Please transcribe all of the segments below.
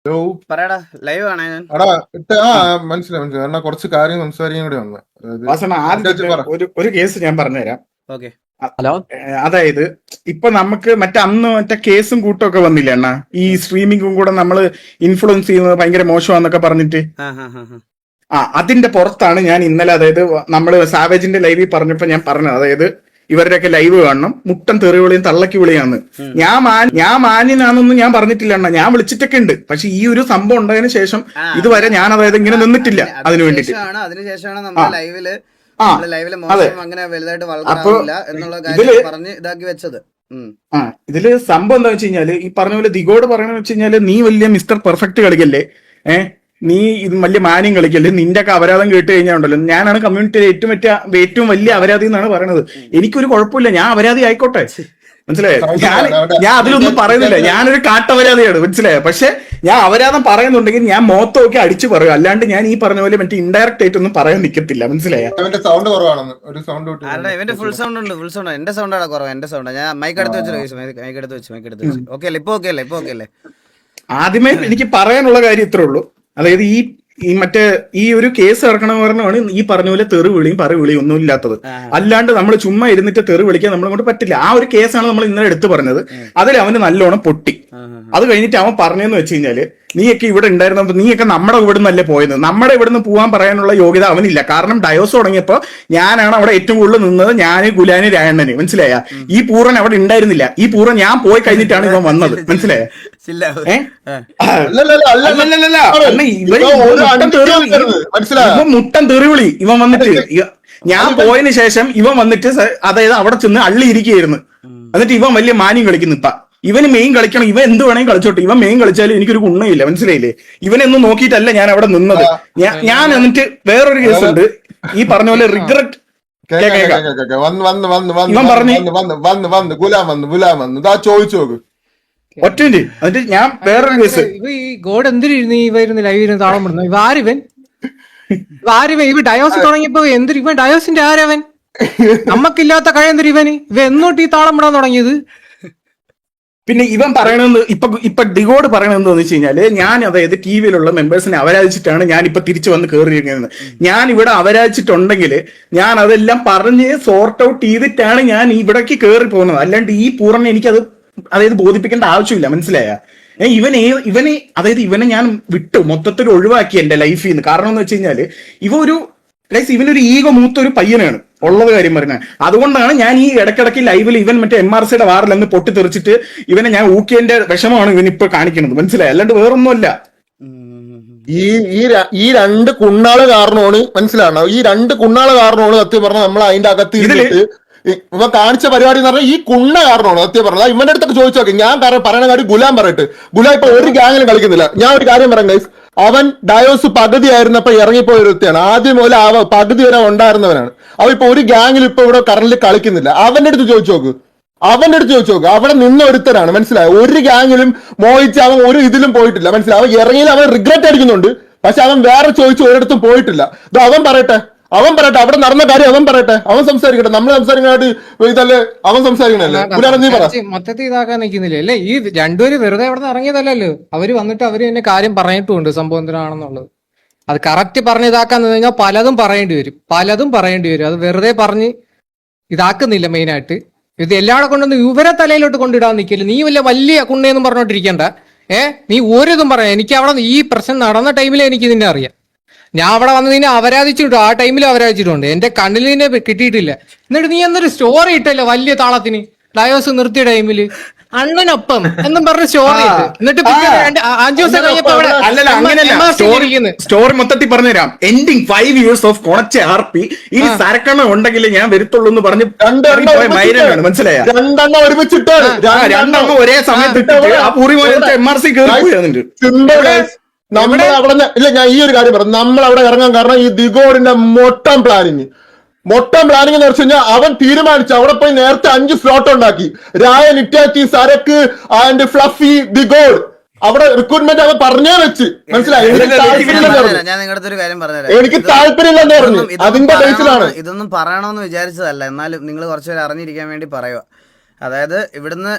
Hello. പറയടാ, live ആണേ ഞാൻ. എടാ മനസ്സിലായി മനസ്സിലായി. കാരണം കുറച്ച് കാര്യം സംസാരിക്കാൻ കൂടി വന്നു. വാസണ, ആദ്യത്തെ ഒരു കേസ് ഞാൻ പറഞ്ഞുതരാം. ഓക്കെ. ഹലോ. അതായത് ഇപ്പൊ നമുക്ക് മറ്റേ കേസും കൂട്ടമൊക്കെ വന്നില്ല അണ്ണാ, ഈ സ്ട്രീമിംഗും കൂടെ നമ്മള് ഇൻഫ്ലുവൻസ് ചെയ്യുന്നത് ഭയങ്കര മോശമാന്നൊക്കെ പറഞ്ഞിട്ട്. അതിന്റെ പുറത്താണ് ഞാൻ ഇന്നലെ, അതായത് നമ്മള് സാവേജിന്റെ ലൈവിൽ പറഞ്ഞപ്പോ ഞാൻ പറഞ്ഞത്, അതായത് ഇവരുടെയൊക്കെ ലൈവ് കാണണം, മുട്ടൻ തെറിവിളിയും തള്ളക്കി വിളിയാന്ന്. ഞാൻ മാന്യനാണെന്നൊന്നും ഞാൻ പറഞ്ഞിട്ടില്ല അണ്ണ, ഞാൻ വിളിച്ചിട്ടൊക്കെ ഉണ്ട്. പക്ഷെ ഈ ഒരു സംഭവം ഉണ്ടായതിനു ശേഷം ഇതുവരെ ഞാൻ അതായത് ഇങ്ങനെ നിന്നിട്ടില്ല അതിനു വേണ്ടിട്ട്. അതിനുശേഷമാണ് നമ്മൾ ലൈവില് മോശം അങ്ങനെ വലുതായിട്ട് വളർന്നില്ല എന്നുള്ള കാര്യം പറഞ്ഞ് ഇതാക്കി വെച്ചത്. ഇതില് സംഭവം എന്താ വെച്ച് കഴിഞ്ഞാല്, ഈ പറഞ്ഞ പോലെ ദിഗോട് പറയണെന്ന് വെച്ച് കഴിഞ്ഞാല്, നീ വലിയ മിസ്റ്റർ പെർഫെക്റ്റ് കളിക്കല്ലേ, നീ ഇത് വലിയ മാന്യം കളിക്കല്ലേ, നിന്റെ ഒക്കെ അപരാധം കേട്ട് കഴിഞ്ഞാൽ ഉണ്ടല്ലോ, ഞാനാണ് കമ്മ്യൂണിറ്റിയിലെ ഏറ്റവും വലിയ അപരാധി എന്നാണ് പറയണത്. എനിക്കൊരു കുഴപ്പമില്ല, ഞാൻ അപരാധി ആയിക്കോട്ടെ, മനസ്സിലായോ? ഞാൻ അതിലൊന്നും പറയുന്നില്ല, ഞാനൊരു കാട്ടപരാധിയാണ്, മനസ്സിലായോ? പക്ഷെ ഞാൻ അപരാധം പറയുന്നുണ്ടെങ്കിൽ ഞാൻ മുഖത്തൊക്കെ അടിച്ചു പറയും, അല്ലാണ്ട് ഞാൻ ഈ പറഞ്ഞ പോലെ മറ്റേ ഇൻഡയറക്റ്റ് ആയിട്ടൊന്നും പറയാൻ നിൽക്കത്തില്ല, മനസ്സിലായോ? സൗണ്ട് കുറവാണെന്ന് ഒരു സൗണ്ട്. ഇവന്റെ ഫുൾ സൗണ്ട് ഉണ്ട്, ഫുൾ സൗണ്ട്. എന്റെ സൗണ്ടാണ് കുറവ്, എന്റെ സൗണ്ട്. ഞാൻ മൈക്ക് എടുത്ത് വെച്ചു. ഓക്കെ അല്ലേ? ഇപ്പൊ ഓക്കെ അല്ലേ? ആദ്യമേ എനിക്ക് പറയാനുള്ള കാര്യം ഇത്രേ ഉള്ളൂ. അതായത് ഈ മറ്റേ ഈ ഒരു കേസ് ഇറക്കണം പറഞ്ഞാണ് ഈ പറഞ്ഞ പോലെ തെറി വിളിയും പറവിളിയും ഒന്നും ഇല്ലാത്തത്. അല്ലാണ്ട് നമ്മൾ ചുമ്മാ ഇരുന്നിട്ട് തെറി വിളിക്കാൻ നമ്മളെ കൊണ്ട് പറ്റില്ല. ആ ഒരു കേസാണ് നമ്മൾ ഇന്നലെ എടുത്തു പറഞ്ഞത്. അതിൽ അവന് നല്ലോണം പൊട്ടി. അത് കഴിഞ്ഞിട്ട് അവൻ പറഞ്ഞെന്ന് വെച്ച് കഴിഞ്ഞാല്, നീയൊക്കെ ഇവിടെ ഉണ്ടായിരുന്നപ്പോ നീയൊക്കെ നമ്മുടെ ഇവിടെ നിന്നല്ലേ പോയത്, നമ്മുടെ ഇവിടെ നിന്ന് പോകാൻ പറയാനുള്ള യോഗ്യത അവനില്ല. കാരണം ഡയോസ് തുടങ്ങിയപ്പോ ഞാനാണ് അവിടെ ഏറ്റവും കൂടുതൽ നിന്നത്, ഞാന് ഗുലാനി രായണ്ണന്, മനസ്സിലായ? ഈ പൂർവൻ അവിടെ ഉണ്ടായിരുന്നില്ല. ഈ പൂർവൻ ഞാൻ പോയി കഴിഞ്ഞിട്ടാണ് ഇവൻ വന്നത്, മനസ്സിലായ? ഇവൻ മുട്ടൻ തെറിവിളി. ഇവൻ വന്നിട്ട് ഞാൻ പോയതിനു ശേഷം ഇവൻ വന്നിട്ട്, അതായത് അവിടെ ചെന്ന് അള്ളിയിരിക്കുകയായിരുന്നു. എന്നിട്ട് ഇവൻ വലിയ മാന്യം കളിക്കുന്നു. ഇവന് മെയിൻ കളിക്കണം, ഇവൻ എന്ത് വേണമെങ്കിൽ കളിച്ചോട്ടെ, ഇവൻ മെയിൻ കളിച്ചാലും എനിക്കൊരു ഗുണമില്ല, മനസ്സിലായില്ലേ? ഇവനൊന്നും നോക്കിയിട്ടല്ല ഞാൻ അവിടെ നിന്നത്. ഞാൻ എന്നിട്ട് വേറൊരു കേസ് ഉണ്ട്, ഈ പറഞ്ഞ പോലെ റിഗ്രറ്റ്. ചോദിച്ചു നോക്ക് ഒറ്റ. എന്നിട്ട് ഞാൻ വേറൊരു കേസ്, ഈ ഗോഡ് എന്തിരുന്ന് ഇവരുന്ന് ലൈവിൽ താളം വിടുന്നു. ഇവാരിവൻ ഇവ ഡയോസ് തുടങ്ങിയപ്പോ ഇവൻ ഡയോസിന്റെ ആരവൻ? നമ്മക്കില്ലാത്ത കഴിയെന്തിരി ഇവന്? എന്നോട്ട് ഈ താളം വിടാൻ തുടങ്ങിയത്? പിന്നെ ഇവൻ പറയണെന്ന് ഇപ്പൊ ഡിഗോഡ് പറയണെന്ന് വെച്ച് കഴിഞ്ഞാല്, ഞാൻ അതായത് ടി വിയിലുള്ള മെമ്പേഴ്സിനെ അപരാധിച്ചിട്ടാണ് ഞാൻ ഇപ്പൊ തിരിച്ചു വന്ന് കയറിയിരിക്കുന്നത്. ഞാൻ ഇവിടെ അപരാധിച്ചിട്ടുണ്ടെങ്കിൽ ഞാൻ അതെല്ലാം പറഞ്ഞ് സോർട്ട് ഔട്ട് ചെയ്തിട്ടാണ് ഞാൻ ഇവിടേക്ക് കയറി പോകുന്നത്. അല്ലാണ്ട് ഈ പൂർണ്ണ എനിക്കത് അതായത് ബോധിപ്പിക്കേണ്ട ആവശ്യമില്ല, മനസ്സിലായ? ഇവനെ ഞാൻ വിട്ടു, മൊത്തത്തിൽ ഒഴിവാക്കി എന്റെ ലൈഫിൽ നിന്ന്. കാരണം എന്ന് വെച്ച് കഴിഞ്ഞാല് ഇവനൊരു ഈഗോ മൂത്തൊരു പയ്യനാണ്, ഉള്ളത് കാര്യം പറഞ്ഞാൽ. അതുകൊണ്ടാണ് ഞാൻ ഈ ഇടയ്ക്കിടയ്ക്ക് ലൈവിൽ ഇവൻ മറ്റേ MRCയുടെ വാറിൽ നിന്ന് പൊട്ടിത്തെറിച്ചിട്ട് ഇവനെ ഞാൻ ഊക്കിയതിന്റെ വിഷമമാണ് ഇവൻ ഇപ്പൊ കാണിക്കുന്നത്, മനസ്സിലായി? അല്ലാണ്ട് വേറൊന്നുമല്ല. ഈ രണ്ട് കുണ്ണാള് കാരണമാണ്, മനസ്സിലാണോ? ഈ രണ്ട് കുണ്ണാള് കാരണമാണ് സത്യം പറഞ്ഞാൽ നമ്മൾ അതിന്റെ അകത്ത് ഇരുന്നിട്ട് ഇവ കാണിച്ച പരിപാടി എന്ന് പറഞ്ഞാൽ ഈ കുണ്ണ കാരണമാണ് സത്യം പറഞ്ഞത്. ഇവന്റെ അടുത്തൊക്കെ ചോദിച്ചു നോക്കി. ഞാൻ പറയണ കാര്യം ഗുലാം പറയട്ടെ. ഗുലാം ഇപ്പൊ ഒരു ഗ്യാങ്ങിലും കളിക്കുന്നില്ല. ഞാൻ ഒരു കാര്യം പറയാം ഗൈസ്, അവൻ ഡയോസ് പകുതി ആയിരുന്നപ്പോ ഇറങ്ങിപ്പോയ ഒരു വ്യക്തിയാണ്. ആദ്യം മുതൽ പകുതി വരെ ഉണ്ടായിരുന്നവനാണ്. അവ ഇപ്പൊ ഒരു ഗ്യാങ്ങിൽ ഇപ്പൊ ഇവിടെ കറന്റ് കളിക്കുന്നില്ല. അവന്റെ അടുത്ത് ചോദിച്ചു നോക്ക്, അവിടെ നിന്ന ഒരുത്തരാണ്, മനസ്സിലായോ? ഒരു ഗ്യാങ്ങിലും മോഹിച്ച് അവൻ ഒരു ഇതിലും പോയിട്ടില്ല, മനസ്സിലായി? അവൻ ഇറങ്ങിയിൽ അവൻ റിഗ്രറ്റ് അടിക്കുന്നുണ്ട്, പക്ഷെ അവൻ വേറെ ചോദിച്ചു ഒരിടത്തും പോയിട്ടില്ല. ഇത് അവൻ പറയട്ടെ, അവിടെ നടന്ന കാര്യം അവൻ പറയട്ടെ, അവൻ സംസാരിക്കട്ടെ. നമ്മൾ സംസാരിക്കാനായിട്ട് ഇതല്ലേ അവൻ സംസാരിക്കണല്ലേ? മൊത്തത്തിൽ ഇതാക്കാൻ നിൽക്കുന്നില്ല അല്ലേ? ഈ രണ്ടുപേരും വെറുതെ അവിടെ നിന്ന് ഇറങ്ങിയതല്ലോ. അവര് വന്നിട്ട് അവര് തന്നെ കാര്യം പറഞ്ഞിട്ടുമുണ്ട്, സംഭവം എന്തിനാണെന്നുള്ളത്. അത് കറക്റ്റ് പറഞ്ഞ് ഇതാക്കാന്ന് കഴിഞ്ഞാൽ പലതും പറയേണ്ടി വരും. അത് വെറുതെ പറഞ്ഞ് ഇതാക്കുന്നില്ല. മെയിനായിട്ട് ഇത് എല്ലാവരെ കൊണ്ടൊന്നും ഇവരെ തലയിലോട്ട് കൊണ്ടിടാൻ നിൽക്കില്ല. നീ വലിയ കുണ്ണയൊന്നും പറഞ്ഞോണ്ടിരിക്കണ്ട. നീ ഓരോതും പറയാം. എനിക്ക് അവിടെ ഈ പ്രശ്നം നടന്ന ടൈമിൽ എനിക്ക് നിന്നെ അറിയാം. ഞാൻ അവിടെ വന്ന് നിന്നെ അപരാധിച്ചിട്ടുണ്ട്, ആ ടൈമിൽ അപരാധിച്ചിട്ടുണ്ട്. എന്റെ കണ്ണിൽ നിന്നെ കിട്ടിയിട്ടില്ല. എന്നിട്ട് നീ എന്നൊരു സ്റ്റോറി ഇട്ടല്ലോ വലിയ താളത്തിന്, ഡയോസ് നിർത്തിയ ടൈമില് അണ്ണനൊപ്പം എന്നും പറഞ്ഞ സ്റ്റോറി ഇട്ട്. എന്നിട്ട് 5 ദിവസം കഴിഞ്ഞപ്പോ സ്റ്റോറി മൊത്തത്തിൽ പറഞ്ഞുതരാം. എൻഡിങ് 5 years ഓഫ് കൊണച്ച RP, ഇനി സരക്കണ്ണ ഉണ്ടെങ്കിൽ ഞാൻ വരുത്തുള്ളൂ എന്ന് പറഞ്ഞ് മൈരനാണ്, മനസ്സിലായ? രണ്ടെണ്ണം ഒരേ സമയത്ത് ആ പൂറി MRC കയറി. നമ്മൾ അവിടെ ഇല്ല, ഞാൻ ഈ ഒരു കാര്യം പറഞ്ഞു. നമ്മൾ അവിടെ ഇറങ്ങാൻ കാരണം ഈ ദിഗോഡിന്റെ മൊട്ടം പ്ലാനിങ് എന്ന് വെച്ച് കഴിഞ്ഞാൽ അവൻ തീരുമാനിച്ചു. അവിടെ പോയി നേരത്തെ 5 സ്ലോട്ട് ഉണ്ടാക്കി. രായ, നിറ്റാറ്റി, സരക്ക് ആൻഡ് ഫ്ലഫി, ദിഗോഡ്. അവിടെ റിക്രൂട്ട്മെന്റ് അവൻ പറഞ്ഞേ വെച്ച്, മനസ്സിലായി? എനിക്ക് താല്പര്യമില്ലെന്ന് പറഞ്ഞു. അതിന്റെ ബേസിലാണ് ഇതൊന്നും പറയണമെന്ന് വിചാരിച്ചതല്ല, എന്നാലും നിങ്ങൾ കുറച്ചുപേരെ അറിഞ്ഞിരിക്കാൻ വേണ്ടി പറയുക. അതായത് ഇവിടുന്ന്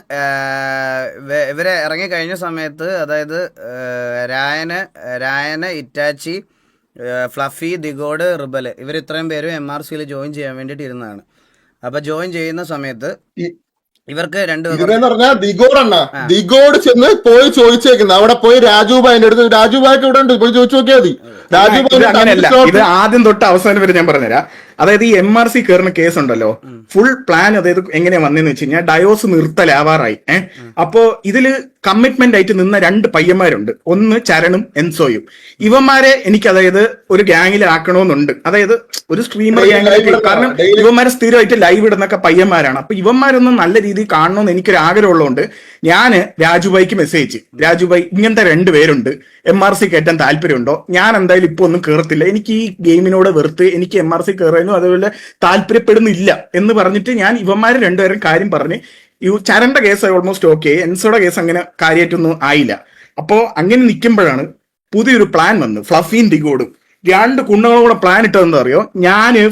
ഇവരെ ഇറങ്ങിക്കഴിഞ്ഞ സമയത്ത്, അതായത് രായന് ഇറ്റാച്ചി, ഫ്ലഫി, ദിഗോഡ്, റിബൽ ഇവർ ഇത്രയും പേരും MRCയിൽ ജോയിൻ ചെയ്യാൻ വേണ്ടിയിട്ട് ഇരുന്നതാണ്. അപ്പൊ ജോയിൻ ചെയ്യുന്ന സമയത്ത് ഇവർക്ക് ഇതെന്ന് പറഞ്ഞാൽ ദിഗോഡ് ചെന്ന് പോയി ചോദിച്ചേക്കുന്നത്. അവിടെ പോയി രാജുഭായിന്റെ അടുത്ത്, രാജുഭായിക്ക് ഇവിടെ ഉണ്ട്, പോയി ചോദിച്ചു നോക്കിയാൽ മതി. അങ്ങനെയല്ല, ഇത് ആദ്യം തൊട്ട് അവസാനം വരെ ഞാൻ പറഞ്ഞുതരാം. അതായത് ഈ MRC കയറുന്ന കേസ് ഉണ്ടല്ലോ, ഫുൾ പ്ലാൻ അതായത് എങ്ങനെയാ വന്നതെന്ന് വെച്ച് കഴിഞ്ഞാൽ ഡയോസ് നിർത്തലാവാറായി. അപ്പോ ഇതില് കമ്മിറ്റ്മെന്റ് ആയിട്ട് നിന്ന 2 പയ്യന്മാരുണ്ട്, ഒന്ന് ചരണും എൻസോയും. ഇവന്മാരെ എനിക്ക് അതായത് ഒരു ഗ്യാങ്ങിൽ ആക്കണമെന്നുണ്ട്, അതായത് ഒരു സ്ട്രീമർ ഗ്യാങ്ങിലേക്ക്. കാരണം ഇവന്മാരെ സ്ഥിരമായിട്ട് ലൈവ് ഇടുന്നൊക്കെ പയ്യന്മാരാണ്. അപ്പൊ ഇവന്മാരൊന്നും നല്ല രീതിയിൽ കാണണമെന്ന് എനിക്കൊരു ആഗ്രഹമുള്ളതുകൊണ്ട് ഞാന് രാജുഭായിക്ക് മെസ്സേജ്, രാജുഭായി ഇങ്ങനത്തെ 2 പേരുണ്ട്, MRC കയറ്റാൻ താല്പര്യമുണ്ടോ? ഞാൻ എന്തായാലും ഇപ്പൊ ഒന്നും കയറത്തില്ല, എനിക്ക് ഈ ഗെയിമിനോട് വെറുത്ത് എനിക്ക് MRC കയറാനും അതുപോലെ താല്പര്യപ്പെടുന്നില്ല എന്ന് പറഞ്ഞിട്ട് ഞാൻ ഇവന്മാര് 2 പേരും കാര്യം പറഞ്ഞ്. ചരണ്ട കേസ് ഓൾമോസ്റ്റ് ഓക്കെ, എൻസോയുടെ കേസ് അങ്ങനെ കാര്യമായിട്ടൊന്നും ആയില്ല. അപ്പോ അങ്ങനെ നിൽക്കുമ്പോഴാണ് പുതിയൊരു പ്ലാൻ വന്നു. ഫ്ലഫീൻ ഡിഗോഡും 2 കുണ്ണുകളും കൂടെ പ്ലാൻ ഇട്ടതെന്ന് അറിയോ? ഞാന്,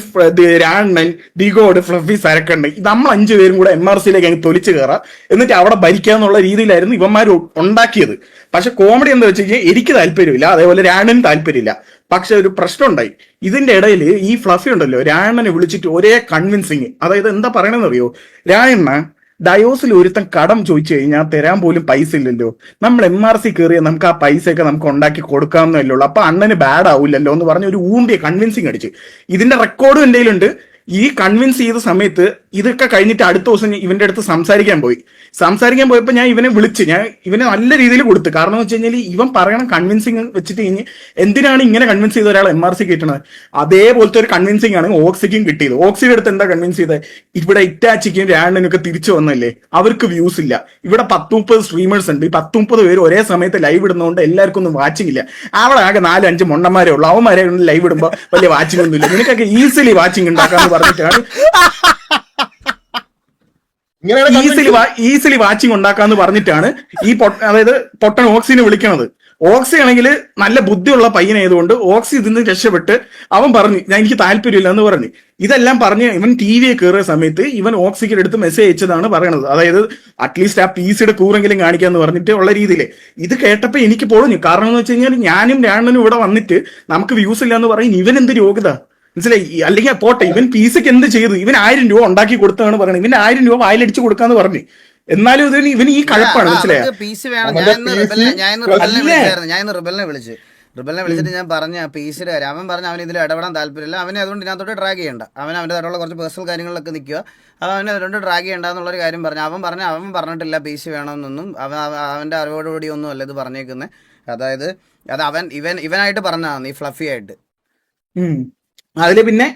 രാണൻ, ഡിഗോഡ്, ഫ്ലഫി, സരക്കണ്ട്, നമ്മൾ 5 പേരും കൂടെ MRCയിലേക്ക് അങ്ങ് തൊലിച്ചു കയറാം, എന്നിട്ട് അവിടെ ഭരിക്കാന്നുള്ള രീതിയിലായിരുന്നു ഇവന്മാർ ഉണ്ടാക്കിയത്. പക്ഷെ കോമഡി എന്താ വെച്ച് കഴിഞ്ഞാൽ എനിക്ക് താല്പര്യമില്ല, അതേപോലെ രാണനും താല്പര്യമില്ല. പക്ഷെ ഒരു പ്രശ്നം ഉണ്ടായി. ഇതിന്റെ ഇടയിൽ ഈ ഫ്ലഫി ഉണ്ടല്ലോ, രാണനെ വിളിച്ചിട്ട് ഒരേ കൺവിൻസിങ്, അതായത് എന്താ പറയണെന്ന് അറിയോ? രാണ ഡയോസിൽ ഒരുത്തൻ കടം ചോദിച്ചു കഴിഞ്ഞാൽ തരാൻ പോലും പൈസ ഇല്ലല്ലോ, നമ്മൾ MRC കയറിയാൽ നമുക്ക് ആ പൈസയൊക്കെ നമുക്ക് ഉണ്ടാക്കി കൊടുക്കാവുന്നല്ലേ ഉള്ളൂ, അപ്പൊ അണ്ണന് ബാഡ് ആവില്ലല്ലോ എന്ന് പറഞ്ഞ് ഒരു ഊമ്പിയ കൺവിൻസിങ് അടിച്ച്. ഇതിന്റെ റെക്കോർഡും എൻ്റെ കയ്യിലുണ്ട്. ഈ കൺവിൻസ് ചെയ്ത സമയത്ത് ഇതൊക്കെ കഴിഞ്ഞിട്ട് അടുത്ത ദിവസം ഇവന്റെ അടുത്ത് സംസാരിക്കാൻ പോയപ്പോൾ ഞാൻ ഇവനെ വിളിച്ച്, ഞാൻ ഇവനെ നല്ല രീതിയിൽ കൊടുത്തു. കാരണം എന്ന് വെച്ച് കഴിഞ്ഞാൽ ഇവൻ പറയണ കൺവിൻസിങ് വെച്ചിട്ട് കഴിഞ്ഞ് എന്തിനാണ് ഇങ്ങനെ കൺവിൻസ് ചെയ്ത ഒരാൾ MRC കിട്ടണത്? അതേപോലത്തെ ഒരു കൺവിൻസിങ് ആണ് ഓക്സിക്കും കിട്ടിയത്. ഓക്സിയുടെ അടുത്ത് എന്താ കൺവിൻസ് ചെയ്തത്? ഇവിടെ ഇറ്റാച്ചിക്കും രാണ്ടനൊക്കെ തിരിച്ചു വന്നല്ലേ, അവർക്ക് വ്യൂസ് ഇല്ല, ഇവിടെ 10-30 സ്ട്രീമേഴ്സ് ഉണ്ട്, ഈ 10-30 പേര് ഒരേ സമയത്ത് ലൈവ് ഇടുന്നതുകൊണ്ട് എല്ലാവർക്കും ഒന്നും വാച്ചിങ് ഇല്ല. അവിടെ ആകെ 4-5 മൊണ്ണന്മാരേ ഉള്ളൂ, അവന്മാരെ ലൈവ് ഇടുമ്പോൾ വലിയ വാച്ചിങ് ഒന്നും ഇല്ല, നിനക്കൊക്കെ ഈസിലി വാച്ചിങ് ഉണ്ടാക്കാന്ന് പറഞ്ഞിട്ടാണ് ഈസിലി വാച്ചിങ് ഉണ്ടാക്കാന്ന് പറഞ്ഞിട്ടാണ് ഈ അതായത് പൊട്ടൻ ഓക്സിനെ വിളിക്കണത്. ഓക്സി ആണെങ്കിൽ നല്ല ബുദ്ധിയുള്ള പയ്യനായതുകൊണ്ട് ഓക്സി ഇതിന്ന് രക്ഷപ്പെട്ട് അവൻ പറഞ്ഞു ഞാൻ എനിക്ക് താല്പര്യമില്ല എന്ന് പറഞ്ഞു. ഇതെല്ലാം പറഞ്ഞ് ഇവൻ TV കയറിയ സമയത്ത് ഇവൻ ഓക്സിക്ക് എടുത്ത് മെസ്സേജ് അയച്ചതാണ് പറയണത്. അതായത് അറ്റ്ലീസ്റ്റ് ആ PC കൂറെങ്കിലും കാണിക്കാന്ന് പറഞ്ഞിട്ട് ഉള്ള രീതിയിൽ. ഇത് കേട്ടപ്പോ എനിക്ക് പൊളിഞ്ഞു. കാരണം എന്ന് വെച്ച് കഴിഞ്ഞാൽ ഞാനും രാണനും ഇവിടെ വന്നിട്ട് നമുക്ക് വ്യൂസ് ഇല്ല എന്ന് പറയും, ഇവൻ എന്ത് യോഗ്യത മനസ്സിലായി? അല്ലെങ്കിൽ പോട്ടെ, ഇവൻ PC എന്ത് ചെയ്തു? ഇവൻ 1000 രൂപ ഉണ്ടാക്കി കൊടുത്താണ് പറയുന്നത്, ഇവൻ 1000 രൂപ വായിലടിച്ച് കൊടുക്കാന്ന് പറഞ്ഞു. എന്നാലും ഇവന് ഈ കഴപ്പാണ്, മനസ്സിലായോ? ഞാൻ റിബലിനെ വിളിച്ചിട്ട് ഞാൻ പറഞ്ഞ PC-യുടെ കാര്യം. അവൻ പറഞ്ഞ അവന് ഇതിൽ ഇടപെടാൻ താല്പര്യമില്ല, അവനെ അതുകൊണ്ട് ഇതിനകത്തോട്ട് ഡ്രാഗ് ചെയ്യണ്ട, അവൻ്റെതായിട്ടുള്ള കുറച്ച് പേഴ്സണൽ കാര്യങ്ങളിലൊക്കെ നിൽക്കുക, അവനെ അതുകൊണ്ട് ഡ്രാഗ് ചെയ്യണ്ട എന്നുള്ളൊരു കാര്യം പറഞ്ഞു. അവൻ പറഞ്ഞിട്ടില്ല PC വേണമെന്നൊന്നും, അവൻ്റെ അറിവോടുകൂടി ഒന്നും അല്ല ഇത് പറഞ്ഞേക്കുന്നത്. അതായത് അത് ഇവനായിട്ട് പറഞ്ഞതാണ്, ഈ ഫ്ലഫി ആയിട്ട്. അതില് പിന്നെ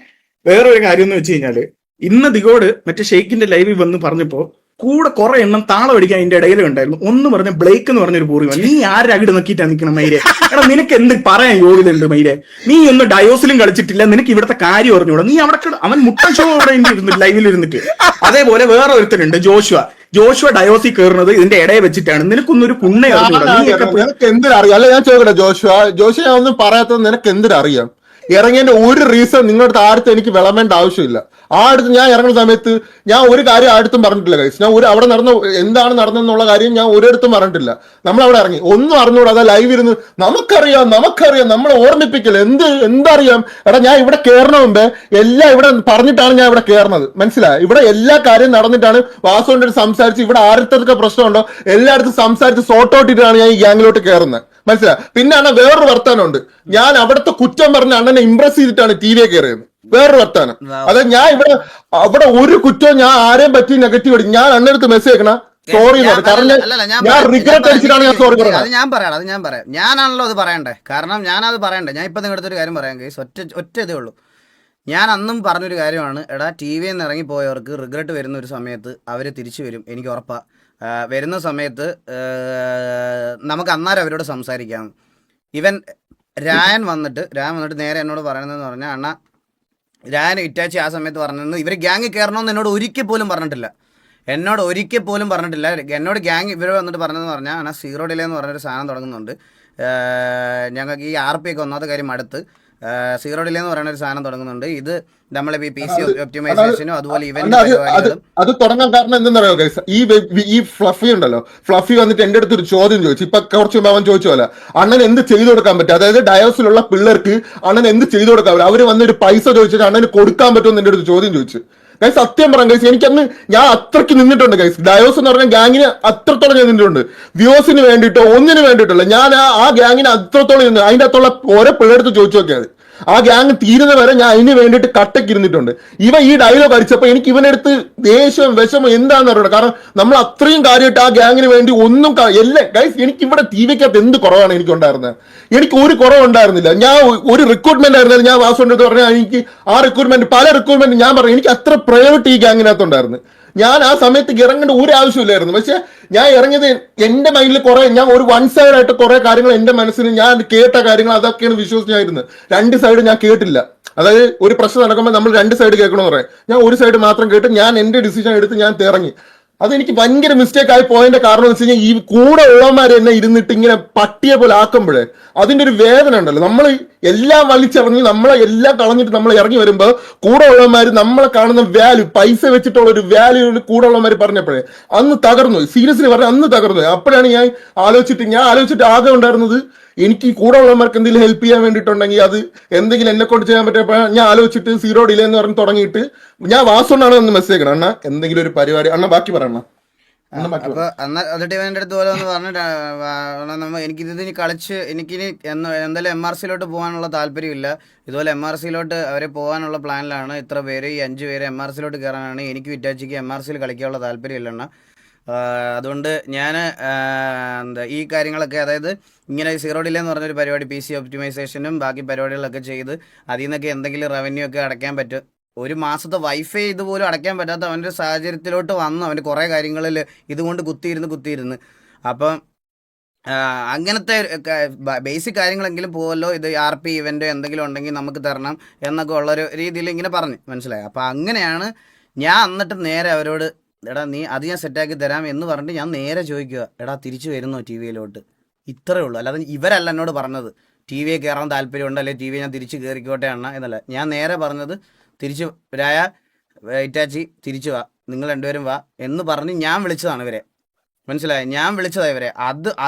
വേറൊരു കാര്യം എന്ന് വെച്ച് കഴിഞ്ഞാല്, ഇന്ന് ദിഗോഡ് മറ്റേ ഷെയ്ഖിന്റെ ലൈവിൽ വന്ന് പറഞ്ഞപ്പോ കൂടെ കുറെ എണ്ണം താളം അടിക്കാൻ അതിന്റെ ഇടയിൽ ഉണ്ടായിരുന്നു. ഒന്ന് പറഞ്ഞ ബ്ലേക്ക് എന്ന് പറഞ്ഞൊരു പൂർവ്വം, നീ ആരുടെ അകിട് നോക്കിയിട്ടാ നിൽക്കണം മൈരെ? എടാ നിനക്ക് എന്ത് പറയാൻ യോഗ്യതയുണ്ട് മൈരെ? നീ ഒന്നും ഡയോസിലും കളിച്ചിട്ടില്ല, നിനക്ക് ഇവിടുത്തെ കാര്യം അറിഞ്ഞൂടാ. നീ അവിടെ അവൻ മുട്ടൻ ഷോ അവിടെ ഇരുന്നു ലൈവിൽ ഇരുന്നിട്ട്. അതേപോലെ വേറെ ഒരുത്തനുണ്ട് ജോഷുവ ഡയോസി കയറുന്നത് ഇതിന്റെ ഇടയെ വെച്ചിട്ടാണ്. നിനക്കൊന്നും ഒരു കുണ്ണ അറിഞ്ഞൂടാ. നിനക്ക് എന്തിനറിയാം? അല്ല ഞാൻ ചോദിക്കട്ടെ ജോഷുവ ഞാൻ ഒന്നും പറയാത്തത് നിനക്ക് എന്തിനറിയാം? ഇറങ്ങിയതിന്റെ ഒരു റീസൺ നിങ്ങളുടെ അടുത്ത് എനിക്ക് വിളമ്പേണ്ട ആവശ്യമില്ല. ആ അടുത്ത് ഞാൻ ഇറങ്ങുന്ന സമയത്ത് ഞാൻ ഒരു കാര്യം ആടുത്തും പറഞ്ഞിട്ടില്ല ഗൈസ്. ഞാൻ അവിടെ എന്താണ് നടന്നെന്നുള്ള കാര്യം ഞാൻ ഒരിടത്തും പറഞ്ഞിട്ടില്ല. നമ്മളവിടെ ഇറങ്ങി ഒന്നും അറിഞ്ഞൂടാ, അതാ ലൈവ് ഇരുന്ന് നമുക്കറിയാം നമ്മളെ ഓർമ്മിപ്പിക്കില്ല. എന്തറിയാം? എടാ ഞാൻ ഇവിടെ കയറണ മുമ്പേ എല്ലാം ഇവിടെ പറഞ്ഞിട്ടാണ് ഞാൻ ഇവിടെ കയറുന്നത്, മനസ്സിലായി? ഇവിടെ എല്ലാ കാര്യം നടന്നിട്ടാണ് വാസുവിന്റെ സംസാരിച്ച് ഇവിടെ ആരുടെ പ്രശ്നമുണ്ടോ എല്ലായിടത്തും സംസാരിച്ച് സോർട്ട് ഔട്ട് ഇട്ടാണ് ഞാൻ ഈ ഗ്യാങ്ങിലോട്ട് കയറുന്നത്, മനസ്സിലായി? പിന്നെ അണ്ണൻ വേറൊരു വർത്താനമുണ്ട്, ഞാൻ അവിടുത്തെ കുറ്റം പറഞ്ഞ അണ്ണനെ ഇംപ്രസ് ചെയ്തിട്ടാണ് TV കയറിയത്. വേറൊരു വർത്താനം. അതായത് ഞാൻ അവിടെ ഒരു കുറ്റവും ഞാൻ ആരെയും പറ്റി നെഗറ്റീവ് അടിക്കും. ഞാൻ അണ്ണടുത്ത് മെസ്സേജ് അയക്കണ സോറി, കാരണം ഞാൻ റിഗ്രറ്റ് അടിച്ചിട്ടാണ് ഞാൻ സോറി പറയുന്നത്. അത് ഞാൻ പറയാം. ഞാനാണല്ലോ അത് പറയണ്ടേ, കാരണം ഞാനത് പറയണ്ടേ. ഞാൻ ഇപ്പൊ നിങ്ങളുടെ ഒരു കാര്യം പറയാം കേസ്, ഒറ്റ ഇതേ ഉള്ളൂ. ഞാൻ അന്നും പറഞ്ഞൊരു കാര്യമാണ്, എടാ TV-യിൽ നിന്ന് ഇറങ്ങിപ്പോയവർക്ക് റിഗ്രറ്റ് വരുന്ന ഒരു സമയത്ത് അവർ തിരിച്ചു വരും, എനിക്ക് ഉറപ്പാ. വരുന്ന സമയത്ത് നമുക്ക് അന്നേരം അവരോട് സംസാരിക്കാം. രായൻ വന്നിട്ട് നേരെ എന്നോട് പറയണതെന്ന് പറഞ്ഞാൽ, അണ്ണ രായൻ ഇറ്റാച്ചി ആ സമയത്ത് പറഞ്ഞത് ഇവർ ഗ്യാങ്ങിൽ കയറണമെന്ന് എന്നോട് ഒരിക്കൽ പോലും പറഞ്ഞിട്ടില്ല. എന്നോട് ഗ്യാങ് ഇവർ വന്നിട്ട് പറഞ്ഞതെന്ന് പറഞ്ഞാൽ, അണ്ണാ 0 ഡിലേ എന്ന് പറഞ്ഞൊരു സാധനം തുടങ്ങുന്നുണ്ട്, ഞങ്ങൾക്ക് ഈ RP ഒക്കെ ഒന്നാമത്തെ കാര്യം അടുത്ത്, സീറോ ഡിലേ എന്ന് പറയുന്ന ഒരു സാധനം തുടങ്ങുന്നുണ്ട്. ഇത് നമ്മളിപ്പോ ഈ PC ഒപ്റ്റിമൈസേഷനും അതുപോലെ ഇവന്റ് അത് പരിപാടികളും. അത് തുടങ്ങാൻ കാരണം എന്തെന്നറിയോ ഗൈസ്, ഈ ഫ്ലഫി ഉണ്ടല്ലോ, ഫ്ലഫി വന്നിട്ട് എന്റെ അടുത്ത് ഒരു ചോദ്യം ചോദിച്ചു. ഇപ്പൊ കുറച്ച് മുമ്പ് അവൻ ചോദിച്ചു പോലെ, അണ്ണൻ എന്ത് ചെയ്തു കൊടുക്കാൻ പറ്റും, അതായത് ഡയോസിലുള്ള പിള്ളേർക്ക് അണ്ണൻ എന്ത് ചെയ്തു കൊടുക്കാൻ പറ്റും, അവര് വന്നൊരു പൈസ ചോദിച്ചിട്ട് അണ്ണന് കൊടുക്കാൻ പറ്റുമെന്ന് എന്റെ അടുത്ത് ചോദ്യം ചോദിച്ചു. ഗൈസ് സത്യം പറയാം ഗൈസ്, എനിക്കന്ന് ഞാൻ അത്രയ്ക്ക് നിന്നിട്ടുണ്ട് ഗൈസ്. ഡയോസ് എന്ന് പറഞ്ഞ ഗ്യാങ്ങിന് അത്രത്തോളം ഞാൻ നിന്നിട്ടുണ്ട്. വ്യൂസിന് വേണ്ടിയിട്ടോ ഒന്നിന് വേണ്ടിയിട്ടല്ല, ഞാൻ ആ ഗ്യാങ്ങിന് അത്രത്തോളം നിന്ന് അതിന്റെ അകത്തുള്ള ഓരോ പിള്ളേർക്ക് ചോദിച്ചു നോക്കിയത്. ആ ഗ്യാങ് തീരുന്ന വരെ ഞാൻ അതിന് വേണ്ടിയിട്ട് കട്ടയ്ക്ക് ഇരുന്നിട്ടുണ്ട്. ഇവ ഈ ഡയലോഗ് അടിച്ചപ്പോ എനിക്ക് ഇവനെടുത്ത് ദേഷ്യം വിഷമം എന്താണെന്ന് അറിയണം. കാരണം നമ്മൾ അത്രയും കാര്യമായിട്ട് ആ ഗ്യാങ്ങിന് വേണ്ടി ഒന്നും എല്ലാം ഗൈസ്, എനിക്ക് ഇവിടെ TVക്കകത്ത് എന്ത് കുറവാണ് എനിക്കുണ്ടായിരുന്നത്. എനിക്ക് ഒരു കുറവുണ്ടായിരുന്നില്ല. ഞാൻ ഒരു റിക്രൂട്ട്മെന്റ് ആയിരുന്നാലും ഞാൻ വാസുവിന്റെ അടുത്ത് പറഞ്ഞാൽ എനിക്ക് ആ റിക്രൂട്ട്മെന്റ് പല റിക്രൂട്ട്മെന്റ് ഞാൻ പറഞ്ഞു, എനിക്ക് അത്ര പ്രയോറിറ്റി ഈ ഗ്യാങ്ങിനകത്തുണ്ടായിരുന്നു. ഞാൻ ആ സമയത്ത് ഇറങ്ങേണ്ട ഒരു ആവശ്യമില്ലായിരുന്നു. പക്ഷെ ഞാൻ ഇറങ്ങിയത് എന്റെ മൈൻഡിൽ കുറെ, ഞാൻ ഒരു വൺ സൈഡ് ആയിട്ട് കുറെ കാര്യങ്ങൾ എന്റെ മനസ്സിന് ഞാൻ കേട്ട കാര്യങ്ങൾ അതൊക്കെയാണ് വിശ്വസിച്ചായിരുന്നത്. രണ്ട് സൈഡ് ഞാൻ കേട്ടില്ല. അതായത് ഒരു പ്രശ്നം നടക്കുമ്പോൾ നമ്മൾ രണ്ട് സൈഡ് കേൾക്കണമെന്ന് പറയാം, ഞാൻ ഒരു സൈഡ് മാത്രം കേട്ട് ഞാൻ എന്റെ ഡിസിഷൻ എടുത്ത് ഞാൻ ഇറങ്ങി. അതെനിക്ക് ഭയങ്കര മിസ്റ്റേക്ക് ആയി പോയതിന്റെ കാരണം എന്ന് വെച്ച് കഴിഞ്ഞാൽ ഈ കൂടെ ഉള്ളവന്മാരെ എന്നെ ഇരുന്നിട്ട് ഇങ്ങനെ പട്ടിയെ പോലെ ആക്കുമ്പോഴേ അതിന്റെ ഒരു വേദന ഉണ്ടല്ലോ. നമ്മൾ എല്ലാം വലിച്ചിറങ്ങി നമ്മളെ എല്ലാം കളഞ്ഞിട്ട് നമ്മൾ ഇറങ്ങി വരുമ്പോൾ കൂടെ ഉള്ളവന്മാര് നമ്മളെ കാണുന്ന വാല്യൂ, പൈസ വെച്ചിട്ടുള്ള ഒരു വാല്യൂ കൂടെ ഉള്ളവന്മാര് പറഞ്ഞപ്പോഴേ അന്ന് തകർന്നു. സീരിയസ്ലി പറഞ്ഞാൽ അന്ന് തകർന്നു. അപ്പോഴാണ് ഞാൻ ആലോചിച്ചിട്ട് ആകെ ഉണ്ടായിരുന്നത്, എനിക്ക് കൂടെ ഉള്ളവന്മാർക്ക് എന്തെങ്കിലും ഹെൽപ്പ് ചെയ്യാൻ വേണ്ടിയിട്ടുണ്ടെങ്കിൽ അത് എന്തെങ്കിലും എന്നെ കൊണ്ട് ചെയ്യാൻ പറ്റിയപ്പോൾ ഞാൻ ആലോചിച്ചിട്ട് സീറോ ഡിലേ എന്ന് പറഞ്ഞ് തുടങ്ങിയിട്ട് ഞാൻ വാസുകൊണ്ടാണ് ഒന്ന് മെസ്സേജ് ചെയ്യണം, അണ്ണാ എന്തെങ്കിലും ഒരു പരിപാടി അണ്ണ ബാക്കി പറയണം. അപ്പൊ എന്നിട്ട് ഇവന്റെ അടുത്ത് പോലെ ഒന്ന് പറഞ്ഞിട്ട് എനിക്കിതിന് കളിച്ച് എനിക്കിനി എന്തായാലും MRCയിലോട്ട് പോകാനുള്ള താല്പര്യമില്ല. ഇതുപോലെ MRCയിലോട്ട് അവരെ പോകാനുള്ള പ്ലാനിലാണ്. ഇത്ര പേര്, ഈ 5 പേര് MRCയിലോട്ട് കയറാനാണ്. എനിക്ക് വിറ്റാച്ചിക്ക് MRCയിൽ കളിക്കാനുള്ള താല്പര്യമില്ലെണ്ണ. അതുകൊണ്ട് ഞാൻ ഈ കാര്യങ്ങളൊക്കെ, അതായത് ഇങ്ങനെ സീറോ ഡിലേ എന്ന് പറഞ്ഞൊരു പരിപാടി PC ഒപ്റ്റിമൈസേഷനും ബാക്കി പരിപാടികളൊക്കെ ചെയ്ത് അതിൽ നിന്നൊക്കെ എന്തെങ്കിലും റവന്യൂ ഒക്കെ അടയ്ക്കാൻ പറ്റും. ഒരു മാസത്തെ വൈഫൈ ഇതുപോലും അടയ്ക്കാൻ പറ്റാത്ത അവൻ്റെ സാഹചര്യത്തിലോട്ട് വന്നു. അവൻ്റെ കുറേ കാര്യങ്ങളിൽ ഇതുകൊണ്ട് കുത്തിയിരുന്ന് അപ്പം അങ്ങനത്തെ ബേസിക് കാര്യങ്ങളെങ്കിലും പോവല്ലോ, ഇത് RP ഇവൻ്റ് എന്തെങ്കിലും ഉണ്ടെങ്കിൽ നമുക്ക് തരണം എന്നൊക്കെ ഉള്ളൊരു രീതിയിൽ ഇങ്ങനെ പറഞ്ഞു, മനസ്സിലായി. അപ്പം അങ്ങനെയാണ് ഞാൻ എന്നിട്ട് നേരെ അവരോട്, എടാ നീ അത് ഞാൻ സെറ്റാക്കി തരാം എന്ന് പറഞ്ഞിട്ട് ഞാൻ നേരെ ചോദിക്കുക, എടാ തിരിച്ചു വരുന്നോ TVയിലോട്ട്? ഇത്രയേ ഉള്ളൂ. അല്ലാതെ ഇവരല്ല എന്നോട് പറഞ്ഞത് TVയെ കയറാൻ താല്പര്യമുണ്ട്, അല്ലെങ്കിൽ TV ഞാൻ തിരിച്ച് കയറിക്കോട്ടെ അണ്ണ എന്നല്ല. ഞാൻ നേരെ പറഞ്ഞത് തിരിച്ചു രായ ഇറ്റാച്ചി തിരിച്ചു വാ, നിങ്ങൾ രണ്ടുപേരും വാ എന്ന് പറഞ്ഞ് ഞാൻ വിളിച്ചതാണ് ഇവരെ, മനസ്സിലായി. ഞാൻ വിളിച്ചതാണ് ഇവരെ.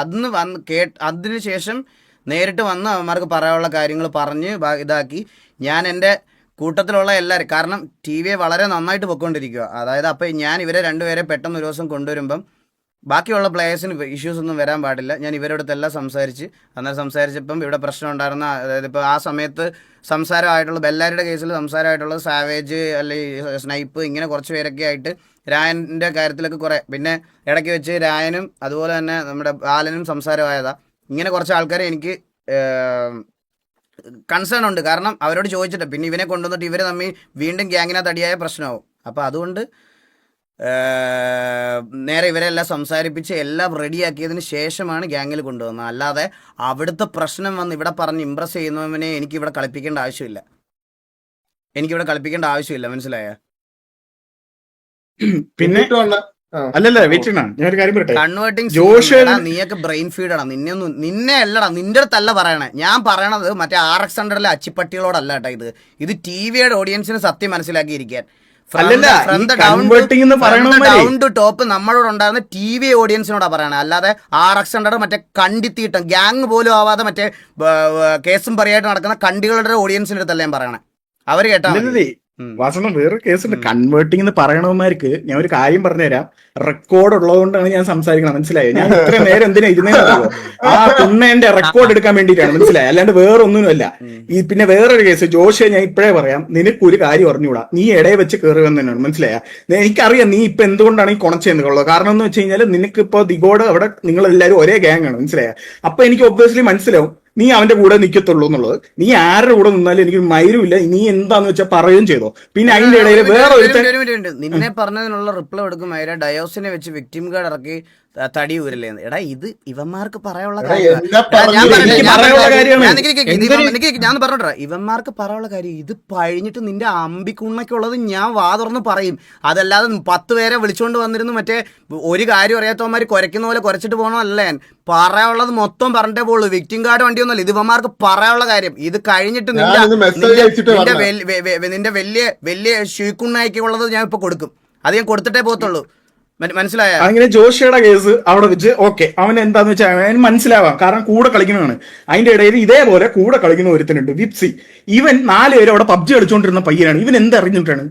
അന്ന് വന്ന് അതിന് ശേഷം നേരിട്ട് വന്ന് അവന്മാർക്ക് പറയാനുള്ള കാര്യങ്ങൾ പറഞ്ഞ് ഇതാക്കി. ഞാൻ എൻ്റെ കൂട്ടത്തിലുള്ള എല്ലാവരും, കാരണം TVയെ വളരെ നന്നായിട്ട് പൊയ്ക്കൊണ്ടിരിക്കുക. അതായത് അപ്പം ഞാൻ ഇവരെ രണ്ടുപേരെ പെട്ടെന്ന് ഒരു ദിവസം കൊണ്ടുവരുമ്പം ബാക്കിയുള്ള പ്ലേയേഴ്സിന് ഇഷ്യൂസ് ഒന്നും വരാൻ പാടില്ല. ഞാൻ ഇവരോടത്തെല്ലാം സംസാരിച്ച്, അന്നേരം സംസാരിച്ചപ്പം ഇവിടെ പ്രശ്നം ഉണ്ടായിരുന്ന, അതായത് ഇപ്പോൾ ആ സമയത്ത് സംസാരമായിട്ടുള്ള ബെല്ലാരിയുടെ കേസിൽ സംസാരമായിട്ടുള്ള സാവേജ് അല്ലെങ്കിൽ സ്നൈപ്പ്, ഇങ്ങനെ കുറച്ച് പേരൊക്കെ ആയിട്ട് രായൻ്റെ കാര്യത്തിലൊക്കെ കുറേ, പിന്നെ ഇടയ്ക്ക് വെച്ച് രായനും അതുപോലെ തന്നെ നമ്മുടെ ബാലനും സംസാരമായതാ. ഇങ്ങനെ കുറച്ച് ആൾക്കാരെ എനിക്ക് കൺസേൺ ഉണ്ട്. കാരണം അവരോട് ചോദിച്ചിട്ട് പിന്നെ ഇവനെ കൊണ്ടുവന്നിട്ട് ഇവർ തമ്മിൽ വീണ്ടും ഗ്യാങ്ങിനകത്ത് അടിയായ പ്രശ്നമാവും. അപ്പോൾ അതുകൊണ്ട് നേരെ ഇവരെല്ലാം സംസാരിപ്പിച്ച് എല്ലാം റെഡിയാക്കിയതിന് ശേഷമാണ് ഗ്യാങ്ങിൽ കൊണ്ടുവന്നത്. അല്ലാതെ അവിടുത്തെ പ്രശ്നം വന്ന് ഇവിടെ പറഞ്ഞ് ഇമ്പ്രസ് ചെയ്യുന്നവനെ എനിക്കിവിടെ കളിപ്പിക്കേണ്ട ആവശ്യമില്ല, മനസ്സിലായ? പിന്നെ അല്ലല്ല വെയിറ്റ് ചെയ്യണം, ഞാനൊരു കാര്യം പറയട്ടെ. കൺവേർട്ടിംഗ് നീയൊക്കെ ബ്രെയിൻ ഫീഡാണ്. നിന്നെ അല്ലടാ, നിന്റെ അടുത്തല്ല പറയണേ. ഞാൻ പറയണത് മറ്റേ RX100 അച്ചിപ്പട്ടികളോടല്ല കേട്ടോ. ഇത് TVയുടെ ഓഡിയൻസിന് സത്യം മനസ്സിലാക്കിയിരിക്കാൻ. ഡൗൺ ടു ടോപ്പ് നമ്മളോടുണ്ടായിരുന്ന TV ഓഡിയൻസിനോടാ പറയണേ. അല്ലാതെ RX100 മറ്റേ കണ്ടിത്തീട്ടം ഗ്യാങ് പോലും ആവാതെ മറ്റേ കേസും പറയായിട്ട് നടക്കുന്ന കണ്ടികളുടെ ഓഡിയൻസിന്റെ അടുത്തല്ല ഞാൻ പറയണേ. അവര് കേട്ടാ വാസണം. വേറെ കേസുണ്ട്. കൺവേർട്ടിംഗ് എന്ന് പറയണവന്മാർക്ക് ഞാൻ ഒരു കാര്യം പറഞ്ഞുതരാം. റെക്കോർഡ് ഉള്ളതുകൊണ്ടാണ് ഞാൻ സംസാരിക്കണം, മനസ്സിലായോ? ഞാൻ ഇത്ര നേരം എന്തിനാ ഇരുന്നേന്നറിയോ? ആ കുണ്ണേന്റെ റെക്കോർഡ് എടുക്കാൻ വേണ്ടിയിട്ടാണ്, മനസ്സിലായി, അല്ലാണ്ട് വേറൊന്നിനുമല്ല. പിന്നെ വേറൊരു കേസ് ജോഷെ, ഞാൻ ഇപ്പോഴേ പറയാം, നിനക്ക് ഒരു കാര്യം അറിഞ്ഞുകൂടാ, നീ ഇടയെ വെച്ച് കയറുക തന്നെയാണ്, മനസ്സിലായ? എനിക്കറിയാം നീ ഇപ്പൊ എന്തുകൊണ്ടാണ് ഈ കുണച്ചെന്നുള്ളത്. കാരണം എന്ന് വെച്ച് കഴിഞ്ഞാൽ നിനക്ക് ഇപ്പൊ ദിഗോഡ് അവിടെ നിങ്ങളെല്ലാവരും ഒരേ ഗ്യാങ് ആണ്, മനസ്സിലായ? അപ്പൊ എനിക്ക് ഒബ്വിയസ്ലി മനസ്സിലാവും നീ അവന്റെ കൂടെ നിൽക്കത്തുള്ളൂ എന്നുള്ളത്. നീ ആരുടെ കൂടെ നിന്നാലും എനിക്ക് മൈരുമില്ല. നീ എന്താന്ന് വെച്ചാൽ പറയുകയും ചെയ്തോ. പിന്നെ അതിന്റെ ഇടയിൽ വേറെ നിന്നെ പറഞ്ഞതിനുള്ള റിപ്ലൈ എടുക്കും. ഡയോസിനെ വെച്ച് വിക്ടിം കാർഡ് ഇറക്കി തടി ഊരല്ലേ? എടാ ഇത് ഇവന്മാർക്ക് പറയാനുള്ള ഞാൻ പറഞ്ഞോട്ടാ, ഇവന്മാർക്ക് പറയാനുള്ള കാര്യം ഇത് കഴിഞ്ഞിട്ട് നിന്റെ അമ്പിക്കുണ്ണയ്ക്കുള്ളത് ഞാൻ വാ തുറന്ന് പറയും. അതല്ലാതെ 10 പേരെ വിളിച്ചുകൊണ്ട് വന്നിരുന്നു മറ്റേ ഒരു കാര്യം അറിയാത്തവന്മാർ കുരയ്ക്കുന്ന പോലെ കുരച്ചിട്ട് പോകണമല്ല. ഞാൻ പറയാനുള്ളത് മൊത്തം പറഞ്ഞിട്ടേ പോളൂ. വിക്ടിം കാർഡ് വണ്ടി കാര്യമൊന്നുമല്ല, ഇത് ഇവന്മാർക്ക് പറയാനുള്ള കാര്യം. ഇത് കഴിഞ്ഞിട്ട് ഞാനിത് message അയച്ചിട്ട് നിന്റെ വലിയ ഷീക്കുണ്ണായിക്കുള്ളത് ഞാൻ ഇപ്പൊ കൊടുക്കും. അത് ഞാൻ കൊടുത്തിട്ടേ പോകത്തുള്ളൂ. മനസ്സിലായ? അങ്ങനെ ജോഷിയുടെ കേസ് അവിടെ വെച്ച് ഓക്കെ, അവൻ എന്താന്ന് വെച്ചാൽ അവൻ മനസ്സിലാവാം, കാരണം കൂടെ കളിക്കുന്നതാണ്. അതിന്റെ ഇടയിൽ ഇതേപോലെ കൂടെ കളിക്കുന്ന ഒരുത്തനുണ്ട് വിപ്സി. ഇവൻ 4 പേര് അവിടെ പബ്ജി കളിച്ചുകൊണ്ടിരുന്ന പയ്യനാണ്. ഇവൻ എന്തറിഞ്ഞിട്ടാണ്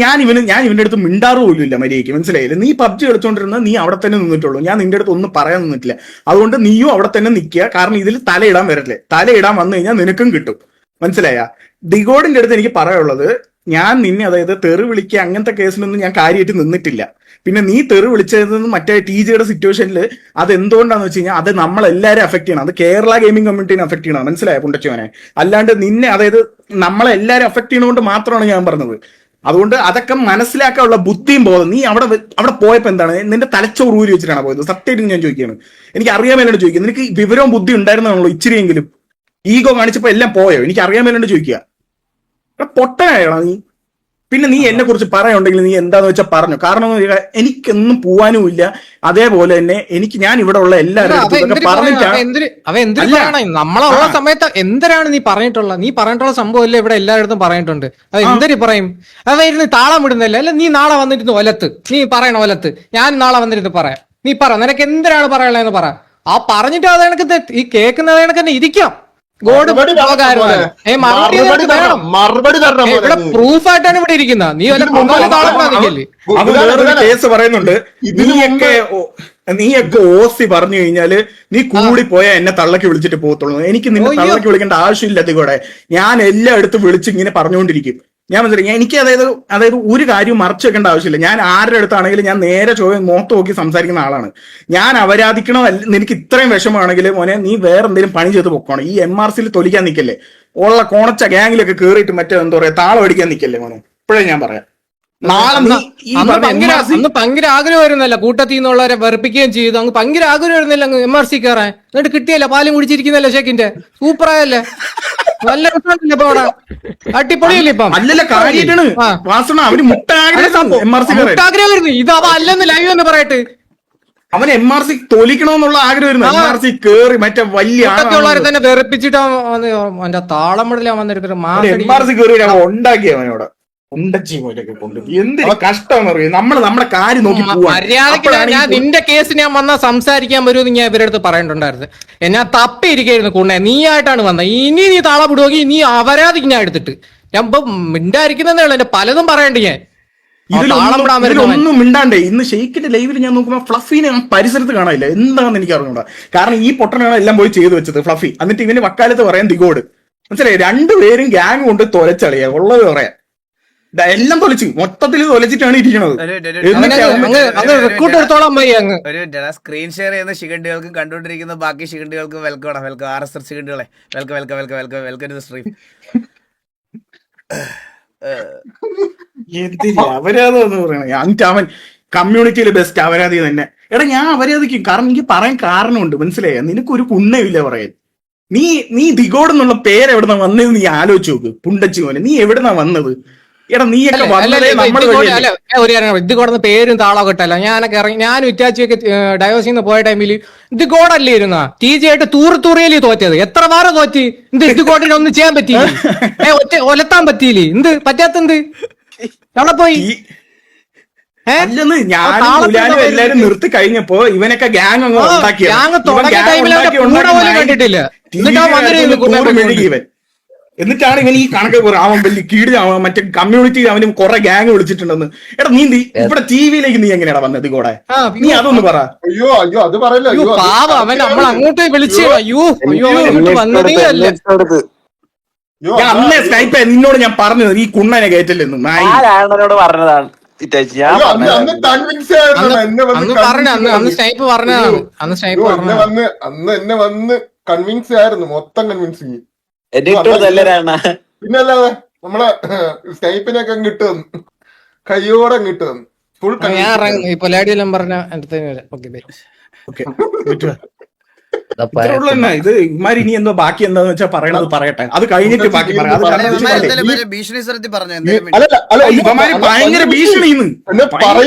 ഞാൻ ഇവന്റെ അടുത്ത് മിണ്ടാറ് പോലും ഇല്ല മര്യാദയ്ക്ക്, മനസ്സിലായില്ല? നീ പബ്ജി കളിച്ചോണ്ടിരുന്ന നീ അവിടെ തന്നെ നിന്നിട്ടുള്ളൂ, ഞാൻ നിന്റെ അടുത്ത് ഒന്നും പറയാൻ നിന്നിട്ടില്ല. അതുകൊണ്ട് നീയും അവിടെ തന്നെ നിൽക്കുക, കാരണം ഇതിൽ തലയിടാൻ വരല്ലേ. തലയിടാൻ വന്നു കഴിഞ്ഞാൽ നിനക്കും കിട്ടും, മനസ്സിലായ? ഡിഗോഡിന്റെ അടുത്ത് എനിക്ക് പറയാനുള്ളത്, ഞാൻ നിന്നെ അതായത് തെറി വിളിക്കുക അങ്ങനത്തെ കേസിലൊന്നും ഞാൻ കാര്യമായിട്ട് നിന്നിട്ടില്ല. പിന്നെ നീ തെറി വിളിച്ചതെന്ന് മറ്റേ TJയുടെ സിറ്റുവേഷനിൽ അത് എന്തുകൊണ്ടാന്ന് വെച്ച് കഴിഞ്ഞാൽ അത് നമ്മളെല്ലാവരും അഫക്ട് ചെയ്യണം, അത് കേരള ഗെയിമിംഗ് കമ്മ്യൂണിറ്റിനെ അഫക്ട് ചെയ്യണം, മനസ്സിലായ പുണ്ടച്ചോനെ? അല്ലാണ്ട് നിന്നെ അതായത് നമ്മളെല്ലാവരും അഫക്ട് ചെയ്യണോണ്ട് മാത്രമാണ് ഞാൻ പറഞ്ഞത്. അതുകൊണ്ട് അതൊക്കെ മനസ്സിലാക്കാനുള്ള ബുദ്ധിയും ബോധം. നീ അവിടെ പോയപ്പോ എന്താണ് നിന്റെ തലച്ചോറ് ഊരി വെച്ചിട്ടാണ് പോയത്? സത്യമായിട്ട് ഞാൻ ചോദിക്കുകയാണ്, എനിക്ക് അറിയാൻ മേലോട്ട് ചോദിക്കുക. നിനക്ക് വിവരവും ബുദ്ധി ഉണ്ടായിരുന്നാണല്ലോ ഇച്ചിരിയെങ്കിലും? ഈഗോ കാണിച്ചപ്പോ എല്ലാം പോയോ? എനിക്ക് അറിയാൻ മേലോട്ട് ചോദിക്കുക. പൊട്ടനായോ നീ? പിന്നെ നീ എന്നെ കുറിച്ച് പറയുണ്ടെങ്കിൽ നീ എന്താന്ന് വെച്ചാൽ പറഞ്ഞു. കാരണം എനിക്കൊന്നും പോവാനും ഇല്ല. അതേപോലെ തന്നെ ഞാൻ ഇവിടെ ഉള്ള എല്ലാവരും നമ്മളുള്ള സമയത്ത് എന്തിനാണ് നീ പറഞ്ഞിട്ടുള്ള സംഭവം അല്ലേ ഇവിടെ എല്ലായിടത്തും പറഞ്ഞിട്ടുണ്ട്. അത് എന്തിനു പറയും? അതായിരുന്നു താളം വിടുന്നില്ല. അല്ല നീ നാളെ വന്നിരുന്നു ഒലത്ത്, നീ പറയണ ഒലത്ത്, ഞാൻ നാളെ വന്നിരുന്നു പറയാം. നീ പറ, നിനക്ക് എന്തിനാണ് പറയാനുള്ളതെന്ന് പറ. ആ പറഞ്ഞിട്ട് അത് കണക്ക് ഈ കേൾക്കുന്നത് കണക്ക് തന്നെ ഇരിക്കാം. മറുപടി ഇവിടെ പ്രൂഫായിട്ടാണ് ഇവിടെ ഇരിക്കുന്നത്. നീ കേസ് പറയുന്നുണ്ട്, നീയൊക്കെ ഓസി പറഞ്ഞു കഴിഞ്ഞാല് നീ കൂടി പോയാൽ എന്നെ തള്ളക്ക് വിളിച്ചിട്ട് പോകത്തുള്ളൂ. എനിക്ക് നിന്നെ തള്ളക്ക് വിളിക്കേണ്ട ആവശ്യമില്ല. അതികൂടെ ഞാൻ എല്ലായിടത്തും വിളിച്ച് ഇങ്ങനെ പറഞ്ഞുകൊണ്ടിരിക്കും. ഞാൻ മനസ്സിലായി. എനിക്ക് അതായത് ഒരു കാര്യം മറച്ചു വെക്കേണ്ട ആവശ്യമില്ല. ഞാൻ ആരുടെ അടുത്താണെങ്കിലും ഞാൻ നേരെ മുഖത്ത് നോക്കി സംസാരിക്കുന്ന ആളാണ്. ഞാൻ അപരാധിക്കണോ നിനക്ക് ഇത്രയും വിഷമമാണെങ്കിൽ മോനെ നീ വേറെ എന്തെങ്കിലും പണി ചെയ്ത് പൊക്കണം. ഈ MRCയിൽ തൊലിക്കാൻ നിൽക്കല്ലേ, ഉള്ള കോണച്ച ഗ്യാങ്ങിലൊക്കെ കേറിയിട്ട് മറ്റേ എന്താ പറയാ താളം അടിക്കാൻ നിൽക്കല്ലേ മോനെ. ഇപ്പോഴേ ഞാൻ പറയാം, ഭയങ്കര ആഗ്രഹമായിരുന്നല്ല കൂട്ടത്തിൽ നിന്നുള്ളവരെ വെറുപ്പിക്കുകയും ചെയ്തു. അങ്ങ് ഭയങ്കര ആഗ്രഹമായിരുന്നില്ല അങ്ങ് MRC കയറാൻ. എന്നിട്ട് കിട്ടിയല്ല, പാലും കുടിച്ചിരിക്കുന്നല്ലേ ഷേക്കിന്റെ. സൂപ്പറായല്ലേ, നല്ല രസമല്ലേ ഇപ്പൊ അവിടെ, അടിപൊളിയല്ലേ ഇപ്പം? മുട്ടാഗ്രഹമായിരുന്നു. ഇത് അവ അല്ലെന്ന് ലൈവ് എന്ന് പറയട്ടെ. അവൻ MRC തോലിക്കണമെന്നുള്ള ആഗ്രഹമായിരുന്നു. MRC കേറി മറ്റേ വലിയ ഉള്ളവരെ തന്നെ വെറുപ്പിച്ചിട്ട് അവന്റെ താളം മുടലാൻ വന്നിട്ട് MRC കേറി ഉണ്ടാക്കി അവനോട് എന്തൊരു കഷ്ടമെന്ന് പറയും. നമ്മുടെ കാര്യം നോക്കി മര്യാദക്ക് ഞാൻ നിന്റെ കേസ് ഞാൻ വന്നാൽ സംസാരിക്കാൻ വരുമെന്ന് ഞാൻ ഇവരുടെ അടുത്ത് പറയണ്ടുണ്ടായിരുന്നു. ഞാൻ തപ്പിയിരിക്കായിരുന്നു കുണ്ണെ, നീ ആയിട്ടാണ് വന്നത്. ഇനി നീ താള വിടുവെങ്കിൽ നീ അവരാധിക്ക് ഞാൻ എടുത്തിട്ട് ഞാൻ ഇപ്പൊ മിണ്ടായിരിക്കുന്നതേ ഉള്ളു. എന്റെ പലതും പറയണ്ട് ഞാൻ ഒന്നും മിണ്ടാണ്ടേ. ഇന്ന് ഷെയ്ക്കിന്റെ ലൈവിൽ ഞാൻ നോക്കുമ്പോ ഫ്ലഫീനെ പരിസരത്ത് കാണാനില്ല. എന്താണെന്ന് എനിക്ക് അറിഞ്ഞൂടാ. കാരണം ഈ പൊട്ടനാണ് എല്ലാം പോയി ചെയ്തു വെച്ചത് ഫ്ലഫി. എന്നിട്ട് ഇവന് വക്കാലത്ത് പറയാൻ ദിഗോഡ്, മനസ്സിലായി? രണ്ടുപേരും ഗ്യാങ് കൊണ്ട് തൊലച്ചളിയാ ഉള്ളത് പറയാം. എല്ലാം തൊലച്ചു, മൊത്തത്തിൽ തൊലച്ചിട്ടാണ് ഇരിക്കുന്നത്. ഒരു സ്ക്രീൻ ഷെയർ ചെയ്യുന്ന ശിഖണ്ഡികൾക്കും കണ്ടുകൊണ്ടിരിക്കുന്ന ബാക്കി ശിഖണ്ഡികൾക്കും വെൽക്കം RSR ശിഖണ്ഡികളെ വെൽക്കം സ്ട്രീം. അപരാധം പറയണ അവൻ കമ്മ്യൂണിറ്റിയിലെ ബെസ്റ്റ് അപരാധി തന്നെ. എടാ ഞാൻ അപരാധിക്കും, കാരണം എനിക്ക് പറയാൻ കാരണമുണ്ട്, മനസ്സിലായ? നിനക്കൊരു കുണ്ണയില്ല പറയാൻ. നീ ദിഗോഡ് എന്നുള്ള പേര് എവിടുന്ന വന്നത് നീ ആലോചിച്ച് നോക്ക്. പുണ്ടച്ചി പോലെ നീ എവിടുന്നാ വന്നത്? എടാ നീയൊക്കെ ഇത് കൊടുന്ന പേരും താളമൊക്കെ ഇട്ടല്ല. ഞാനൊക്കെ ഇറങ്ങി, ഞാൻ ഇറ്റാച്ചിയൊക്കെ ഡൈവേഴ്സിൽ നിന്ന് പോയ ടൈമിൽ ഇത് ഗോഡല്ലേ ഇരുന്ന TJ ആയിട്ട് തൂറിയല്ലേ തോറ്റത്. എത്ര വാരം തോറ്റി. ഇത് ഗോഡിനെ ഒന്നും ചെയ്യാൻ പറ്റിയില്ലേ? ഒലത്താൻ പറ്റിയില്ലേ? എന്ത് പറ്റാത്തെന്ത് എവിടെ പോയി? എല്ലാരും നിർത്തി കഴിഞ്ഞപ്പോ ഇവനൊക്കെ ഗ്യാങ് അങ്ങ് കണ്ടിട്ടില്ല. ഇവൻ എന്നിട്ടാണ് ഇവൻ ഈ കണക്ക് അവൻ വലിയ കീട് മറ്റേ കമ്മ്യൂണിറ്റി അവന് കുറെ ഗ്യാങ് വിളിച്ചിട്ടുണ്ടെന്ന്. എടാ നീ ഇവിടെ TVയിലേക്ക് നീ എങ്ങനെയാ വന്നത് കൂടെ? നീ അതൊന്ന് പറ. അയ്യോ അത് പറയല്ലോ. അവൻ നമ്മൾ അങ്ങോട്ട് വിളിച്ചു. ഞാൻ അന്നേ സ്നൈപ്പ് നിന്നോട് ഞാൻ പറഞ്ഞത് ഈ കുണ്ണനെ കേറ്റില്ലെന്ന് പറഞ്ഞതാണ്. അന്ന് എന്നെ വന്ന് കൺവിൻസ് ആയിരുന്നു, മൊത്തം കൺവിൻസിങ്. പിന്നല്ലാതെ നമ്മളെ സ്നൈപ്പിനൊക്കെ കിട്ടും, കയ്യോടെ കിട്ടും. ഫുൾ ഇത്രേ ഉള്ളൂ തന്നെ. ഇത് ഇമാര് ഇനി എന്തോ ബാക്കി എന്താന്ന് വെച്ചാൽ പറയണത് പറയട്ടെ, അത് കഴിഞ്ഞിട്ട് ബാക്കി പറയാം. അത് കാരണം ഇവന്മാര് വെച്ചാലേ, എന്തായാലും ഇവര് ഭീഷണി സ്വരത്തിൽ പറഞ്ഞു എന്തെങ്കിലും അല്ല ഇവന്മാര് ഭയങ്കര ഭീഷണിന്ന്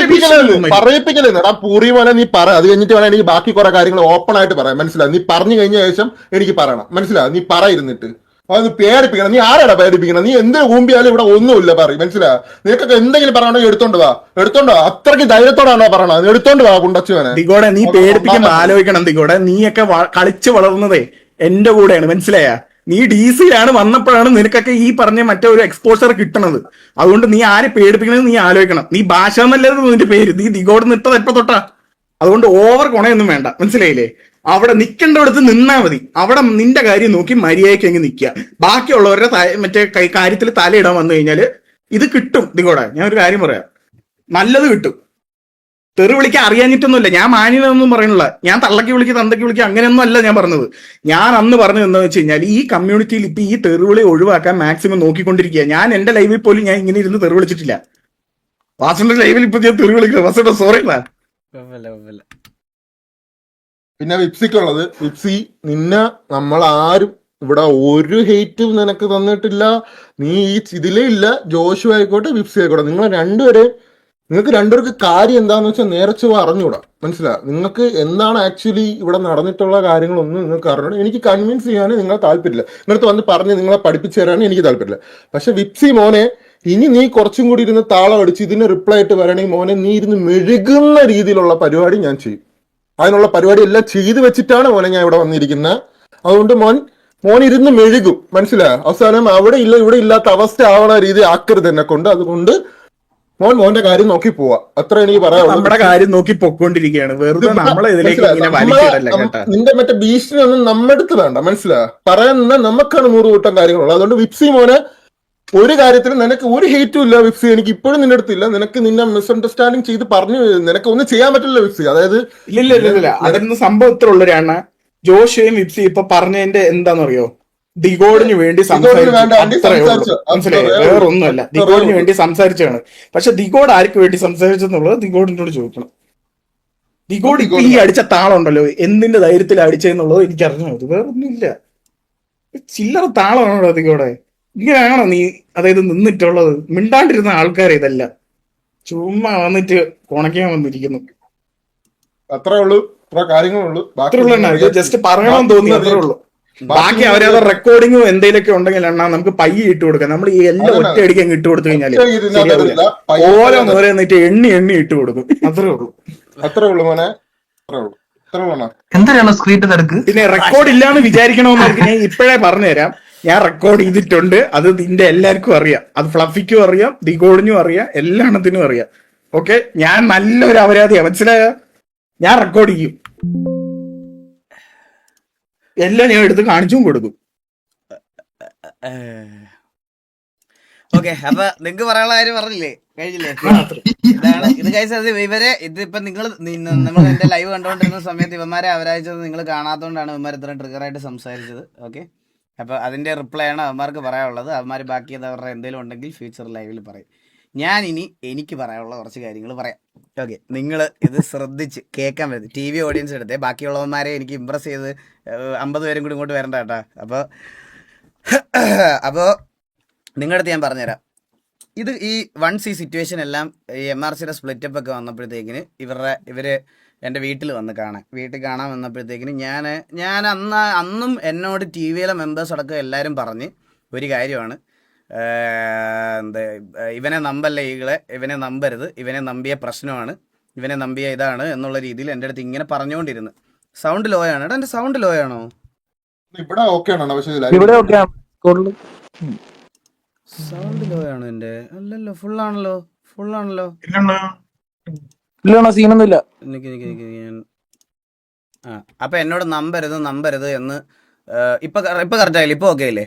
പറയിപ്പിക്കലെന്ന് എടാ പൂറി പോലെ നീ പറ, അത് കഴിഞ്ഞിട്ട് വേണം എനിക്ക് ബാക്കി കുറെ കാര്യങ്ങൾ ഓപ്പൺ ആയിട്ട് പറയാം. മനസ്സിലായി? നീ പറഞ്ഞു കഴിഞ്ഞ ശേഷം എനിക്ക് പറയണം. മനസ്സിലായി? നീ പറയിരുന്നിട്ട് അതൊന്ന് പേടിപ്പിക്കണം. നീ ആരാടാ പേടിപ്പിക്കണം? നീ എന്തിനു കൂമ്പിയാലും ഇവിടെ ഒന്നുമില്ല പറയും. മനസ്സിലായി? നിനക്കൊക്കെ എന്തെങ്കിലും പറയണമെങ്കിൽ എടുത്തോണ്ട് വാ. അത്രയ്ക്ക് ധൈര്യത്തോടാണോ പറയണത്? എടുത്തോണ്ട് വാ കുണ്ടച്ചുവനെ. ദിഗോടെ നീ പേടിപ്പിക്കുമ്പോ ആലോചിക്കണം ദിഗോടെ, നീയൊക്കെ കളിച്ച് വളർന്നതേ എന്റെ കൂടെയാണ്. മനസ്സിലായ? നീ DC-യിലാണ് വന്നപ്പോഴാണ് നിനക്കൊക്കെ ഈ പറഞ്ഞ മറ്റേ ഒരു എക്സ്പോഷർ കിട്ടണത്. അതുകൊണ്ട് നീ ആരെ പേടിപ്പിക്കണമെന്ന് നീ ആലോചിക്കണം. നീ ഭാഷ എന്നല്ലായിരുന്നു നിന്റെ പേര്, നീ ദിഗോട് നിട്ടത് എപ്പോ തൊട്ടാ? അതുകൊണ്ട് ഓവർ കൊണയൊന്നും വേണ്ട. മനസ്സിലായില്ലേ? അവിടെ നിൽക്കേണ്ടടുത്ത് നിന്നാ മതി. അവിടെ നിന്റെ കാര്യം നോക്കി മര്യാദയ്ക്ക് അങ്ങ് നിൽക്കുക. ബാക്കിയുള്ളവരുടെ മറ്റേ കാര്യത്തിൽ തലയിടാൻ വന്നു കഴിഞ്ഞാല് ഇത് കിട്ടും. ദിഗോടെ ഞാൻ ഒരു കാര്യം പറയാം, നല്ലത് കിട്ടും. തെറി വിളിക്കാൻ അറിയാഞ്ഞിട്ടൊന്നുമില്ല, ഞാൻ മാന്യനൊന്നും പറയണില്ല. ഞാൻ തള്ളക്കി വിളിക്കുക തന്തയ്ക്ക് വിളിക്കുക അങ്ങനെയൊന്നും അല്ല ഞാൻ പറഞ്ഞത്. ഞാൻ അന്ന് പറഞ്ഞത് എന്താണെന്ന് വെച്ച് കഴിഞ്ഞാൽ ഈ കമ്മ്യൂണിറ്റിയിൽ ഇപ്പൊ ഈ തെറിവിളി ഒഴിവാക്കാൻ മാക്സിമം നോക്കിക്കൊണ്ടിരിക്കുക. ഞാൻ എന്റെ ലൈവിൽ പോലും ഞാൻ ഇങ്ങനെ ഇരുന്ന് തെറി വിളിച്ചിട്ടില്ല. വാസുന്റെ ലൈവിൽ ഇപ്പൊ ഞാൻ തെറി വിളിക്കുന്നത്. വാസുടെ സോറി. പിന്നെ വിപ്സിക്കുള്ളത്, വിപ്സി നിന്നെ നമ്മൾ ആരും ഇവിടെ ഒരു ഹെയ്റ്റും നിനക്ക് തന്നിട്ടില്ല. നീ ഈ ഇതിലേ ഇല്ല. ജോഷു ആയിക്കോട്ടെ വിപ്സി ആയിക്കോട്ടെ, നിങ്ങൾക്ക് രണ്ടുപേർക്ക് കാര്യം എന്താന്ന് വെച്ചാൽ നേരച്ച് അറിഞ്ഞൂടാ. മനസ്സിലായി? നിങ്ങൾക്ക് എന്താണ് ആക്ച്വലി ഇവിടെ നടന്നിട്ടുള്ള കാര്യങ്ങളൊന്നും നിങ്ങൾക്ക് അറിഞ്ഞൂടാ. എനിക്ക് കൺവിൻസ് ചെയ്യാനും നിങ്ങളെ താല്പര്യമില്ല. നിങ്ങളടുത്ത് വന്ന് പറഞ്ഞ് നിങ്ങളെ പഠിപ്പിച്ചു തരാനും എനിക്ക് താല്പര്യമില്ല. പക്ഷെ വിപ്സി മോനെ, ഇനി നീ കുറച്ചും കൂടി ഇരുന്ന് താളം അടിച്ച് ഇതിന് റിപ്ലൈ ആയിട്ട് വരണമെങ്കിൽ മോനെ നീ ഇരുന്ന് മെഴുകുന്ന രീതിയിലുള്ള പരിപാടി ഞാൻ ചെയ്യും. അതിനുള്ള പരിപാടി എല്ലാം ചെയ്തു വെച്ചിട്ടാണ് മോനെ ഞാൻ ഇവിടെ വന്നിരിക്കുന്നത്. അതുകൊണ്ട് മോൻ ഇരുന്ന് മെഴുകും. മനസ്സിലായോ? അവസാനം അവിടെ ഇല്ല ഇവിടെ ഇല്ലാത്ത അവസ്ഥ ആവണ രീതി ആക്കരുത് എന്നെ കൊണ്ട്. അതുകൊണ്ട് മോന്റെ കാര്യം നോക്കി പോവാ. അത്ര എനിക്ക് പറയാം. നമ്മുടെ കാര്യം നോക്കി പൊക്കോണ്ടിരിക്കുകയാണ്. വെറുതെ നമ്മളെ ഇതിലേക്ക് ഇങ്ങനെ വലിച്ചിടല്ല കേട്ടോ. നിന്റെ മറ്റേ ഭീഷണിയൊന്നും നമ്മുടെ അടുത്ത് വേണ്ട. മനസ്സിലായോ? പറയാൻ നിന്നാൽ നമുക്കാണ് 100 കൂട്ടം കാര്യങ്ങളുള്ളത്. അതുകൊണ്ട് വിപ്സി മോനെ, ഒരു കാര്യത്തിലും നിനക്ക് ഒരു ഹേറ്റും ഇല്ല വിപ്സി. എനിക്ക് ഇപ്പോഴും നിന്റെ അടുത്തില്ല. നിനക്ക് നിന്നെ മിസ്അണ്ടർസ്റ്റാൻഡിങ് ചെയ്ത് പറഞ്ഞു നിനക്ക് ഒന്നും ചെയ്യാൻ പറ്റില്ല വിപ്സി. അതായത് ഇല്ല അതൊന്നും സംഭവം ഇത്ര ഉള്ളവരാണ്. ജോഷുവും വിപ്സി ഇപ്പൊ പറഞ്ഞതിന്റെ എന്താണെന്നറിയോ? ദിഗോഡിന് വേണ്ടി സംസാരിച്ചു. മനസ്സിലായി? വേറൊന്നുമല്ല, ദിഗോഡിന് വേണ്ടി സംസാരിച്ചാണ്. പക്ഷെ ദിഗോഡ് ആർക്ക് വേണ്ടി സംസാരിച്ചെന്നുള്ളത് ദിഗോഡിനോട് ചോദിക്കണം. ദിഗോഡ് ഇപ്പൊ ഈ അടിച്ച താളമുണ്ടല്ലോ, എന്തിന്റെ ധൈര്യത്തിൽ അടിച്ചെന്നുള്ളത് എനിക്ക് അറിഞ്ഞത്. വേറൊന്നുമില്ല, ചില്ലറ താളമാണോ ദിഗോടെ? ഇങ്ങനെയാണോ നീ അതായത് നിന്നിട്ടുള്ളത്? മിണ്ടാണ്ടിരുന്ന ആൾക്കാരെ ഇതല്ല, ചുമ്മാ വന്നിട്ട് കൊണയ്ക്കാൻ വന്നിരിക്കുന്നു. അത്രേ ഉള്ളൂ. ഇത്ര കാര്യങ്ങളുള്ളൂ. അത്രേ ഉള്ളൂ. ജസ്റ്റ് പറയണമെന്ന് തോന്നി, അത്രേ ഉള്ളൂ. ബാക്കി അവരത് റെക്കോർഡിങ്ങും എന്തെങ്കിലുമൊക്കെ ഉണ്ടെങ്കിൽ എണ്ണ നമുക്ക് പയ്യെ ഇട്ട് കൊടുക്കാം. നമ്മൾ ഈ എല്ലാം ഒറ്റ അടിക്കാൻ ഇട്ട് കൊടുത്തു കഴിഞ്ഞാല് ഓരോ എന്നിട്ട് എണ്ണി ഇട്ട് കൊടുക്കും. അത്രേ ഉള്ളൂ മോനെ. എന്തിനാണ് സ്ക്രീൻ തിരക്ക്? പിന്നെ റെക്കോർഡ് ഇല്ലാന്ന് വിചാരിക്കണമെന്ന് ഞാൻ ഇപ്പോഴേ പറഞ്ഞുതരാം. ഞാൻ റെക്കോർഡ് ചെയ്തിട്ടുണ്ട്. അത് നിന്റെ എല്ലാവർക്കും അറിയാം. അത് ഫ്ലഫിക്കും അറിയാം, ദിഗോഡിനും അറിയാം, എല്ലാത്തിനും അറിയാം. ഓക്കെ, ഞാൻ നല്ലൊരു അപരാധിയാ. മനസ്സിലായ? ഞാൻ റെക്കോർഡ് ചെയ്യും, എല്ലാം ഞാൻ എടുത്ത് കാണിച്ചും കൊടുക്കും. ഓക്കെ, അപ്പൊ നിങ്ങക്ക് പറയാനുള്ള കാര്യം പറഞ്ഞില്ലേ? കഴിഞ്ഞില്ലേ? ഇതാണ് ഇത് കഴിച്ചത്. ഇതിപ്പോ നമ്മൾ എന്റെ ലൈവ് കണ്ടുകൊണ്ടിരുന്ന സമയത്ത് ഇവന്മാരെ അവരാഴ്ചത് നിങ്ങൾ കാണാത്തതുകൊണ്ടാണ് ഇവന്മാർ ഇത്ര ട്രിഗറായിട്ട് സംസാരിച്ചത്. ഓക്കെ, അപ്പൊ അതിന്റെ റിപ്ലൈ ആണ് അവന്മാർക്ക് പറയാനുള്ളത്. അവന്മാർ ബാക്കി അവരുടെ എന്തെങ്കിലും ഉണ്ടെങ്കിൽ ഫ്യൂച്ചർ ലൈവിൽ പറയും. ഞാൻ ഇനി എനിക്ക് പറയാനുള്ള കുറച്ച് കാര്യങ്ങൾ പറയാം. ഓക്കെ, നിങ്ങൾ ഇത് ശ്രദ്ധിച്ച് കേൾക്കാൻ പറ്റും. TV ഓഡിയൻസ് എടുത്തേ, ബാക്കിയുള്ളവന്മാരെ എനിക്ക് ഇമ്പ്രസ് ചെയ്ത് 50 പേരും കൂടി ഇങ്ങോട്ട് വരണ്ട കേട്ടോ. അപ്പോൾ നിങ്ങളുടെ അടുത്ത് ഞാൻ പറഞ്ഞുതരാം. ഇത് ഈ വൺസ് ഈ സിറ്റുവേഷൻ എല്ലാം ഈ MRCയുടെ സ്പ്ലിറ്റപ്പ് ഒക്കെ വന്നപ്പോഴത്തേക്കിന് ഇവര് എൻ്റെ വീട്ടിൽ കാണാൻ വന്നപ്പോഴത്തേക്കിന് ഞാൻ അന്നും എന്നോട് TV-യിലെ മെമ്പേഴ്സ് അടക്കം എല്ലാവരും പറഞ്ഞ് ഒരു കാര്യമാണ്, ഇവനെ നമ്പല്ലേ ഇവനെ നമ്പരുത്, ഇവനെ നമ്പിയ പ്രശ്നമാണ്, ഇവനെ നമ്പിയ ഇതാണ് എന്നുള്ള രീതിയിൽ എൻ്റെ അടുത്ത് ഇങ്ങനെ പറഞ്ഞുകൊണ്ടിരുന്നു. സൗണ്ട് ലോ ആണ്. എടാ, എൻ്റെ സൗണ്ട് ലോ ആണോ? സൗണ്ട് ലോ ആണോ എൻ്റെ? അല്ലല്ലോ, ഫുള്ളാണല്ലോ. സീനൊന്നുമില്ല. അപ്പൊ എന്നോട് നമ്പരുത് എന്ന് ഇപ്പൊ കറക്റ്റ് ആയില്ലേ? ഇപ്പൊ ഓക്കെ അല്ലേ?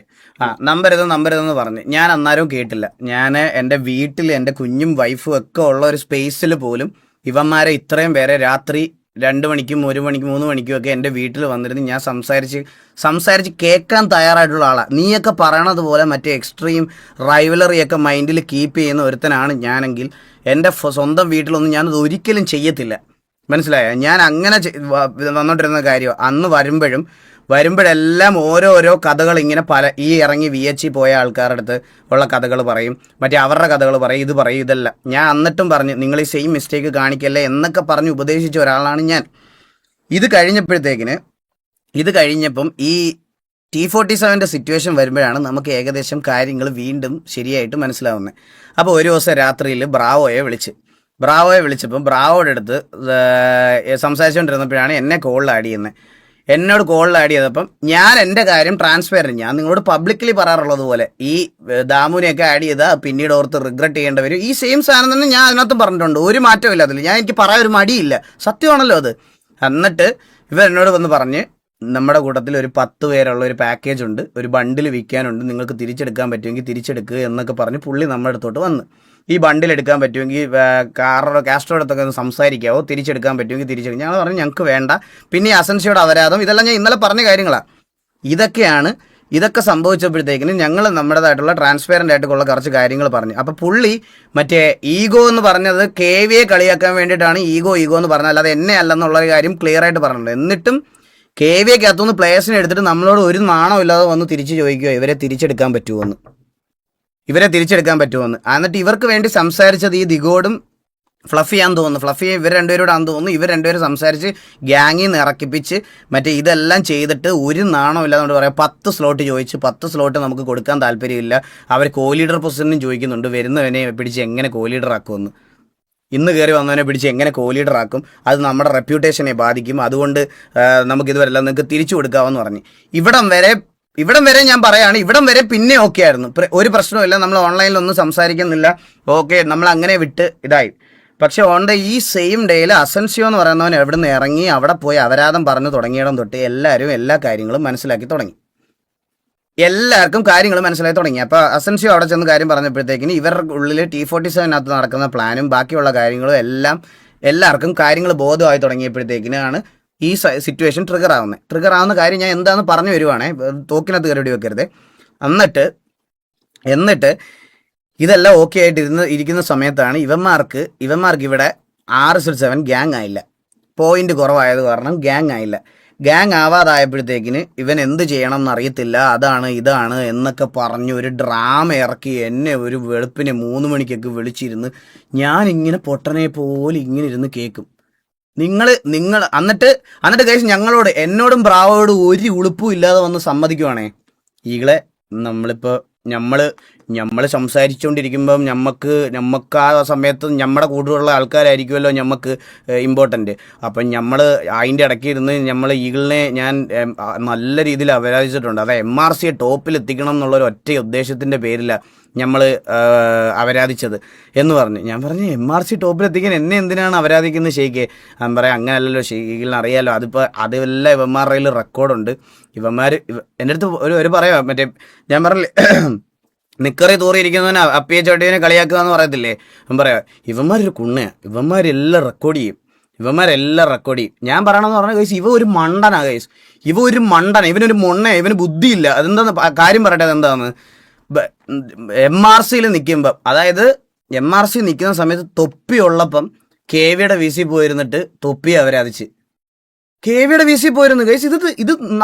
നമ്പരുതെന്ന് പറഞ്ഞ് ഞാൻ അന്നേരം കേട്ടില്ല. ഞാൻ എൻ്റെ വീട്ടിൽ എൻ്റെ കുഞ്ഞും വൈഫും ഒക്കെ ഉള്ള ഒരു സ്പേസിൽ പോലും ഇവന്മാരെ ഇത്രയും പേരെ രാത്രി 2 മണിക്കും 1 മണിക്കും 3 മണിക്കും ഒക്കെ എൻ്റെ വീട്ടിൽ വന്നിരുന്ന് ഞാൻ സംസാരിച്ച് കേൾക്കാൻ തയ്യാറായിട്ടുള്ള ആളാണ്. നീയൊക്കെ പറയണത് പോലെ മറ്റേ എക്സ്ട്രീം റൈവലറിയൊക്കെ മൈൻഡിൽ കീപ്പ് ചെയ്യുന്ന ഒരുത്തനാണ് ഞാനെങ്കിൽ എൻ്റെ സ്വന്തം വീട്ടിലൊന്നും ഞാനത് ഒരിക്കലും ചെയ്യത്തില്ല. മനസ്സിലായോ? ഞാൻ അങ്ങനെ വന്നോണ്ടിരുന്ന കാര്യം അന്ന് വരുമ്പോഴെല്ലാം ഓരോരോ കഥകൾ ഇങ്ങനെ ഈ ഇറങ്ങി VH പോയ ആൾക്കാരുടെ അടുത്ത് ഉള്ള കഥകൾ പറയും, മറ്റേ അവരുടെ കഥകൾ പറയും, ഇത് പറയും, ഇതല്ല. ഞാൻ എന്നിട്ടും പറഞ്ഞു നിങ്ങൾ ഈ സെയിം മിസ്റ്റേക്ക് കാണിക്കല്ലേ എന്നൊക്കെ പറഞ്ഞ് ഉപദേശിച്ച ഒരാളാണ് ഞാൻ. ഇത് കഴിഞ്ഞപ്പം ഈ T47 സിറ്റുവേഷൻ വരുമ്പോഴാണ് നമുക്ക് ഏകദേശം കാര്യങ്ങൾ വീണ്ടും ശരിയായിട്ട് മനസ്സിലാവുന്നത്. അപ്പോൾ ഒരു ദിവസം രാത്രിയിൽ ബ്രാവോയെ വിളിച്ചപ്പം ബ്രാവോയുടെ അടുത്ത് സംസാരിച്ചുകൊണ്ടിരുന്നപ്പോഴാണ് എന്നോട് കോളിൽ ആഡ് ചെയ്തപ്പം ഞാൻ എൻ്റെ കാര്യം ട്രാൻസ്പെറൻറ്റ്, ഞാൻ നിങ്ങളോട് പബ്ലിക്കലി പറയാറുള്ളത് പോലെ ഈ ദാമുനെയൊക്കെ ആഡ് ചെയ്താൽ പിന്നീട് ഓർത്ത് റിഗ്രറ്റ് ചെയ്യേണ്ടി വരും. ഈ സെയിം സാധനം തന്നെ ഞാൻ അതിനകത്തും പറഞ്ഞിട്ടുണ്ട്, ഒരു മാറ്റമില്ല അതിൽ. എനിക്ക് പറയാൻ ഒരു മടിയില്ല, സത്യമാണല്ലോ അത്. എന്നിട്ട് എന്നോട് വന്ന് പറഞ്ഞ് നമ്മുടെ കൂട്ടത്തിൽ ഒരു 10 പേരുള്ള ഒരു പാക്കേജ് ഉണ്ട്, ഒരു ബണ്ടിൽ വിൽക്കാനുണ്ട്, നിങ്ങൾക്ക് തിരിച്ചെടുക്കാൻ പറ്റുമെങ്കിൽ തിരിച്ചെടുക്കുക എന്നൊക്കെ പറഞ്ഞ് പുള്ളി നമ്മുടെ അടുത്തോട്ട് വന്ന് ഈ ബണ്ടിൽ എടുക്കാൻ പറ്റുമെങ്കിൽ കാസ്ട്രോയുടെ അടുത്തൊക്കെ ഒന്ന് സംസാരിക്കാവോ, തിരിച്ചെടുക്കാൻ പറ്റുമെങ്കിൽ തിരിച്ചെടുക്കും. ഞങ്ങൾ പറഞ്ഞു ഞങ്ങൾക്ക് വേണ്ട. പിന്നെ അസൻസിയോട് അപരാധം, ഇതെല്ലാം ഞാൻ ഇന്നലെ പറഞ്ഞ കാര്യങ്ങളാണ്. ഇതൊക്കെ സംഭവിച്ചപ്പോഴത്തേക്കിന് ഞങ്ങൾ നമ്മുടേതായിട്ടുള്ള ട്രാൻസ്പെറൻ്റ് ആയിട്ടുള്ള കുറച്ച് കാര്യങ്ങൾ പറഞ്ഞു. അപ്പോൾ പുള്ളി മറ്റേ ഈഗോ എന്ന് പറഞ്ഞത് KVയെ കളിയാക്കാൻ വേണ്ടിയിട്ടാണ് ഈഗോ എന്ന് പറഞ്ഞത്, അല്ലാതെ എന്നെ അല്ലെന്നുള്ളൊരു കാര്യം ക്ലിയർ ആയിട്ട് പറഞ്ഞിട്ടുണ്ട്. എന്നിട്ടും KVയ്ക്കകത്തുനിന്ന് പ്ലേയേഴ്സിനെ എടുത്തിട്ട് നമ്മളോട് ഒരു നാണം ഇല്ലാതെ വന്ന് തിരിച്ച് ചോദിക്കുക ഇവരെ തിരിച്ചെടുക്കാൻ പറ്റുമോ. എന്നിട്ട് ഇവർക്ക് വേണ്ടി സംസാരിച്ചത് ഈ ദിഗോടും ഫ്ലഫിയാന്ന് തോന്നുന്നു, ഫ്ലഫി ഇവർ രണ്ടുപേരോടാന്ന് തോന്നുന്നു. ഇവർ രണ്ടുപേരും സംസാരിച്ച് ഗ്യാങ്ങിൽ നിന്ന് ഇറക്കിപ്പിച്ച് മറ്റേ ഇതെല്ലാം ചെയ്തിട്ട് ഒരു നാണം ഇല്ലാതെ പറയാം 10 സ്ലോട്ട് ചോദിച്ച് 10 സ്ലോട്ട് നമുക്ക് കൊടുക്കാൻ താല്പര്യമില്ല. അവർ കോ-ലീഡർ പൊസിഷനും ചോദിക്കുന്നുണ്ട്, വരുന്നവനെ പിടിച്ച് എങ്ങനെ കോ-ലീഡർ ആക്കുമെന്ന്. ഇന്ന് കയറി വന്നവനെ പിടിച്ച് എങ്ങനെ കോ-ലീഡർ ആക്കും, അത് നമ്മുടെ റെപ്യൂട്ടേഷനെ ബാധിക്കും, അതുകൊണ്ട് നമുക്കിതുവരെല്ലാം നിങ്ങൾക്ക് തിരിച്ചു കൊടുക്കാമെന്ന് പറഞ്ഞ് ഇവിടം വരെ ഞാൻ പറയാണ്, ഇവിടം വരെ പിന്നെ ഓക്കെ ആയിരുന്നു, ഒരു പ്രശ്നമില്ല, നമ്മൾ ഓൺലൈനിലൊന്നും സംസാരിക്കുന്നില്ല, ഓക്കെ, നമ്മൾ അങ്ങനെ വിട്ട് ഇതായി. പക്ഷെ ഈ സെയിം ഡേയിൽ അസൻസിയോ എന്ന് പറയുന്നവൻ എവിടെ നിന്ന് ഇറങ്ങി അവിടെ പോയി അപരാധം പറഞ്ഞു തുടങ്ങിയിടം തൊട്ട് എല്ലാവരും എല്ലാ കാര്യങ്ങളും മനസ്സിലാക്കി തുടങ്ങി. അപ്പോൾ അസൻസിയോ അവിടെ ചെന്ന് കാര്യം പറഞ്ഞപ്പോഴത്തേക്കിന് ഇവരുടെ ഉള്ളിൽ T47 നടക്കുന്ന പ്ലാനും ബാക്കിയുള്ള കാര്യങ്ങളും എല്ലാവർക്കും കാര്യങ്ങൾ ബോധമായി തുടങ്ങിയപ്പോഴത്തേക്കിനാണ് ഈ സിറ്റുവേഷൻ ട്രിഗർ ആവുന്ന കാര്യം ഞാൻ എന്താണെന്ന് പറഞ്ഞു വരുവാണേ, തോക്കിനകത്ത് കയറി വെക്കരുത്. എന്നിട്ട് ഇതെല്ലാം ഓക്കെ ആയിട്ട് ഇരിക്കുന്ന സമയത്താണ് ഇവന്മാർക്ക് ഇവിടെ 6/7 ഗ്യാങ് ആയില്ല, പോയിന്റ് കുറവായത് കാരണം ഗ്യാങ് ആയില്ല. ഗ്യാങ് ആവാതായപ്പോഴത്തേക്കിന് ഇവൻ എന്ത് ചെയ്യണം എന്നറിയത്തില്ല, അതാണ് ഇതാണ് എന്നൊക്കെ പറഞ്ഞ് ഒരു ഡ്രാമ ഇറക്കി എന്നെ ഒരു വെളുപ്പിനെ 3 മണിക്കൊക്കെ വിളിച്ചിരുന്ന് ഞാനിങ്ങനെ പൊട്ടനെ പോലെ ഇങ്ങനെ ഇരുന്ന് കേൾക്കും. നിങ്ങൾ എന്നിട്ട് കഴിച്ച് എന്നോടും ബ്രാവോടും ഒരു ഉളുപ്പും ഇല്ലാതെ വന്ന് സമ്മതിക്കുവാണേ, ഈകളെ നമ്മൾ സംസാരിച്ചുകൊണ്ടിരിക്കുമ്പം നമുക്ക് ആ സമയത്ത് നമ്മുടെ കൂടെയുള്ള ആൾക്കാരായിരിക്കുമല്ലോ നമുക്ക് ഇമ്പോർട്ടൻറ്റ്. അപ്പം നമ്മൾ അതിൻ്റെ ഇടയ്ക്ക് ഇരുന്ന് ഈഗിളിനെ ഞാൻ നല്ല രീതിയിൽ അപരാധിച്ചിട്ടുണ്ട്. അത് MRCയെ ടോപ്പിൽ എത്തിക്കണം എന്നുള്ളൊരു ഒറ്റ ഉദ്ദേശത്തിൻ്റെ പേരിലാണ് നമ്മൾ അപരാധിച്ചത് എന്ന് പറഞ്ഞു. ഞാൻ പറഞ്ഞു MRC ടോപ്പിലെത്തിക്കാൻ എന്നെ എന്തിനാണ് അപരാധിക്കുന്നത് ഷെയ്ക്ക്? ഞാൻ പറയാം അങ്ങനെയല്ലല്ലോ, ഷെയ്ക്കിളിന് അറിയാലോ, അതെല്ലാം ഇവന്മാരുടെ റെക്കോർഡുണ്ട്. എൻ്റെ അടുത്ത് ഒരു പറയാം, മറ്റേ ഞാൻ പറഞ്ഞില്ലേ നിക്കറി തൂറിയിരിക്കുന്നവനെ അപ്പിയെ ചോട്ടിനെ കളിയാക്കുക എന്ന് പറയത്തില്ലേ, ഞാൻ പറയാം ഇവന്മാരൊരു കുണ്ണയാണ്, ഇവന്മാരെല്ലാം റെക്കോർഡ് ചെയ്യും. ഞാൻ പറയണമെന്ന് പറഞ്ഞാൽ ഗൈസ് ഇവ ഒരു മണ്ടനാ, ഇവനൊരു ഇവന് ബുദ്ധിയില്ല. അതെന്താന്ന് കാര്യം പറയട്ടെ, അതെന്താന്ന് MRCയിൽ നിൽക്കുമ്പം, അതായത് MRC നിൽക്കുന്ന സമയത്ത് തൊപ്പി ഉള്ളപ്പം KVയുടെ VC പോയിരുന്നിട്ട് തൊപ്പി അപരാധിച്ച് KVയുടെ VC പോയിരുന്നു ഗൈസ്. ഇത്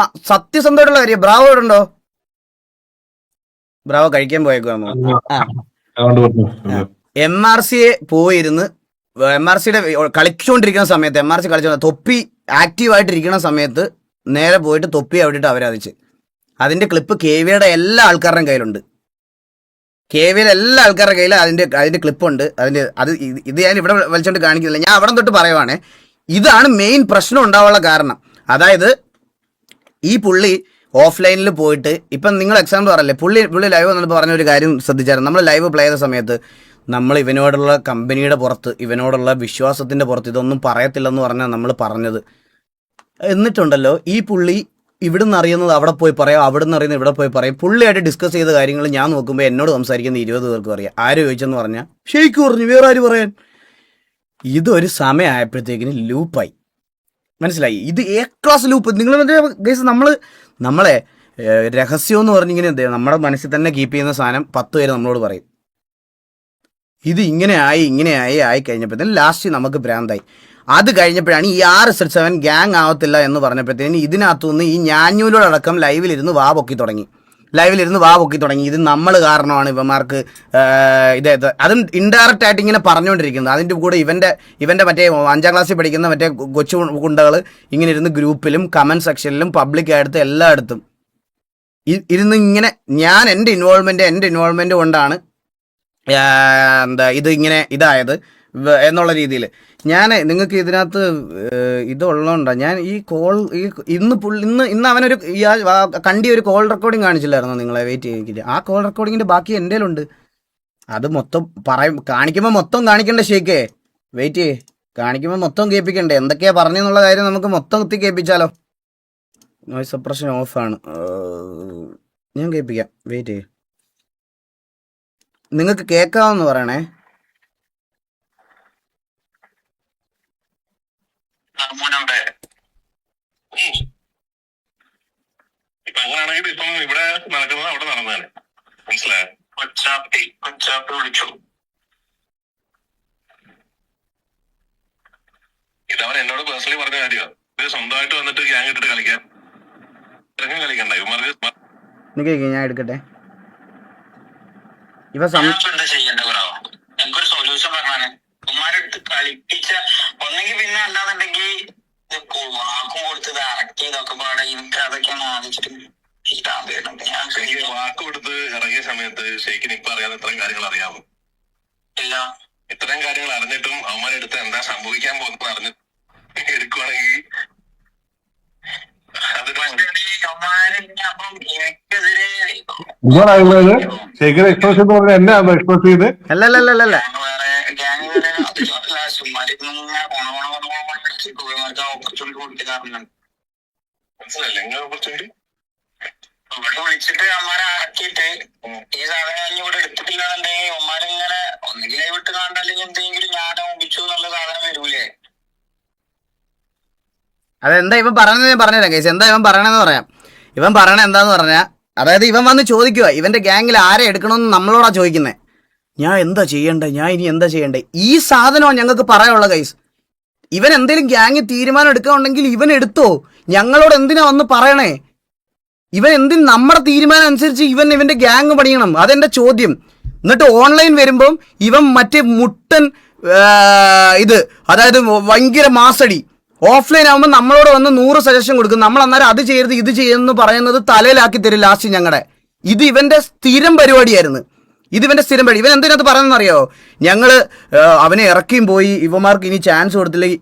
സത്യസന്ധമായിട്ടുള്ള കാര്യം. ബ്രാവോ ഉണ്ടോ? ബ്രാവോ കഴിക്കാൻ പോയേക്കുവാന്നോ? MRCയെ പോയിരുന്ന് MRCയുടെ കളിച്ചുകൊണ്ടിരിക്കുന്ന സമയത്ത് തൊപ്പി ആക്റ്റീവായിട്ടിരിക്കുന്ന സമയത്ത് നേരെ പോയിട്ട് തൊപ്പി അവിടെയിട്ട് അപരാധിച്ച്. അതിന്റെ ക്ലിപ്പ് KVയുടെ എല്ലാ ആൾക്കാരുടെയും കയ്യിലുണ്ട്. അതിന്റെ ക്ലിപ്പുണ്ട്. ഇത് ഞാൻ ഇവിടെ വലിച്ചോണ്ട് കാണിക്കുന്നില്ല, ഞാൻ അവിടെ തൊട്ട് പറയുവാണേ. ഇതാണ് മെയിൻ പ്രശ്നം ഉണ്ടാവാനുള്ള കാരണം. അതായത് ഈ പുള്ളി ഓഫ്ലൈനിൽ പോയിട്ട്, ഇപ്പം നിങ്ങൾ എക്സാമ്പിൾ പറയല്ലേ, പുള്ളി ലൈവ് വന്നപ്പോൾ പറഞ്ഞ ഒരു കാര്യം ശ്രദ്ധിച്ചായിരുന്നു. നമ്മൾ ലൈവ് പ്ലേ ചെയ്ത സമയത്ത് നമ്മൾ ഇവനോടുള്ള കമ്പനിയുടെ പുറത്ത്, ഇവനോടുള്ള വിശ്വാസത്തിൻ്റെ പുറത്ത് ഇതൊന്നും പറയത്തില്ലെന്ന് പറഞ്ഞാൽ നമ്മൾ പറഞ്ഞത്. എന്നിട്ടുണ്ടല്ലോ ഈ പുള്ളി ഇവിടുന്ന് അറിയുന്നത് അവിടെ പോയി പറയാം, അവിടുന്ന് അറിയുന്നത് ഇവിടെ പോയി പറയും. പുള്ളിയായിട്ട് ഡിസ്കസ് ചെയ്ത കാര്യങ്ങൾ ഞാൻ നോക്കുമ്പോൾ എന്നോട് സംസാരിക്കുന്ന 20 പേർക്ക് പറയാം. ആര് ചോദിച്ചെന്ന് പറഞ്ഞാൽ ഷെയ്ക്ക് പറഞ്ഞു, വേറെ ആര് പറയാൻ. ഇതൊരു സമയമായപ്പോഴത്തേക്കിന് ലൂപ്പായി, മനസ്സിലായി? ഇത് ക്ലാസ് ലൂപ്പ്. നിങ്ങൾ ഗൈസ് നമ്മളെ രഹസ്യം എന്ന് പറഞ്ഞിങ്ങനെ നമ്മുടെ മനസ്സിൽ തന്നെ കീപ്പ് ചെയ്യുന്ന സാധനം 10 പേര് നമ്മളോട് പറയും. ഇത് ഇങ്ങനെ ആയി കഴിഞ്ഞപ്പോഴത്തേന് ലാസ്റ്റ് നമുക്ക് ഭ്രാന്തായി. അത് കഴിഞ്ഞപ്പോഴാണ് ഈ R7 ഗ്യാങ് ആവത്തില്ല എന്ന് പറഞ്ഞപ്പോഴത്തേന് ഇതിനകത്തുനിന്ന് ഈ ഞാഞ്ഞൂലോടക്കം ലൈവിലിരുന്ന് വാ പൊക്കി തുടങ്ങി. ഇത് നമ്മൾ കാരണമാണ് ഇവന്മാർക്ക് അതും ഇൻഡയറക്റ്റ് ആയിട്ട് ഇങ്ങനെ പറഞ്ഞുകൊണ്ടിരിക്കുന്നത്. അതിൻ്റെ കൂടെ ഇവൻ്റെ മറ്റേ 5ാം ക്ലാസ്സിൽ പഠിക്കുന്ന മറ്റേ കൊച്ചു ഗുണ്ടകൾ ഇങ്ങനെ ഇരുന്ന് ഗ്രൂപ്പിലും കമൻറ്റ് സെക്ഷനിലും പബ്ലിക്കായിട്ട് എല്ലായിടത്തും ഇരുന്ന് ഇങ്ങനെ ഞാൻ എൻ്റെ ഇൻവോൾവ്മെൻറ്റ് കൊണ്ടാണ് ഇത് ഇങ്ങനെ ഇതായത് എന്നുള്ള രീതിയിൽ ഞാൻ നിങ്ങൾക്ക് ഇതിനകത്ത് ഇതുള്ളതുകൊണ്ടാണ് ഞാൻ ഈ കോൾ ഇന്ന് അവനൊരു കണ്ടി ഒരു കോൾ റെക്കോർഡിങ് കാണിച്ചില്ലായിരുന്നോ നിങ്ങളെ? വെയിറ്റ് ചെയ്യിക്കില്ല, ആ കോൾ റെക്കോർഡിങ്ങിൻ്റെ ബാക്കി എൻ്റെ ഉണ്ട്. അത് മൊത്തം കാണിക്കുമ്പോൾ മൊത്തം കാണിക്കണ്ടേ ഷേക്കേ? വെയിറ്റ് ചെയ്യേ, കാണിക്കുമ്പോൾ മൊത്തം കേൾപ്പിക്കണ്ടേ? എന്തൊക്കെയാ പറഞ്ഞെന്നുള്ള കാര്യം നമുക്ക് മൊത്തം കുത്തി കേൾപ്പിച്ചാലോ? നോയ്സ് സപ്രഷൻ ഓഫാണ്, ഞാൻ കേൾപ്പിക്കാം. വെയിറ്റ് ചെയ്യേ, നിങ്ങൾക്ക് കേൾക്കാമെന്ന് പറയണേ. ഇപ്പൊ അങ്ങനെയാണെങ്കിൽ ഇപ്പം ഇവിടെ നടക്കുന്നത് അവിടെ നടന്നതാണ്, മനസ്സിലായോ? കൊച്ചാപ്പി വിളിച്ചു. ഇതവൻ എന്നോട് പേഴ്സണലി പറഞ്ഞ കാര്യമാണ്. ഇത് സ്വന്തമായിട്ട് വന്നിട്ട് ഗ്യാങ് ഇട്ടിട്ട് കളിക്കാൻ കളിക്കണ്ട ഇവന്മാർക്ക്. ഞാൻ എടുക്കട്ടെ. എന്താ ചെയ്യണ്ട ബ്രോ? എനിക്കൊരു സൊല്യൂഷൻ പറഞ്ഞാണ്. ഉമ്മാരെടുത്ത് കളിപ്പിച്ച ഒന്നെങ്കിൽ പിന്നെ അല്ലാന്നുണ്ടെങ്കിൽ വാക്കും കൊടുത്തത് അറക്റ്റ് ചെയ്തൊക്കെ പാടെ എനിക്ക് അതൊക്കെയാണ് ആലോചിച്ചിട്ട് വാക്ക് കൊടുത്ത് ഇറങ്ങിയ സമയത്ത് ഷെയ്ക്കിന് ഇപ്പൊ അറിയാതെ ഇത്രയും കാര്യങ്ങൾ അറിയാമോ? ഇല്ല. ഇത്രയും കാര്യങ്ങൾ അറിഞ്ഞിട്ടും അവന്മാരെടുത്ത് എന്താ സംഭവിക്കാൻ പോകുന്നത് അറിഞ്ഞ് എടുക്കുവാണെങ്കിൽ അല്ലല്ലല്ലല്ല മനസ്സിലല്ലേ എങ്ങനെ ഓപ്പർച്യൂണിറ്റി ഇവിടെ വിളിച്ചിട്ട് അമ്മാരെ ഇറക്കിയിട്ട് ഈ സാധനം കഴിഞ്ഞ് ഇവിടെ എടുത്തിട്ടില്ലാന്നുണ്ടെങ്കിൽ അമ്മാരിങ്ങനെ ഒന്നുകിൽ വിട്ട് കാണണ്ടല്ലെങ്കിൽ എന്തെങ്കിലും ഞാൻ ഒപ്പിച്ചു എന്നുള്ള സാധനം വരൂലേ? അതെന്താ ഇവൻ പറഞ്ഞത്? ഞാൻ പറഞ്ഞുതരാം കേസ്. എന്താ ഇവൻ പറയണെന്ന് പറയാം. ഇവൻ പറയണ എന്താന്ന് പറഞ്ഞാൽ, അതായത് ഇവൻ വന്ന് ചോദിക്കുക ഇവന്റെ ഗ്യാങ്ങിൽ ആരെ എടുക്കണമെന്ന് നമ്മളോടാ ചോദിക്കുന്നത്. ഞാൻ എന്താ ചെയ്യണ്ടേ, ഞാൻ ഇനി എന്താ ചെയ്യണ്ടേ? ഈ സാധനമാണ് ഞങ്ങൾക്ക് പറയാനുള്ള കേസ്. ഇവൻ എന്തെങ്കിലും ഗ്യാങ്ങിൽ തീരുമാനം എടുക്കാനുണ്ടെങ്കിൽ ഇവൻ എടുത്തോ, ഞങ്ങളോട് എന്തിനാ വന്ന് പറയണേ? ഇവൻ എന്തിന് നമ്മുടെ തീരുമാനം അനുസരിച്ച് ഇവന്റെ ഗ്യാങ് പണിയണം? അതെന്റെ ചോദ്യം. എന്നിട്ട് ഓൺലൈൻ വരുമ്പം ഇവൻ മറ്റേ മുട്ടൻ അതായത് ഭയങ്കര മാസടി. ഓഫ്ലൈൻ ആകുമ്പോൾ നമ്മളോട് വന്ന് 100 സജഷൻ കൊടുക്കും. നമ്മൾ അന്നേരം അത് ചെയ്യരുത് ഇത് ചെയ്യുമെന്ന് പറയുന്നത് തലയിലാക്കി തരും ലാസ്റ്റ് ഞങ്ങളുടെ. ഇത് ഇവന്റെ സ്ഥിരം പരിപാടിയായിരുന്നു. ഇവൻ എന്തിനകത്ത് പറയുന്നറിയോ? ഞങ്ങള് അവനെ ഇറക്കിയും പോയി, ഇവന്മാർക്ക് ഇനി ചാൻസ് കൊടുത്തില്ലെങ്കിൽ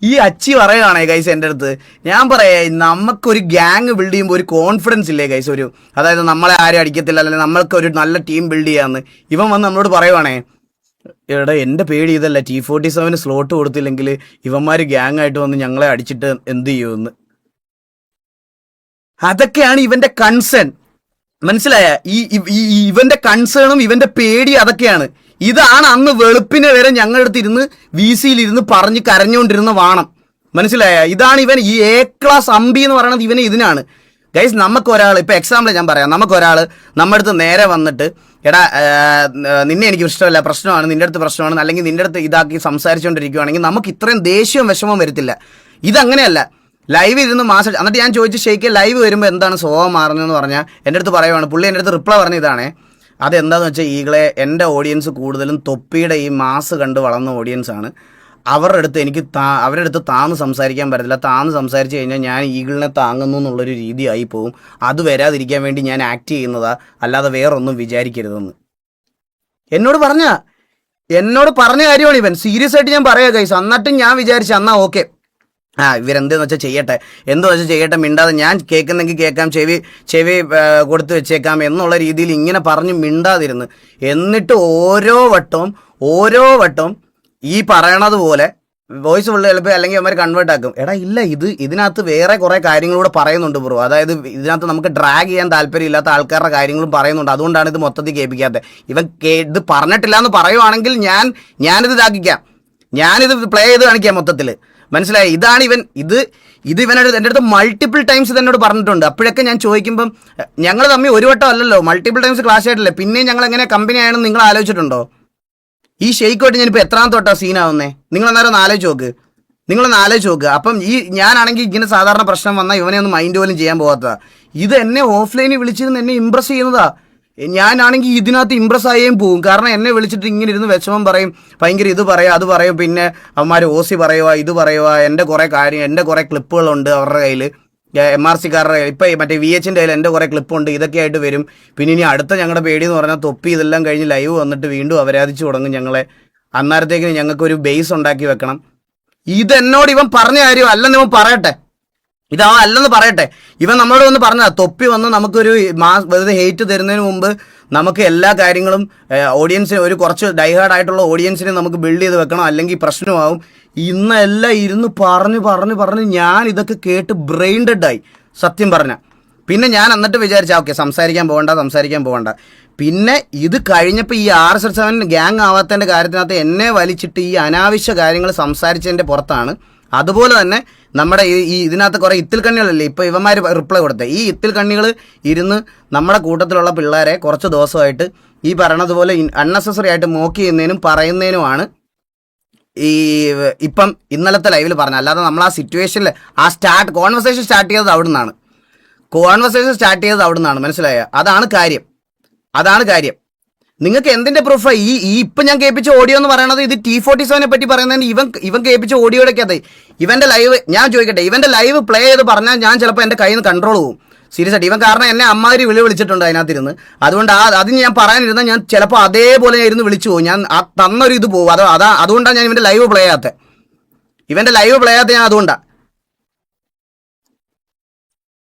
ഈ അച്ചി പറയുകയാണേ ഗൈസ് എൻ്റെ അടുത്ത്. ഞാൻ പറയാ, നമുക്കൊരു ഗ്യാങ് ബിൽഡ് ചെയ്യുമ്പോൾ ഒരു കോൺഫിഡൻസ് ഇല്ലേ ഗൈസ്? അതായത് നമ്മളെ ആരും അടിക്കത്തില്ല, അല്ലെങ്കിൽ നമ്മൾക്ക് ഒരു നല്ല ടീം ബിൽഡ് ചെയ്യാമെന്ന്. ഇവൻ വന്ന് നമ്മളോട് പറയുവാണേ, എടാ എൻ്റെ പേടി ഇതല്ല, T47 സ്ലോട്ട് കൊടുത്തില്ലെങ്കിൽ ഇവന്മാർ ഗ്യാങ് ആയിട്ട് വന്ന് ഞങ്ങളെ അടിച്ചിട്ട് എന്ത് ചെയ്യുമെന്ന്. അതൊക്കെയാണ് ഇവന്റെ കൺസേൺ, മനസ്സിലായ? ഇവന്റെ കൺസേണും ഇവന്റെ പേടി അതൊക്കെയാണ്. ഇതാണ് അന്ന് വെളുപ്പിനെ വരെ ഞങ്ങളുടെ അടുത്ത് ഇരുന്ന് VC-യിലിരുന്ന് പറഞ്ഞ് കരഞ്ഞുകൊണ്ടിരുന്ന വാണം, മനസ്സിലായ? ഇതാണ് ഇവൻ ഈ A ക്ലാസ് അമ്പി എന്ന് പറയുന്നത്. ഇവന് ഇതിനാണ് ഗൈസ്. നമുക്കൊരാൾ, ഇപ്പൊ എക്സാമ്പിൾ ഞാൻ പറയാം, നമുക്കൊരാൾ നമ്മുടെ അടുത്ത് നേരെ വന്നിട്ട് എടാ നിന്നെ എനിക്ക് ഇഷ്ടമല്ല, പ്രശ്നമാണ്, നിന്റെ അടുത്ത് പ്രശ്നമാണ്, അല്ലെങ്കിൽ നിന്റെ അടുത്ത് ഇതാക്കി സംസാരിച്ചുകൊണ്ടിരിക്കുകയാണെങ്കിൽ നമുക്ക് ഇത്രയും ദേഷ്യവും വിഷമവും വരത്തില്ല. ഇതങ്ങനെയല്ല. ലൈവ് ഇരുന്ന് എന്നിട്ട് ഞാൻ ചോദിച്ചു ഷെയ്ക്ക് ലൈവ് വരുമ്പോൾ എന്താണ് സ്വഭാവം മാറുന്നതെന്ന് പറഞ്ഞാൽ എൻ്റെ അടുത്ത് പറയുവാണ്. പുള്ളി എൻ്റെ അടുത്ത് റിപ്ലൈ പറഞ്ഞ ഇതാണേ, അതെന്താണെന്ന് വെച്ചാൽ ഈകളെ എൻ്റെ ഓഡിയൻസ് കൂടുതലും തൊപ്പിയുടെ ഈ മാസ് കണ്ട് വളർന്ന ഓഡിയൻസാണ്. അവരുടെ അടുത്ത് താന്ന് സംസാരിക്കാൻ പറ്റത്തില്ല. താന്ന് സംസാരിച്ച് കഴിഞ്ഞാൽ ഞാൻ ഈഗിളിനെ താങ്ങുന്നു എന്നുള്ളൊരു രീതിയായി പോവും. അത് വരാതിരിക്കാൻ വേണ്ടി ഞാൻ ആക്ട് ചെയ്യുന്നതാ, അല്ലാതെ വേറൊന്നും വിചാരിക്കരുതെന്ന് എന്നോട് പറഞ്ഞ കാര്യമാണ് ഇവൻ. സീരിയസ് ആയിട്ട് ഞാൻ പറയാം ഗൈസ്. എന്നിട്ടും ഞാൻ വിചാരിച്ചു എന്നാ ഓക്കെ, ഇവരെന്തെന്ന് വെച്ചാൽ ചെയ്യട്ടെ, മിണ്ടാതെ ഞാൻ കേൾക്കുന്നെങ്കിൽ കേൾക്കാം, ചെവി കൊടുത്ത് വെച്ചേക്കാം എന്നുള്ള രീതിയിൽ ഇങ്ങനെ പറഞ്ഞ് മിണ്ടാതിരുന്ന്. എന്നിട്ട് ഓരോ വട്ടവും ഈ പറയണത് പോലെ വോയിസ് ഉള്ള ചിലപ്പോൾ അല്ലെങ്കിൽ അവന്മാർ കൺവേർട്ട് ആക്കും. എടാ ഇല്ല, ഇതിനകത്ത് വേറെ കുറേ കാര്യങ്ങളൂടെ പറയുന്നുണ്ട് ബ്രോ. അതായത് ഇതിനകത്ത് നമുക്ക് ഡ്രാഗ് ചെയ്യാൻ താല്പര്യമില്ലാത്ത ആൾക്കാരുടെ കാര്യങ്ങളും പറയുന്നുണ്ട്. അതുകൊണ്ടാണ് ഇത് മൊത്തത്തിൽ കേൾപ്പിക്കാത്തത്. ഇത് പറഞ്ഞിട്ടില്ല എന്ന് പറയുവാണെങ്കിൽ ഞാനിത് ഇതാക്കിക്കാം, ഞാനിത് പ്ലേ ചെയ്ത് കാണിക്കാം മൊത്തത്തിൽ, മനസ്സിലായി? ഇതാണ് ഇവനോട് എൻ്റെ അടുത്ത് മൾട്ടിപ്പിൾ ടൈംസ് ഇതെന്നോട് പറഞ്ഞിട്ടുണ്ട്. അപ്പോഴൊക്കെ ഞാൻ ചോദിക്കുമ്പം ഞങ്ങൾ തമ്മിൽ ഒരു വട്ടം അല്ലല്ലോ, മൾട്ടിപ്പിൾ ടൈംസ് ക്ലാസ് ആയിട്ടില്ലേ, പിന്നെയും ഞങ്ങൾ എങ്ങനെ കമ്പനി ആണെന്ന് നിങ്ങൾ ആലോചിച്ചിട്ടുണ്ടോ? ഈ ഷെയ്ക്കുമായിട്ട് ഞാനിപ്പോൾ എത്രാമത്തെ തൊട്ടാ സീനാവുന്നേ? നിങ്ങൾ അന്നേരം ഒന്ന് ആലോചിച്ച് നോക്ക്. നിങ്ങളൊന്ന് ആലോചിച്ച് നോക്കുക. അപ്പം ഈ ഞാനാണെങ്കിൽ ഇങ്ങനെ സാധാരണ പ്രശ്നം വന്നാൽ ഇവനെ ഒന്ന് മൈൻഡ് പോലും ചെയ്യാൻ പോകാത്തതാ. ഇത് എന്നെ ഓഫ്ലൈനിൽ വിളിച്ചിരുന്ന് എന്നെ ഇമ്പ്രസ് ചെയ്യുന്നതാ. ഞാനാണെങ്കിൽ ഇതിനകത്ത് ഇമ്പ്രസ് ആയേം പോവും. കാരണം എന്നെ വിളിച്ചിട്ട് ഇങ്ങനെ ഇരുന്ന് വിഷമം പറയും, ഭയങ്കര ഇത് പറയും അത് പറയും, പിന്നെ അവന്മാർ ഓസി പറയുക ഇത് പറയുക, എൻ്റെ കുറേ കാര്യം, എൻ്റെ കുറേ ക്ലിപ്പുകളുണ്ട് അവരുടെ കയ്യിൽ, MRC കാരുടെ ഇപ്പം മറ്റേ VH-ൻ്റെ കയ്യിൽ എൻ്റെ കുറേ ക്ലിപ്പുണ്ട്, ഇതൊക്കെ ആയിട്ട് വരും. പിന്നെ ഇനി അടുത്ത ഞങ്ങളുടെ പേടി എന്ന് പറഞ്ഞാൽ തൊപ്പി ഇതെല്ലാം കഴിഞ്ഞ് ലൈവ് വന്നിട്ട് വീണ്ടും അപരാധിച്ച് തുടങ്ങും ഞങ്ങളെ. അന്നേരത്തേക്കിന് ഞങ്ങൾക്കൊരു ബേസ് ഉണ്ടാക്കി വെക്കണം. ഇതെന്നോട് ഇവൻ പറഞ്ഞ കാര്യം അല്ലെന്ന് ഇവൻ പറയട്ടെ, അല്ലെന്ന് പറയട്ടെ. ഇവൻ നമ്മളോട് വന്ന് പറഞ്ഞതാ, തൊപ്പി വന്ന് നമുക്കൊരു വെറുതെ ഹെയ്റ്റ് തരുന്നതിന് മുമ്പ് നമുക്ക് എല്ലാ കാര്യങ്ങളും ഓഡിയൻസിന് ഒരു കുറച്ച് ഡൈഹാർഡ് ആയിട്ടുള്ള ഓഡിയൻസിനെ നമുക്ക് ബിൽഡ് ചെയ്ത് വെക്കണം, അല്ലെങ്കിൽ പ്രശ്നമാവും. ഇന്നെല്ലാം ഇരുന്ന് പറഞ്ഞ് ഞാൻ ഇതൊക്കെ കേട്ട് ബ്രെയിൻ ഡെഡായി സത്യം പറഞ്ഞ. പിന്നെ ഞാൻ എന്നിട്ട് വിചാരിച്ച ഓക്കെ സംസാരിക്കാൻ പോകണ്ട. പിന്നെ ഇത് കഴിഞ്ഞപ്പോൾ ഈ RSS7 ഗ്യാങ് ആവാത്തതിൻ്റെ കാര്യത്തിനകത്ത് എന്നെ വലിച്ചിട്ട് ഈ അനാവശ്യ കാര്യങ്ങൾ സംസാരിച്ചതിൻ്റെ പുറത്താണ്. അതുപോലെ തന്നെ നമ്മുടെ ഈ ഇതിനകത്ത് കുറേ ഇത്തിൽ കണ്ണികളല്ലേ ഇപ്പോൾ ഇവന്മാർ റിപ്ലൈ കൊടുത്തത്. ഈ ഇത്തിൽ കണ്ണികൾ ഇരുന്ന് നമ്മുടെ കൂട്ടത്തിലുള്ള പിള്ളേരെ കുറച്ച് ദിവസമായിട്ട് ഈ പറയണതുപോലെ അൺനെസസറി ആയിട്ട് മോക്ക് ചെയ്യുന്നതിനും പറയുന്നതിനുമാണ് ഈ ഇപ്പം ഇന്നലത്തെ ലൈവിൽ പറഞ്ഞത്. അല്ലാതെ നമ്മൾ ആ സിറ്റുവേഷനിൽ കോൺവെർസേഷൻ സ്റ്റാർട്ട് ചെയ്തത് അവിടെ നിന്നാണ്. മനസ്സിലായ? അതാണ് കാര്യം. നിങ്ങൾക്ക് എന്തിന്റെ പ്രൂഫാ? ഈ ഇപ്പം ഞാൻ കേൾപ്പിച്ച ഓഡിയോ എന്ന് പറയുന്നത് ഇത് T47 പറ്റി പറയുന്നതിന് ഇവൻ കേൾപ്പിച്ച ഓഡിയോയുടെക്കകത്ത് ഇവന്റെ ലൈവ് ഞാൻ ചോദിക്കട്ടെ, ഇവന്റെ ലൈവ് പ്ലേ ചെയ്ത് പറഞ്ഞാൽ ഞാൻ ചിലപ്പോൾ എൻ്റെ കയ്യിൽ നിന്ന് കൺട്രോൾ പോകും. സീരിയസ് ആയിട്ട് ഇവൻ കാരണം എന്നെ അമ്മാതിരി വിളിച്ചിട്ടുണ്ട് അതിനകത്തിരുന്ന്. അതുകൊണ്ട് അതിന് ഞാൻ പറയാനിരുന്നാൽ ഞാൻ ചിലപ്പോൾ അതേപോലെ ഞാൻ ഇരുന്ന് വിളിച്ചു പോകും. ഞാൻ തന്നൊരു ഇത് പോകും. അതുകൊണ്ടാണ് ഞാൻ ഇവന്റെ ലൈവ് പ്ലേ ചെയ്യാത്തത്. ഞാൻ അതുകൊണ്ടാണ്.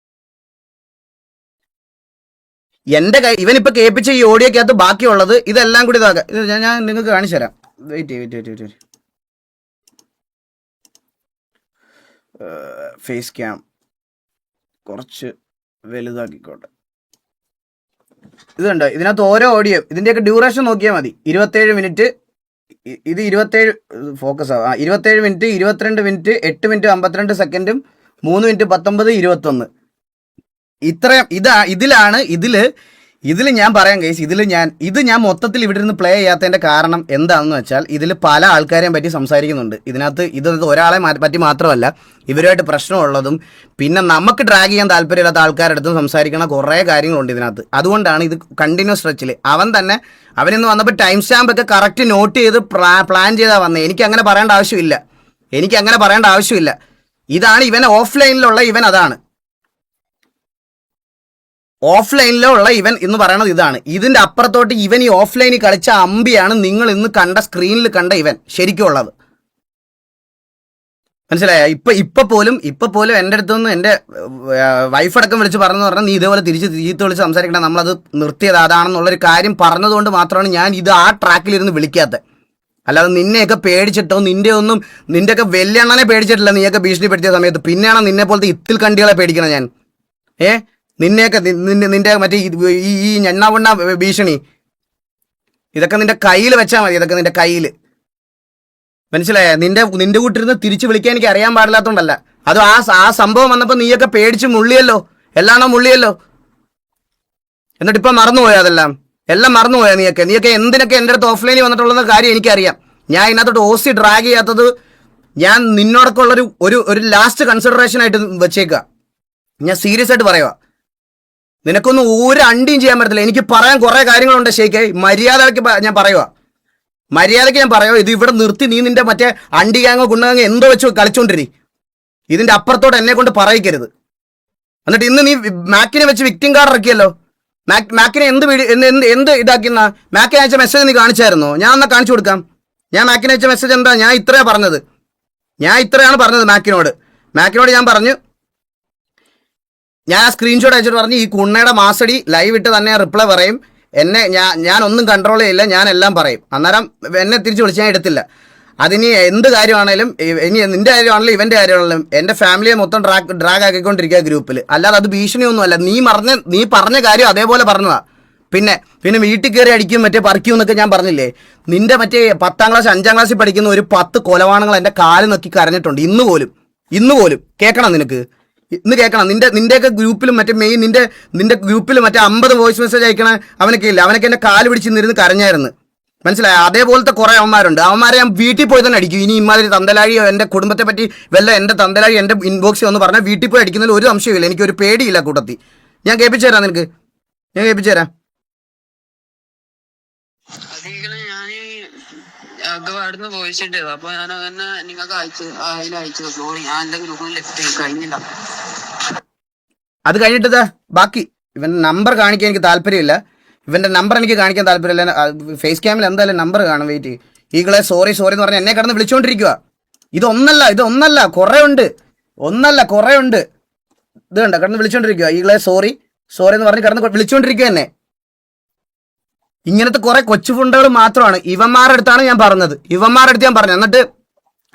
എൻ്റെ ഇവനിപ്പോൾ കേൾപ്പിച്ച ഈ ഓഡിയോക്കകത്ത് ബാക്കിയുള്ളത് ഇതെല്ലാം കൂടി ഇത് ഞാൻ നിങ്ങൾക്ക് കാണിച്ചു തരാം. വെയിറ്റ് ഫേസ് ക്യാം കുറച്ച് വലുതാക്കിക്കോട്ടെ. ഇതുണ്ട്, ഇതിനകത്ത് ഓരോ ഓഡിയോ ഇതിൻ്റെയൊക്കെ ഡ്യൂറേഷൻ നോക്കിയാൽ മതി. 27 മിനിറ്റ്, ഇത് 27 ഫോക്കസ് ആവാം. 27 മിനിറ്റ്, 22 മിനിറ്റ്, 8 മിനിറ്റ് 52 സെക്കൻഡും 3 മിനിറ്റ് 19, 21 ഇത്രയും ഇതിൽ ഞാൻ പറയാം ഗൈസ്. ഇത് ഞാൻ മൊത്തത്തിൽ ഇവിടെ നിന്ന് പ്ലേ ചെയ്യാത്തതിൻ്റെ കാരണം എന്താണെന്ന് വെച്ചാൽ ഇതിൽ പല ആൾക്കാരെയും പറ്റി സംസാരിക്കുന്നുണ്ട്. ഇത് ഒരാളെ പറ്റി മാത്രമല്ല, ഇവരുമായിട്ട് പ്രശ്നമുള്ളതും പിന്നെ നമുക്ക് ഡ്രാഗ് ചെയ്യാൻ താല്പര്യമില്ലാത്ത ആൾക്കാരുടെ അടുത്തും സംസാരിക്കണ കുറേ കാര്യങ്ങളുണ്ട് ഇതിനകത്ത്. അതുകൊണ്ടാണ് ഇത് കണ്ടിന്യൂസ് സ്ട്രെച്ചിൽ അവനിന്ന് വന്നപ്പോൾ ടൈം സ്റ്റാമ്പ് ഒക്കെ കറക്റ്റ് നോട്ട് ചെയ്ത് പ്ലാൻ ചെയ്താൽ വന്നത്. എനിക്ക് അങ്ങനെ പറയേണ്ട ആവശ്യമില്ല. ഇതാണ് ഇവൻ ഓഫ്ലൈനിലുള്ള ഇവൻ. അതാണ് ഓഫ്ലൈനിലുള്ള ഇവൻ എന്ന് പറയുന്നത് ഇതാണ്. ഇതിന്റെ അപ്പുറത്തോട്ട് ഇവൻ ഈ ഓഫ്ലൈനിൽ കളിച്ച അമ്പിയാണ് നിങ്ങൾ ഇന്ന് കണ്ട സ്ക്രീനിൽ കണ്ട ഇവൻ ശരിക്കും ഉള്ളത്. മനസ്സിലായ? ഇപ്പൊ പോലും എൻ്റെ അടുത്തുനിന്ന് എൻ്റെ വൈഫടക്കം വിളിച്ച് പറഞ്ഞാൽ നീ ഇതേപോലെ തിരിച്ച് വിളിച്ച് സംസാരിക്കണ, നമ്മളത് നിർത്തിയത് അതാണെന്നുള്ളൊരു കാര്യം പറഞ്ഞതുകൊണ്ട് മാത്രമാണ് ഞാൻ ഇത് ആ ട്രാക്കിലിരുന്ന് വിളിക്കാത്തത്. അല്ലാതെ നിന്നെയൊക്കെ പേടിച്ചിട്ടോ നിന്റെയൊക്കെ വെല്ലണ്ണനെ പേടിച്ചിട്ടില്ല. നീയൊക്കെ ഭീഷണിപ്പെടുത്തിയ സമയത്ത് പിന്നെയാണ് നിന്നെ പോലത്തെ ഇത്തിൽ കണ്ടികളെ പേടിക്കണം ഞാൻ. നിന്നെയൊക്കെ നിന്റെ മറ്റേ ഈ ഞണ്ണാവണ്ണ ഭീഷണി ഇതൊക്കെ നിന്റെ കയ്യിൽ വെച്ചാൽ മതി. ഇതൊക്കെ നിന്റെ കയ്യിൽ മനസ്സിലായ? നിന്റെ കൂട്ടിരുന്ന് തിരിച്ചു വിളിക്കാൻ എനിക്ക് അറിയാൻ പാടില്ലാത്തതുകൊണ്ടല്ല. അത് ആ സംഭവം വന്നപ്പോൾ നീയൊക്കെ പേടിച്ച് മുള്ളിയല്ലോ, എന്നിട്ട് ഇപ്പം മറന്നുപോയോ? എല്ലാം മറന്നുപോയോ? നീയൊക്കെ എന്തിനൊക്കെ എൻ്റെ അടുത്ത് ഓഫ്ലൈനിൽ വന്നിട്ടുള്ള കാര്യം എനിക്കറിയാം. ഞാൻ ഇതിനകത്തോട്ട് ഓസി ഡ്രാഗ് ചെയ്യാത്തത് ഞാൻ നിന്നോടൊക്കെ ഉള്ളൊരു ഒരു ലാസ്റ്റ് കൺസിഡറേഷൻ ആയിട്ട് വെച്ചേക്കുക. ഞാൻ സീരിയസ് ആയിട്ട് പറയുക. നിനക്കൊന്നും ഒരു അണ്ടിയും ചെയ്യാൻ പറ്റത്തില്ല. എനിക്ക് പറയാൻ കുറേ കാര്യങ്ങളുണ്ട് ഷെയ്ഖേ. മര്യാദയ്ക്ക് ഞാൻ പറയുക. ഇത് ഇവിടെ നിർത്തി നീ നിന്റെ മറ്റേ അണ്ടി ഗാങ്ങോ ഗുണ്ടങ്ങോ എന്തോ വെച്ച് കളിച്ചോണ്ടിരി. ഇതിന്റെ അപ്പുറത്തോട്ട് എന്നെ കൊണ്ട് പറയിക്കരുത്. എന്നിട്ട് ഇന്ന് നീ മാക്കിനെ വെച്ച് വിക്ടിം കാർഡ് ഇറക്കിയല്ലോ. മാക്കിനെ എന്ത് ഇതാക്കുന്ന മാക്കിനെ അയച്ച മെസ്സേജ് നീ കാണിച്ചായിരുന്നോ? ഞാൻ എന്നാ കാണിച്ചു കൊടുക്കാം. ഞാൻ മാക്കിനെ അയച്ച മെസ്സേജ് എന്താ? ഞാൻ ഇത്രയാണ് പറഞ്ഞത് മാക്കിനോട് ഞാൻ പറഞ്ഞു. ഞാൻ ആ സ്ക്രീൻഷോട്ട് അയച്ചിട്ട് പറഞ്ഞു ഈ കുണ്ണയുടെ മാസടി ലൈവ് ഇട്ട് തന്നെ റിപ്ലൈ പറയും. ഞാൻ ഒന്നും കൺട്രോൾ ചെയ്യില്ല, ഞാൻ എല്ലാം പറയും. അന്നേരം എന്നെ തിരിച്ച് വിളിച്ച് ഞാൻ എടുത്തില്ല. അതിനി എന്ത് കാര്യമാണേലും, ഇനി നിന്റെ കാര്യമാണെങ്കിലും ഇവന്റെ കാര്യമാണെങ്കിലും എൻ്റെ ഫാമിലിയെ മൊത്തം ഡ്രാഗ് ആക്കിക്കൊണ്ടിരിക്കുക ഗ്രൂപ്പിൽ. അല്ലാതെ അത് ഭീഷണിയൊന്നുമല്ല. നീ പറഞ്ഞ കാര്യം അതേപോലെ പറഞ്ഞതാ. പിന്നെ വീട്ടിൽ കയറി അടിക്കും മറ്റേ പറിക്കും എന്നൊക്കെ ഞാൻ പറഞ്ഞില്ലേ. നിന്റെ മറ്റേ 10ാം ക്ലാസ് 5ാം ക്ലാസ്സിൽ പഠിക്കുന്ന ഒരു 10 കൊലവാണങ്ങൾ എൻ്റെ കാല് നോക്കി കരഞ്ഞിട്ടുണ്ട്. ഇന്ന് പോലും കേൾക്കണം. ഇന്ന് കേൾക്കണം. നിന്റെയൊക്കെ ഗ്രൂപ്പിലും മറ്റേ മെയിൻ നിന്റെ ഗ്രൂപ്പിൽ മറ്റേ 50 വോയിസ് മെസ്സേജ് അയക്കണ അവനൊക്കെ ഇല്ല. അവനൊക്കെ എന്റെ കാല് പിടിച്ച് നിന്നിരുന്ന് കരഞ്ഞായിരുന്നു. മനസ്സിലായോ? അതേപോലത്തെ കുറെ അവന്മാരുണ്ട്. അവന്മാരെ ഞാൻ വീട്ടിൽ പോയി തന്നെ അടിക്കും. ഇനി ഇമാതിരി തന്തലാഴി എൻ്റെ കുടുംബത്തെ പറ്റി വല്ല എൻ്റെ തന്തലാഴി എൻ്റെ ഇൻബോക്സിൽ വന്ന് പറഞ്ഞാൽ വീട്ടിൽ പോയി അടിക്കുന്നതിൽ ഒരു സംശയമില്ല. എനിക്കൊരു പേടിയില്ല കൂട്ടത്തിൽ. ഞാൻ കേൾപ്പിച്ചു തരാം നിനക്ക്, ഞാൻ കേൾപ്പിച്ചു തരാം. അവിടുന്ന് വോയിസ് ഇട്ടത്. അപ്പൊ ഞാൻ അങ്ങനെ നിങ്ങൾക്ക് അയച്ചു സോറി, ഞാൻ എന്റെ ഗ്രൂപ്പിൽ ലെഫ്റ്റ് കഴിഞ്ഞില്ല. അത് കഴിഞ്ഞിട്ട് ബാക്കി ഇവന്റെ നമ്പർ കാണിക്കാൻ എനിക്ക് താല്പര്യമില്ല. ഇവന്റെ നമ്പർ എനിക്ക് കാണിക്കാൻ താല്പര്യമില്ല. ഫേസ് ക്യാമിൽ എന്തായാലും നമ്പർ കാണും. വെയിറ്റ് ഈകളെ സോറി എന്ന് പറഞ്ഞ് എന്നെ കിടന്ന് വിളിച്ചുകൊണ്ടിരിക്കുക. ഇതൊന്നല്ല കുറെ ഉണ്ട്. ഇത് കണ്ട കിടന്ന് വിളിച്ചോണ്ടിരിക്കുക. ഈകളെ സോറി എന്ന് പറഞ്ഞ് കിടന്ന് വിളിച്ചോണ്ടിരിക്കുക എന്നെ. ഇങ്ങനത്തെ കുറെ കൊച്ചു ഫുണ്ടുകൾ മാത്രമാണ് ഇവന്മാരുടെ അടുത്താണ് ഞാൻ പറഞ്ഞത്.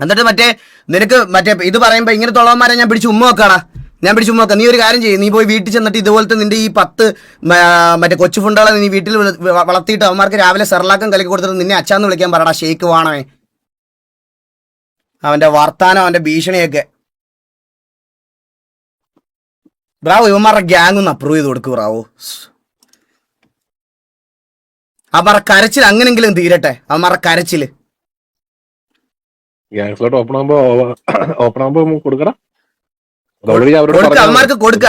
എന്നിട്ട് മറ്റേ നിനക്ക് മറ്റേ ഇത് പറയുമ്പോ ഇങ്ങനത്തെ ഉള്ളവന്മാരെ ഞാൻ പിടിച്ച് ഉമ്മ വെക്കാടാ. നീ ഒരു കാര്യം ചെയ്യും, നീ പോയി വീട്ടിൽ ചെന്നിട്ട് ഇതുപോലത്തെ നിന്റെ ഈ 10 മറ്റേ കൊച്ചു ഫുണ്ടുകളെ നീ വീട്ടിൽ വളർത്തിയിട്ട് അവന്മാർക്ക് രാവിലെ സെർലാക്കം കലക്കി കൊടുത്തിട്ട് നിന്നെ അച്ചാന്ന് വിളിക്കാൻ പറയടാ. ഷെയ്ക്ക് വാണവേ. അവന്റെ വർത്താനം, അവന്റെ ഭീഷണിയൊക്കെ. ബ്രാവോ, ഇവന്മാരുടെ ഗ്യാങ് ഒന്ന് അപ്രൂവ് ചെയ്ത് കൊടുക്കൂ ബ്രാവോ. അവന്മാരുടെ കരച്ചിൽ അങ്ങനെങ്കിലും തീരട്ടെ. അവന്മാരുടെ കരച്ചില് അവന്മാർക്ക് കൊടുക്ക.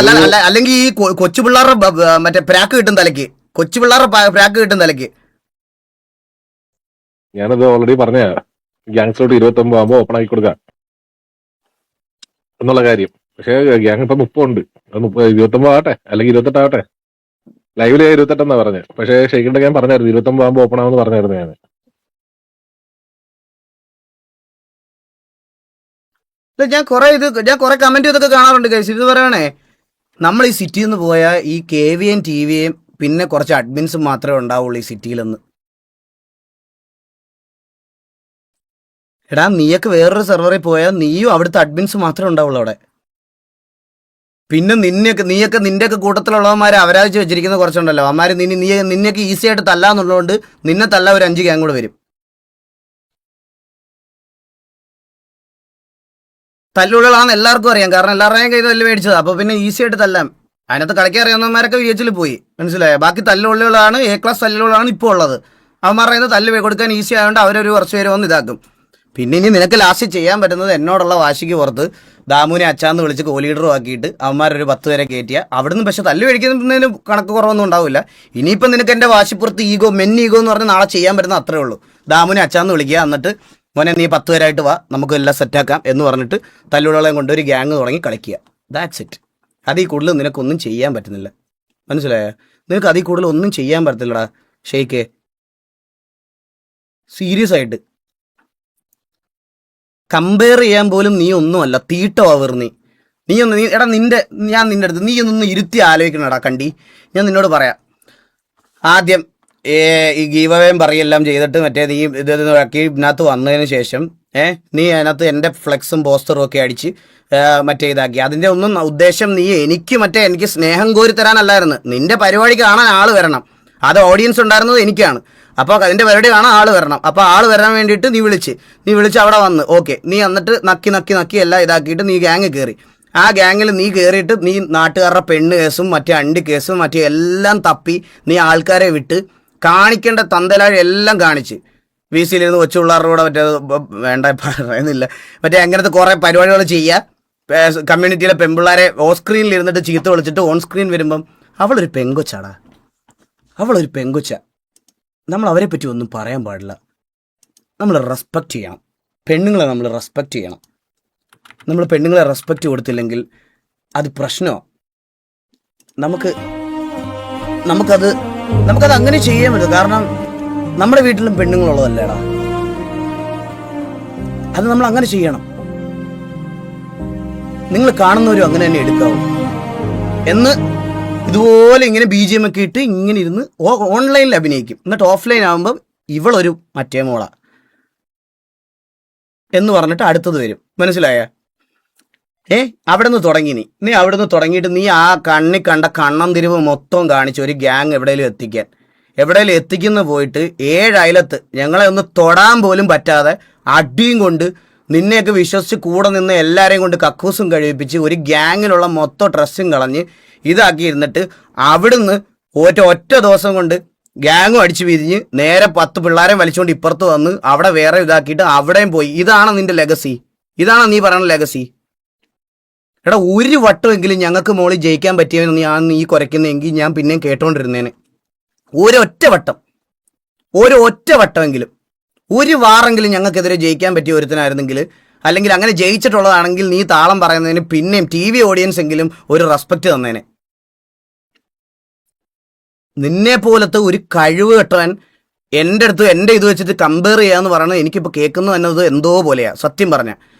അല്ലെങ്കിൽ ഈ കൊച്ചു പിള്ളേരുടെ മറ്റേ പ്രാക്ക് കിട്ടും തലക്ക്. ഞാനത് ഓൾറെഡി പറഞ്ഞ ഗ്യാങ്സിലോട്ട് 29 ആകുമ്പോ ഓപ്പൺ ആക്കി കൊടുക്കാം എന്നുള്ള കാര്യം. പക്ഷെ ഗ്യാങ് ഇപ്പൊ 30 ഉണ്ട്. 29 ആവട്ടെ, അല്ലെങ്കിൽ 28 ആവട്ടെ. ലൈവില് 28 എന്നാ പറഞ്ഞത്. പക്ഷെ ഷെയ്ഖിന്റെ ഞാൻ പറഞ്ഞായിരുന്നു 29 ആകുമ്പോ ഓപ്പൺ ആവുമെന്ന് പറഞ്ഞായിരുന്നു ഞാൻ. ഞാൻ കുറെ കമന്റ് ഇതൊക്കെ കാണാറുണ്ട് ഗൈസ്. ഇത് പറയണേ, നമ്മൾ ഈ സിറ്റിയിൽ നിന്ന് പോയാൽ ഈ KVM TVM പിന്നെ കുറച്ച് അഡ്മിൻസും മാത്രമേ ഉണ്ടാവുള്ളൂ ഈ സിറ്റിയിലെന്ന്. എടാ, നീയൊക്കെ വേറൊരു സെർവറിൽ പോയാൽ നീയും അവിടുത്തെ അഡ്മിൻസ് മാത്രമേ ഉണ്ടാവുള്ളൂ അവിടെ. പിന്നെ നിന്റെയൊക്കെ കൂട്ടത്തിലുള്ളവന്മാരെ അവരാഴ്ച വെച്ചിരിക്കുന്ന കുറച്ചുണ്ടല്ലോ. അവന്മാർ നിന്നെയൊക്കെ ഈസി ആയിട്ട് തല്ലാന്നുള്ളതുകൊണ്ട് നിന്നെ തല്ല ഒരു 5 ഗ്യാങ് കൂടെ വരും. തല്ലുകളാണെന്ന് എല്ലാവർക്കും അറിയാം. കാരണം എല്ലാവരുടെയും കയ്യിൽ തല്ല് മേടിച്ചത്. അപ്പോൾ പിന്നെ ഈസി ആയിട്ട് തല്ലാം. അതിനകത്ത് കളിക്കാൻ അറിയാവുന്നവന്മാരൊക്കെ VH പോയി. മനസ്സിലായോ? ബാക്കി തല്ലുള്ളികളാണ്, A ക്ലാസ് തല്ലുകളാണ് ഇപ്പോൾ ഉള്ളത്. അവന്മാരുടെ തല്ല് കൊടുക്കാൻ ഈസി ആയതുകൊണ്ട് അവരൊരു കുറച്ച് പേര് വന്ന് ഇതാക്കും. പിന്നെ ഇനി നിനക്ക് ലാസ്റ്റ് ചെയ്യാൻ പറ്റുന്നത് എന്നോടുള്ള വാശിക്ക് പുറത്ത് ദാമുവിനെ അച്ചാന്ന് വിളിച്ച് കോലീഡറും ആക്കിയിട്ട് അവന്മാരൊരു 10 പേരെ കയറ്റിയ അവിടുന്ന്. പക്ഷെ തല്ല് മേടിക്കുന്നതിന് കണക്ക് കുറവൊന്നും ഉണ്ടാവില്ല. ഇനിയിപ്പം നിനക്ക് എൻ്റെ വാശിപ്പുറത്ത് ഈഗോ എന്ന് പറഞ്ഞ് നാളെ ചെയ്യാൻ പറ്റുന്ന അത്രേ ഉള്ളൂ. ദാമുവിനെ അച്ചാന്ന് വിളിക്കുക, എന്നിട്ട് മോനെ നീ 10 പേരായിട്ട് വാ, നമുക്ക് എല്ലാം സെറ്റാക്കാം എന്ന് പറഞ്ഞിട്ട് തല്ലുകളെയും കൊണ്ട് ഒരു ഗ്യാങ് തുടങ്ങി കളിക്കുക. That's it. അതിൽ കൂടുതൽ നിനക്കൊന്നും ചെയ്യാൻ പറ്റുന്നില്ല. മനസ്സിലായോ? നിനക്ക് അതിൽ കൂടുതൽ ഒന്നും ചെയ്യാൻ പറ്റത്തില്ലടാ ഷെയ്ക്ക്. സീരിയസ് ആയിട്ട് കമ്പയർ ചെയ്യാൻ പോലും നീ ഒന്നുമല്ല. തീട്ടമാവർ നീ എടാ. ഞാൻ നിന്റെ അടുത്ത് നീ ഒന്നൊന്ന് ഇരുത്തി ആലോചിക്കണടാ കണ്ടി. ഞാൻ നിന്നോട് പറയാം. ആദ്യം ഈ ഗീവവേം പറയെല്ലാം ചെയ്തിട്ട് മറ്റേ നീ ഇതിനകത്ത് വന്നതിന് ശേഷം നീ അതിനകത്ത് എൻ്റെ ഫ്ലെക്സും പോസ്റ്ററും ഒക്കെ അടിച്ച് മറ്റേ ഇതാക്കി. അതിൻ്റെ ഒന്നും ഉദ്ദേശം നീ എനിക്ക് സ്നേഹം കോരി തരാനല്ലായിരുന്നു. നിന്റെ പരിപാടി കാണാൻ ആള് വരണം. അത് ഓഡിയൻസ് ഉണ്ടായിരുന്നത് എനിക്കാണ്. അപ്പോൾ അതിൻ്റെ പരിപാടി കാണാൻ ആള് വരണം. അപ്പോൾ ആള് വരാൻ വേണ്ടിയിട്ട് നീ വിളിച്ച് അവിടെ വന്ന് ഓക്കെ. നീ എന്നിട്ട് നക്കി എല്ലാം ഇതാക്കിയിട്ട് നീ ഗ്യാങ് കയറി. ആ ഗ്യാങ്ങിൽ നീ കയറിയിട്ട് നീ നാട്ടുകാരുടെ പെണ്ണ് കേസും മറ്റേ അണ്ടി കേസും മറ്റേ എല്ലാം തപ്പി നീ ആൾക്കാരെ വിട്ട് കാണിക്കേണ്ട തന്തലാഴി എല്ലാം കാണിച്ച് VC-ലിരുന്ന് കൊച്ചുപിള്ളേരുടെ കൂടെ മറ്റേ വേണ്ട പറയുന്നില്ല മറ്റേ അങ്ങനത്തെ കുറേ പരിപാടികൾ ചെയ്യുക. കമ്മ്യൂണിറ്റിയിലെ പെൺപിള്ളേരെ ഓഫ് സ്ക്രീനിൽ ഇരുന്നിട്ട് ചീത്ത വിളിച്ചിട്ട് ഓൺ സ്ക്രീൻ വരുമ്പം അവളൊരു പെങ്കൊച്ചാടാ. നമ്മൾ അവരെ പറ്റി ഒന്നും പറയാൻ പാടില്ല. നമ്മൾ റെസ്പെക്റ്റ് ചെയ്യണം. പെണ്ണുങ്ങളെ നമ്മൾ റെസ്പെക്റ്റ് ചെയ്യണം. നമ്മൾ പെണ്ണുങ്ങളെ റെസ്പെക്റ്റ് കൊടുത്തില്ലെങ്കിൽ അത് പ്രശ്നമാണ്. നമുക്കത് അങ്ങനെ ചെയ്യാൻ പറ്റും. കാരണം നമ്മുടെ വീട്ടിലും പെണ്ണുങ്ങളുള്ളതല്ലേടാ. അത് നമ്മൾ അങ്ങനെ ചെയ്യണം. നിങ്ങൾ കാണുന്നവരും അങ്ങനെ തന്നെ എടുക്കാവൂ എന്ന് ഇതുപോലെ ഇങ്ങനെ BGM ഒക്കെ ഇട്ട് ഇങ്ങനെ ഇരുന്ന് ഓൺലൈനിൽ അഭിനയിക്കും. എന്നിട്ട് ഓഫ്ലൈൻ ആകുമ്പോൾ ഇവളൊരു മറ്റേ മോള എന്ന് പറഞ്ഞിട്ട് അടുത്തത് വരും. മനസ്സിലായ? അവിടെ നിന്ന് തുടങ്ങി നീ അവിടെ നിന്ന് തുടങ്ങിയിട്ട് നീ ആ കണ്ണി കണ്ട കണ്ണന്തിരിവ് മൊത്തം കാണിച്ച് ഒരു ഗ്യാങ് എവിടെയെങ്കിലും എത്തിക്കുന്ന പോയിട്ട് 7 അയലത്ത് ഞങ്ങളെ ഒന്ന് തൊടാൻ പോലും പറ്റാതെ അടിയും കൊണ്ട് നിന്നെയൊക്കെ വിശ്വസിച്ച് കൂടെ നിന്ന് എല്ലാവരെയും കൊണ്ട് കക്കൂസും കഴിപ്പിച്ച് ഒരു ഗ്യാങ്ങിലുള്ള മൊത്തം ഡ്രസ്സും കളഞ്ഞ് ഇതാക്കി ഇരുന്നിട്ട് അവിടുന്ന് ഒറ്റ ദിവസം കൊണ്ട് ഗ്യാങ്ങും അടിച്ചു പിരിഞ്ഞ് നേരെ 10 പിള്ളേരെ വലിച്ചുകൊണ്ട് ഇപ്പുറത്ത് വന്ന് അവിടെ വേറെ ഇതാക്കിയിട്ട് അവിടെയും പോയി. ഇതാണ് നിന്റെ ലെഗസി? ഇതാണ് നീ പറയുന്ന ലെഗസി? എടാ, ഒരു വട്ടമെങ്കിലും ഞങ്ങൾക്ക് മോളിൽ ജയിക്കാൻ പറ്റിയവന് ഞാൻ നീ കുരയ്ക്കുന്നെങ്കിൽ ഞാൻ പിന്നെയും കേട്ടോണ്ടിരുന്നേനെ. ഒരൊറ്റ വട്ടമെങ്കിലും ഒരു വാറെങ്കിലും ഞങ്ങൾക്കെതിരെ ജയിക്കാൻ പറ്റിയ ഒരുത്തനായിരുന്നെങ്കിൽ, അല്ലെങ്കിൽ അങ്ങനെ ജയിച്ചിട്ടുള്ളതാണെങ്കിൽ നീ താളം പറയുന്നതിന് പിന്നെയും TV ഓഡിയൻസ് എങ്കിലും ഒരു റെസ്പെക്ട് തന്നേനെ. നിന്നെ പോലത്തെ ഒരു കഴിവ് കെട്ടവൻ എൻ്റെ അടുത്ത് എൻ്റെ ഇത് വെച്ചിട്ട് കമ്പയർ ചെയ്യാന്ന് പറയുന്നത് എനിക്കിപ്പോൾ കേൾക്കുന്നു എന്നത് എന്തോ പോലെയാ. സത്യം പറഞ്ഞ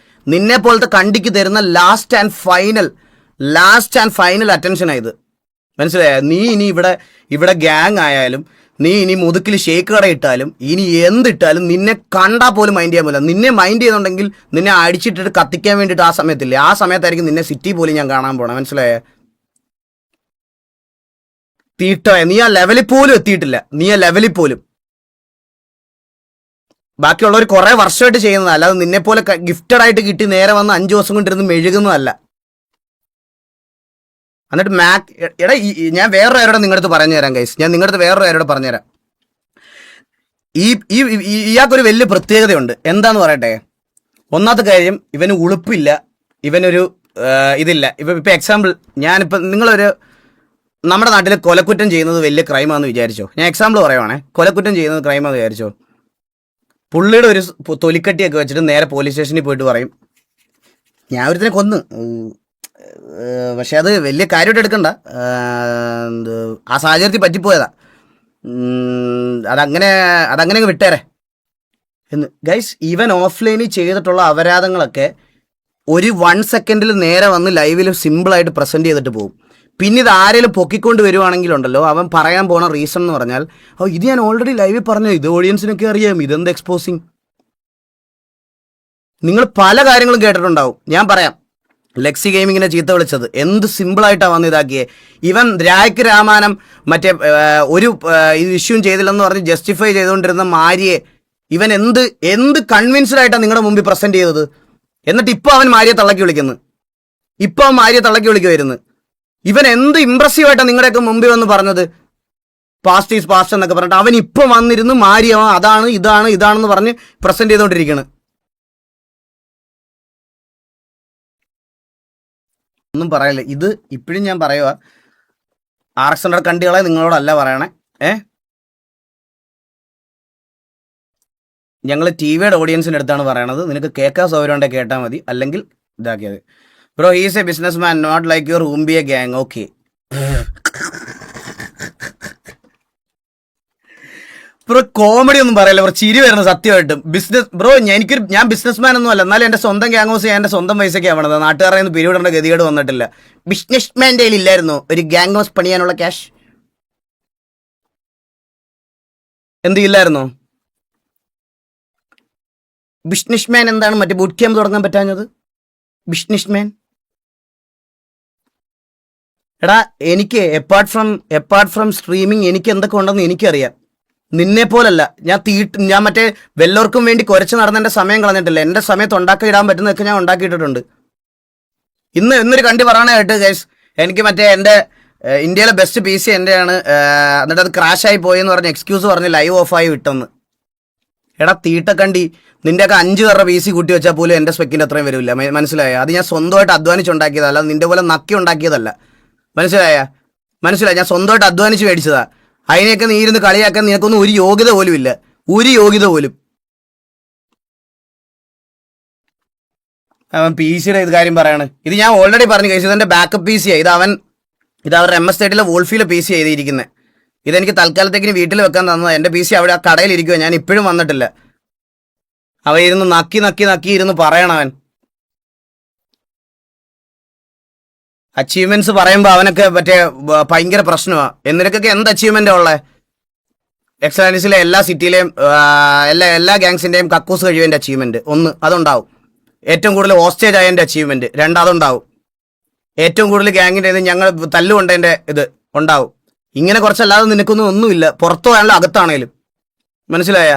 നിന്നെ പോലത്തെ കണ്ടിക്ക് തരുന്ന ലാസ്റ്റ് ആൻഡ് ഫൈനൽ അറ്റൻഷനാണ് ഇത്. മനസ്സിലായ? നീ ഇനി ഇവിടെ ഗ്യാങ് ആയാലും, നീ ഇനി മുതുക്കിൽ ഷേക്ക് കട ഇട്ടാലും, ഇനി എന്തിട്ടാലും നിന്നെ കണ്ടാൽ പോലും മൈൻഡ് ചെയ്യാൻ പറ്റില്ല. നിന്നെ മൈൻഡ് ചെയ്യുന്നുണ്ടെങ്കിൽ നിന്നെ അടിച്ചിട്ടിട്ട് കത്തിക്കാൻ വേണ്ടിയിട്ട് ആ സമയത്തില്ലേ, ആ സമയത്തായിരിക്കും നിന്നെ സിറ്റി പോലും ഞാൻ കാണാൻ പോണം. മനസ്സിലായേ? തീട്ടോയ നീ ആ ലെവലിൽ പോലും എത്തിയിട്ടില്ല. ബാക്കിയുള്ളവർ കുറെ വർഷമായിട്ട് ചെയ്യുന്നതല്ല, അല്ലാതെ നിന്നെ പോലെ ഗിഫ്റ്റഡ് ആയിട്ട് കിട്ടി നേരെ വന്ന് 5 ദിവസം കൊണ്ടിരുന്ന് മെഴുകുന്നതല്ല. എന്നിട്ട് എടാ, ഞാൻ വേറൊരു ആരോടെ നിങ്ങളുടെ അടുത്ത് പറഞ്ഞു തരാം ഗൈസ്. പറഞ്ഞുതരാം. ഇയാൾക്കൊരു വലിയ പ്രത്യേകതയുണ്ട്. എന്താന്ന് പറയട്ടെ? ഒന്നാമത്തെ കാര്യം, ഇവന് ഉളുപ്പില്ല, ഇവനൊരു ഇതില്ല. ഇപ്പൊ എക്സാമ്പിൾ, നിങ്ങളൊരു നമ്മുടെ നാട്ടിൽ കൊലക്കുറ്റം ചെയ്യുന്നത് വലിയ ക്രൈമാണെന്ന് വിചാരിച്ചോ. ഞാൻ എക്സാമ്പിൾ പറയുവാണേ. കൊലക്കുറ്റം ചെയ്യുന്നത് ക്രൈമാണെന്ന് വിചാരിച്ചോ. പുള്ളിയുടെ ഒരു തൊലിക്കട്ടിയൊക്കെ വെച്ചിട്ട് നേരെ പോലീസ് സ്റ്റേഷനിൽ പോയിട്ട് പറയും, ഞാൻ ഒരുത്തിനെ കൊന്ന്. പക്ഷെ അത് വലിയ കാര്യമായിട്ട് എടുക്കണ്ട, ആ സാഹചര്യത്തിൽ പറ്റിപ്പോയതാ, അതങ്ങനെ വിട്ടേരെ എന്ന്. ഗൈസ്, ഇവൻ ഓഫ്ലൈനിൽ ചെയ്തിട്ടുള്ള അപരാധങ്ങളൊക്കെ ഒരു 1 സെക്കൻഡിൽ നേരെ വന്ന് ലൈവിൽ സിമ്പിളായിട്ട് പ്രസന്റ് ചെയ്തിട്ട് പോകും. പിന്നെ ഇത് ആരെങ്കിലും പൊക്കിക്കൊണ്ട് വരുവാണെങ്കിലുണ്ടല്ലോ, അവൻ പറയാൻ പോണ റീസൺ എന്ന് പറഞ്ഞാൽ, ഇത് ഞാൻ ഓൾറെഡി ലൈവിൽ പറഞ്ഞു, ഇത് ഓഡിയൻസിനൊക്കെ അറിയാം, ഇതെന്ത് എക്സ്പോസിങ്. നിങ്ങൾ പല കാര്യങ്ങളും കേട്ടിട്ടുണ്ടാവും. ഞാൻ പറയാം, ലെക്സി ഗെയിമിങ്ങിനെ ചീത്ത വിളിച്ചത് എന്ത് സിമ്പിളായിട്ടാണ് വന്ന് ഇതാക്കിയേ. ഇവൻ രായ്ക്ക് രാമാനം മറ്റേ ഒരു ഇഷ്യൂം ചെയ്തില്ലെന്ന് പറഞ്ഞ് ജസ്റ്റിഫൈ ചെയ്തുകൊണ്ടിരുന്ന മാരിയെ ഇവൻ എന്ത് കൺവിൻസ്ഡ് ആയിട്ടാണ് നിങ്ങളുടെ മുമ്പിൽ പ്രസന്റ് ചെയ്തത്. എന്നിട്ട് ഇപ്പോൾ അവൻ മാരിയെ തള്ളക്കി വിളിക്കുന്നു. ഇവൻ എന്ത് ഇംപ്രസീവ് ആയിട്ടാണ് നിങ്ങളുടെയൊക്കെ മുമ്പിൽ വന്ന് പറഞ്ഞത്. പാസ്റ്റ് ഈസ് പാസ്റ്റ് എന്നൊക്കെ പറഞ്ഞിട്ട് അവൻ ഇപ്പം വന്നിരുന്ന് മാരിയ അതാണ് ഇതാണെന്ന് പറഞ്ഞ് പ്രസന്റ് ചെയ്തുകൊണ്ടിരിക്കുകയാണ്. ഒന്നും പറയല്ലേ. ഇത് ഇപ്പോഴും ഞാൻ പറയുക, RX100 കണ്ടികളെ നിങ്ങളോടല്ല പറയണേ. ഞങ്ങൾ TVയുടെ ഓഡിയൻസിൻ്റെ അടുത്താണ് പറയണത്. നിനക്ക് കേൾക്കാൻ സൗകര്യം ഉണ്ടെങ്കിൽ കേട്ടാൽ മതി, അല്ലെങ്കിൽ ഇതാക്കിയത്. Bro, he's a business man, not like your റൂംബിയ ഗ്യാങ്. ഓക്കെ ബ്രോ, കോമഡി ഒന്നും പറയല്ല ബ്രോ, ചിരി വരുന്നത് സത്യമായിട്ടും. ബ്രോ, ഞാൻ ബിസിനസ് മാൻ ഒന്നും അല്ല, എന്നാലും എൻ്റെ സ്വന്തം ഗ്യാങ് ഹൗസ് ഞാൻ എൻ്റെ സ്വന്തം പൈസയ്ക്ക് ആവണത്. നാട്ടുകാരെ നിന്ന് പിരിവിടേണ്ട ഗതികേട് വന്നിട്ടില്ല. ബിസിനസ് മാൻ്റെ കയ്യിൽ ഇല്ലായിരുന്നു ഒരു ഗ്യാങ് ഹൗസ് പണിയാനുള്ള ക്യാഷ്? ഇല്ലായിരുന്നോ? ബിസിനസ് മാൻ എന്താണ് മറ്റേ ബൂട്ട് ക്യാമ്പ് തുടങ്ങാൻ പറ്റാഞ്ഞത്? ബിസിനസ് മാൻ എടാ, എനിക്ക് എപ്പാർട്ട് ഫ്രം സ്ട്രീമിങ് എനിക്ക് എന്തൊക്കെ ഉണ്ടെന്ന് എനിക്കറിയാം. നിന്നെ പോലല്ല ഞാൻ മറ്റേ വല്ലവർക്കും വേണ്ടി കുരച്ച് നടന്ന എൻ്റെ സമയം കളഞ്ഞിട്ടില്ല. എൻ്റെ സമയത്ത് ഉണ്ടാക്കി ഇടാൻ പറ്റുന്നതൊക്കെ ഞാൻ ഉണ്ടാക്കിയിട്ടുണ്ട്. ഇന്നൊരു കണ്ടി പറയാനായിട്ട് ഗൈസ്, എനിക്ക് മറ്റേ എൻ്റെ ഇന്ത്യയിലെ ബെസ്റ്റ് PC എൻ്റെയാണ്, എന്നിട്ട് അത് ക്രാഷായി പോയെന്ന് പറഞ്ഞ് എക്സ്ക്യൂസ് പറഞ്ഞ് ലൈവ് ഓഫായി വിട്ടെന്ന്. എടാ തീട്ടക്കണ്ടി, നിൻ്റെയൊക്കെ 5 പേരുടെ PC കൂട്ടി വെച്ചാൽ പോലും എൻ്റെ സ്പെക്കിൻ്റെ അത്രയും വരില്ല. മനസ്സിലായ? അത് ഞാൻ സ്വന്തമായിട്ട് അധ്വാനിച്ചുണ്ടാക്കിയതല്ല, നിന്റെ പോലെ നക്കി ഉണ്ടാക്കിയതല്ല. മനസ്സിലായ? ഞാൻ സ്വന്തമായിട്ട് അധ്വാനിച്ച് മേടിച്ചതാ. അതിനെയൊക്കെ നീ ഇരുന്ന് കളിയാക്കാൻ നിനക്കൊന്നും ഒരു യോഗ്യത പോലും ഇല്ല. അവൻ PC-യുടെ ഇത് കാര്യം പറയാണ്. ഇത് ഞാൻ ഓൾറെഡി പറഞ്ഞു കഴിച്ചു. ഇതെൻ്റെ ബാക്കപ്പ് PC-യാണ്. ഇത് അവരുടെ MS30 വോൾഫിയിലെ PC ചെയ്തിരിക്കുന്നത്. ഇതെനിക്ക് തൽക്കാലത്തേക്കിന് വീട്ടിൽ വെക്കാൻ തന്നത്. എൻ്റെ PC അവിടെ ആ കടയിലിരിക്കുക, ഞാൻ ഇപ്പോഴും വന്നിട്ടില്ല. അവ ഇരുന്ന് നക്കി ഇരുന്ന് പറയണവൻ. അച്ചീവ്മെന്റ്സ് പറയുമ്പോൾ അവനൊക്കെ മറ്റേ ഭയങ്കര പ്രശ്നമാണ്. എന്നിടക്കൊക്കെ എന്ത് അച്ചീവ്മെന്റാ ഉള്ളത്? എക്സലൻസിലെ എല്ലാ സിറ്റിയിലെയും എല്ലാ ഗാങ്സിന്റെയും കക്കൂസ് കഴിവതിന്റെ അച്ചീവ്മെന്റ് 1 അതുണ്ടാവും. ഏറ്റവും കൂടുതൽ ഹോസ്റ്റേജ് ആയതിന്റെ അച്ചീവ്മെന്റ് 2 അതുണ്ടാവും. ഏറ്റവും കൂടുതൽ ഗാങ്ങിന്റെ ഇത് ഞങ്ങൾ തല്ലുകൊണ്ടതിന്റെ ഇത് ഉണ്ടാവും. ഇങ്ങനെ കുറച്ചല്ലാതെ നിനക്കൊന്നും ഒന്നുമില്ല, പുറത്തു പോയാലും അകത്താണേലും. മനസ്സിലായ?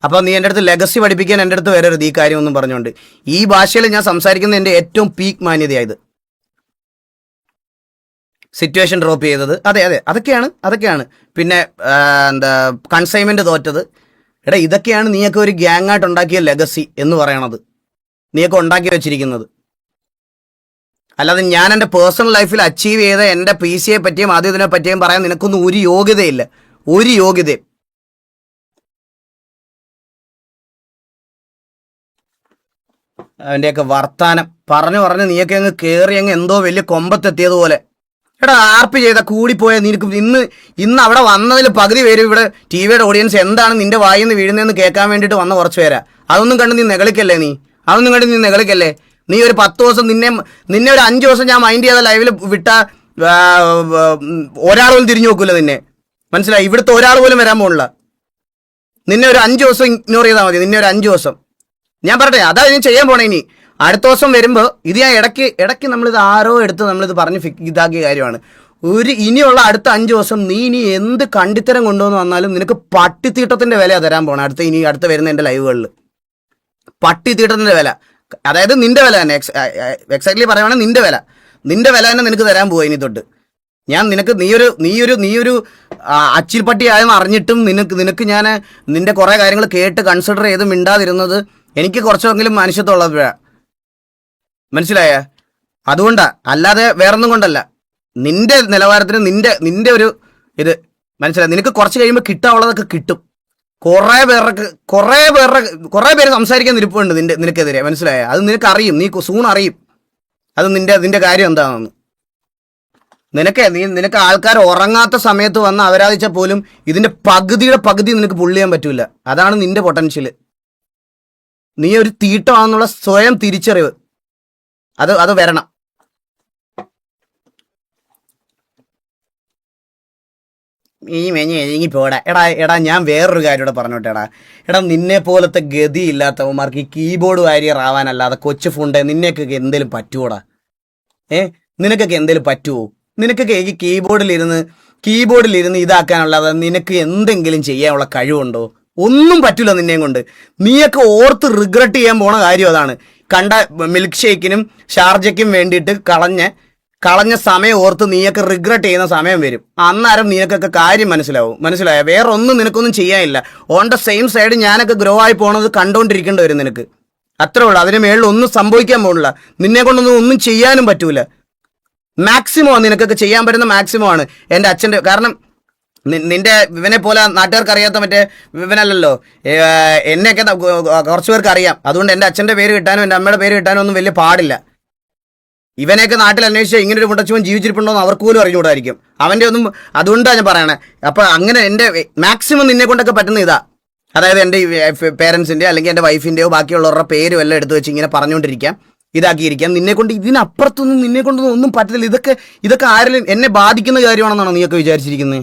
അപ്പൊ നീ എൻ്റെ അടുത്ത് ലെഗസി പഠിപ്പിക്കാൻ എൻ്റെ അടുത്ത് വരരുത് ഈ കാര്യം ഒന്നും പറഞ്ഞുകൊണ്ട്. ഈ ഭാഷയിൽ ഞാൻ സംസാരിക്കുന്ന എൻ്റെ ഏറ്റവും പീക്ക് മാന്യതയായത്. സിറ്റുവേഷൻ ഡ്രോപ്പ് ചെയ്തത്. അതെ അതൊക്കെയാണ്. പിന്നെ എന്താ കൺസൈൻമെന്റ് തോറ്റത്. എടാ ഇതൊക്കെയാണ് നീയൊക്കെ ഒരു ഗ്യാങ് ആയിട്ട് ഉണ്ടാക്കിയ ലെഗസി എന്ന് പറയണത്, നീയൊക്കെ ഉണ്ടാക്കി വെച്ചിരിക്കുന്നത്. അല്ലാതെ ഞാൻ എൻ്റെ പേഴ്സണൽ ലൈഫിൽ അച്ചീവ് ചെയ്ത എൻ്റെ PC പറ്റിയും ആദ്യം ഇതിനെ പറ്റിയും പറയാൻ നിനക്കൊന്നും ഒരു യോഗ്യതയില്ല, ഒരു യോഗ്യതയും. അവൻ്റെയൊക്കെ വർത്താനം പറഞ്ഞ് നീയൊക്കെ അങ്ങ് കയറി അങ്ങ് എന്തോ വലിയ കൊമ്പത്തെത്തിയതുപോലെ. എടാ ആർപ്പി ചെയ്ത കൂടിപ്പോയ നിനക്ക് ഇന്ന് അവിടെ വന്നതിൽ പകുതി പേര് ഇവിടെ TV-യുടെ ഓഡിയൻസ് എന്താണ് നിന്റെ വായിൽ നിന്ന് വീഴുന്നതെന്ന് കേൾക്കാൻ വേണ്ടിയിട്ട് വന്ന കുറച്ച് പേരാ. അതൊന്നും കണ്ട് നീ നെകളിക്കല്ലേ? നീ ഒരു 10 ദിവസം നിന്നെ ഒരു 5 ദിവസം ഞാൻ മൈൻഡ് ചെയ്ത ലൈവിൽ വിട്ട ഒരാൾ പോലും തിരിഞ്ഞു നോക്കൂല നിന്നെ, മനസ്സിലായി? ഇവിടുത്തെ ഒരാൾ പോലും വരാൻ പോണില്ല. നിന്നെ ഒരു 5 ദിവസം ഇഗ്നോർ ചെയ്താൽ മതി. നിന്നെ ഒരു 5 ദിവസം ഞാൻ പറയട്ടെ, അതാ ഞാൻ ചെയ്യാൻ പോണേ. ഇനി അടുത്ത ദിവസം വരുമ്പോൾ ഇത് ഞാൻ ഇടയ്ക്ക് നമ്മളിത് ആരോ എടുത്ത് നമ്മളിത് പറഞ്ഞ് ഇതാക്കിയ കാര്യമാണ്. ഇനിയുള്ള അടുത്ത 5 ദിവസം നീ ഇനി എന്ത് കണ്ടിത്തരം കൊണ്ടുവന്ന് വന്നാലും നിനക്ക് പട്ടിത്തീട്ടത്തിന്റെ വില തരാൻ പോണം. അടുത്ത വരുന്ന എൻ്റെ ലൈവുകളിൽ പട്ടിത്തീട്ടത്തിന്റെ വില, അതായത് നിന്റെ വില തന്നെ. എക്സാക്ട്ലി പറയുവാണെങ്കിൽ നിന്റെ വില തന്നെ നിനക്ക് തരാൻ പോവാ ഇനി തൊട്ട്. ഞാൻ നീയൊരു അച്ചിൽപ്പട്ടി ആയെന്ന് അറിഞ്ഞിട്ടും നിനക്ക് ഞാൻ നിന്റെ കുറെ കാര്യങ്ങൾ കേട്ട് കൺസിഡർ ചെയ്ത് മിണ്ടാതിരുന്നത് എനിക്ക് കുറച്ചെങ്കിലും മനുഷ്യത്വമുള്ളപ്പോഴാണ്, മനസ്സിലായ? അതുകൊണ്ടാ, അല്ലാതെ വേറൊന്നും കൊണ്ടല്ല. നിന്റെ നിലവാരത്തിന് നിന്റെ ഒരു ഇത് മനസ്സിലായി. നിനക്ക് കുറച്ച് കഴിയുമ്പോൾ കിട്ടാനുള്ളതൊക്കെ കിട്ടും. കുറെ പേര് സംസാരിക്കാൻ നിൽപ്പുണ്ട് നിനക്കെതിരെ, മനസ്സിലായ? അത് നിനക്കറിയും, നീ സൂൺ അറിയും അത് നിന്റെ കാര്യം എന്താണെന്ന്. നിനക്ക് ആൾക്കാർ ഉറങ്ങാത്ത സമയത്ത് വന്ന് അവരാധിച്ചാൽ പോലും ഇതിന്റെ പകുതി നിനക്ക് പുള്ള് ചെയ്യാൻ പറ്റൂല. അതാണ് നിന്റെ പൊട്ടൻഷ്യൽ. നീ ഒരു തീട്ടമാണെന്നുള്ള സ്വയം തിരിച്ചറിവ് അത് വരണം. ഈ പോടാ. എടാ ഞാൻ വേറൊരു കാര്യം ഇവിടെ പറഞ്ഞോട്ടെ. എടാ നിന്നെ പോലത്തെ ഗതി ഇല്ലാത്തവന്മാർക്ക് ഈ കീബോർഡ് വാരിയർ ആവാനല്ലാതെ കൊച്ചു ഫുണ്ട് നിന്നെയൊക്കെ എന്തേലും പറ്റുവോടാ? നിനക്കൊക്കെ എന്തേലും പറ്റുമോ? നിനക്കൊക്കെ ഈ കീബോർഡിലിരുന്ന് ഇതാക്കാനുള്ളത് നിനക്ക് എന്തെങ്കിലും ചെയ്യാനുള്ള കഴിവുണ്ടോ? ഒന്നും പറ്റില്ല നിന്നെയും കൊണ്ട്. നീയൊക്കെ ഓർത്ത് റിഗ്രറ്റ് ചെയ്യാൻ പോണ കാര്യം അതാണ്. കണ്ട മിൽക്ക് ഷേക്കിനും ഷാർജയ്ക്കും വേണ്ടിയിട്ട് കളഞ്ഞ സമയം ഓർത്ത് നീയൊക്കെ റിഗ്രറ്റ് ചെയ്യുന്ന സമയം വരും. അന്നേരം നിനക്കൊക്കെ കാര്യം മനസ്സിലായ? വേറെ ഒന്നും നിനക്കൊന്നും ചെയ്യാനില്ല. ഓൺ ദ സെയിം സൈഡ് ഞാനൊക്കെ ഗ്രോ ആയി പോണത് കണ്ടോണ്ടിരിക്കേണ്ടി വരും നിനക്ക്. അത്രേ ഉള്ളൂ. അതിന് മേളിൽ ഒന്നും സംഭവിക്കാൻ പോണില്ല. നിന്നെ കൊണ്ടൊന്നും ചെയ്യാനും പറ്റൂല. മാക്സിമം നിനക്കൊക്കെ ചെയ്യാൻ പറ്റുന്ന മാക്സിമം ആണ്. എൻ്റെ അച്ഛൻ്റെ, കാരണം നിന്റെ ഇവനെ പോലെ നാട്ടുകാർക്ക് അറിയാത്ത മറ്റേ ഇവനല്ലല്ലോ. എന്നെയൊക്കെ കുറച്ച് പേർക്ക് അറിയാം. അതുകൊണ്ട് എൻ്റെ അച്ഛൻ്റെ പേര് കിട്ടാനും എൻ്റെ അമ്മയുടെ പേര് കിട്ടാനും ഒന്നും വലിയ പാടില്ല. ഇവനെയൊക്കെ നാട്ടിൽ അന്വേഷിച്ചാൽ ഇങ്ങനൊരു മുണ്ടച്ചുവൻ ജീവിച്ചിരിപ്പുണ്ടോ എന്ന് അവർക്ക് പോലും അറിഞ്ഞുകൂടായിരിക്കും. അവൻ്റെ ഒന്നും, അതുകൊണ്ടാണ് ഞാൻ പറയണേ. അപ്പം അങ്ങനെ എൻ്റെ മാക്സിമം നിന്നെ കൊണ്ടൊക്കെ പറ്റുന്ന ഇതാ. അതായത് എൻ്റെ പേരൻസിൻ്റെ അല്ലെങ്കിൽ എൻ്റെ വൈഫിൻ്റെയോ ബാക്കിയുള്ളവരുടെ പേരും എല്ലാം എടുത്തു വെച്ച് ഇങ്ങനെ പറഞ്ഞുകൊണ്ടിരിക്കാം, ഇതാക്കിയിരിക്കാം. നിന്നെക്കൊണ്ട് ഇതിനപ്പുറത്തൊന്നും നിന്നെക്കൊണ്ടൊന്നും ഒന്നും പറ്റത്തില്ല. ഇതൊക്കെ ആരെങ്കിലും എന്നെ ബാധിക്കുന്ന കാര്യമാണെന്നാണോ നീയൊക്കെ വിചാരിച്ചിരിക്കുന്നത്?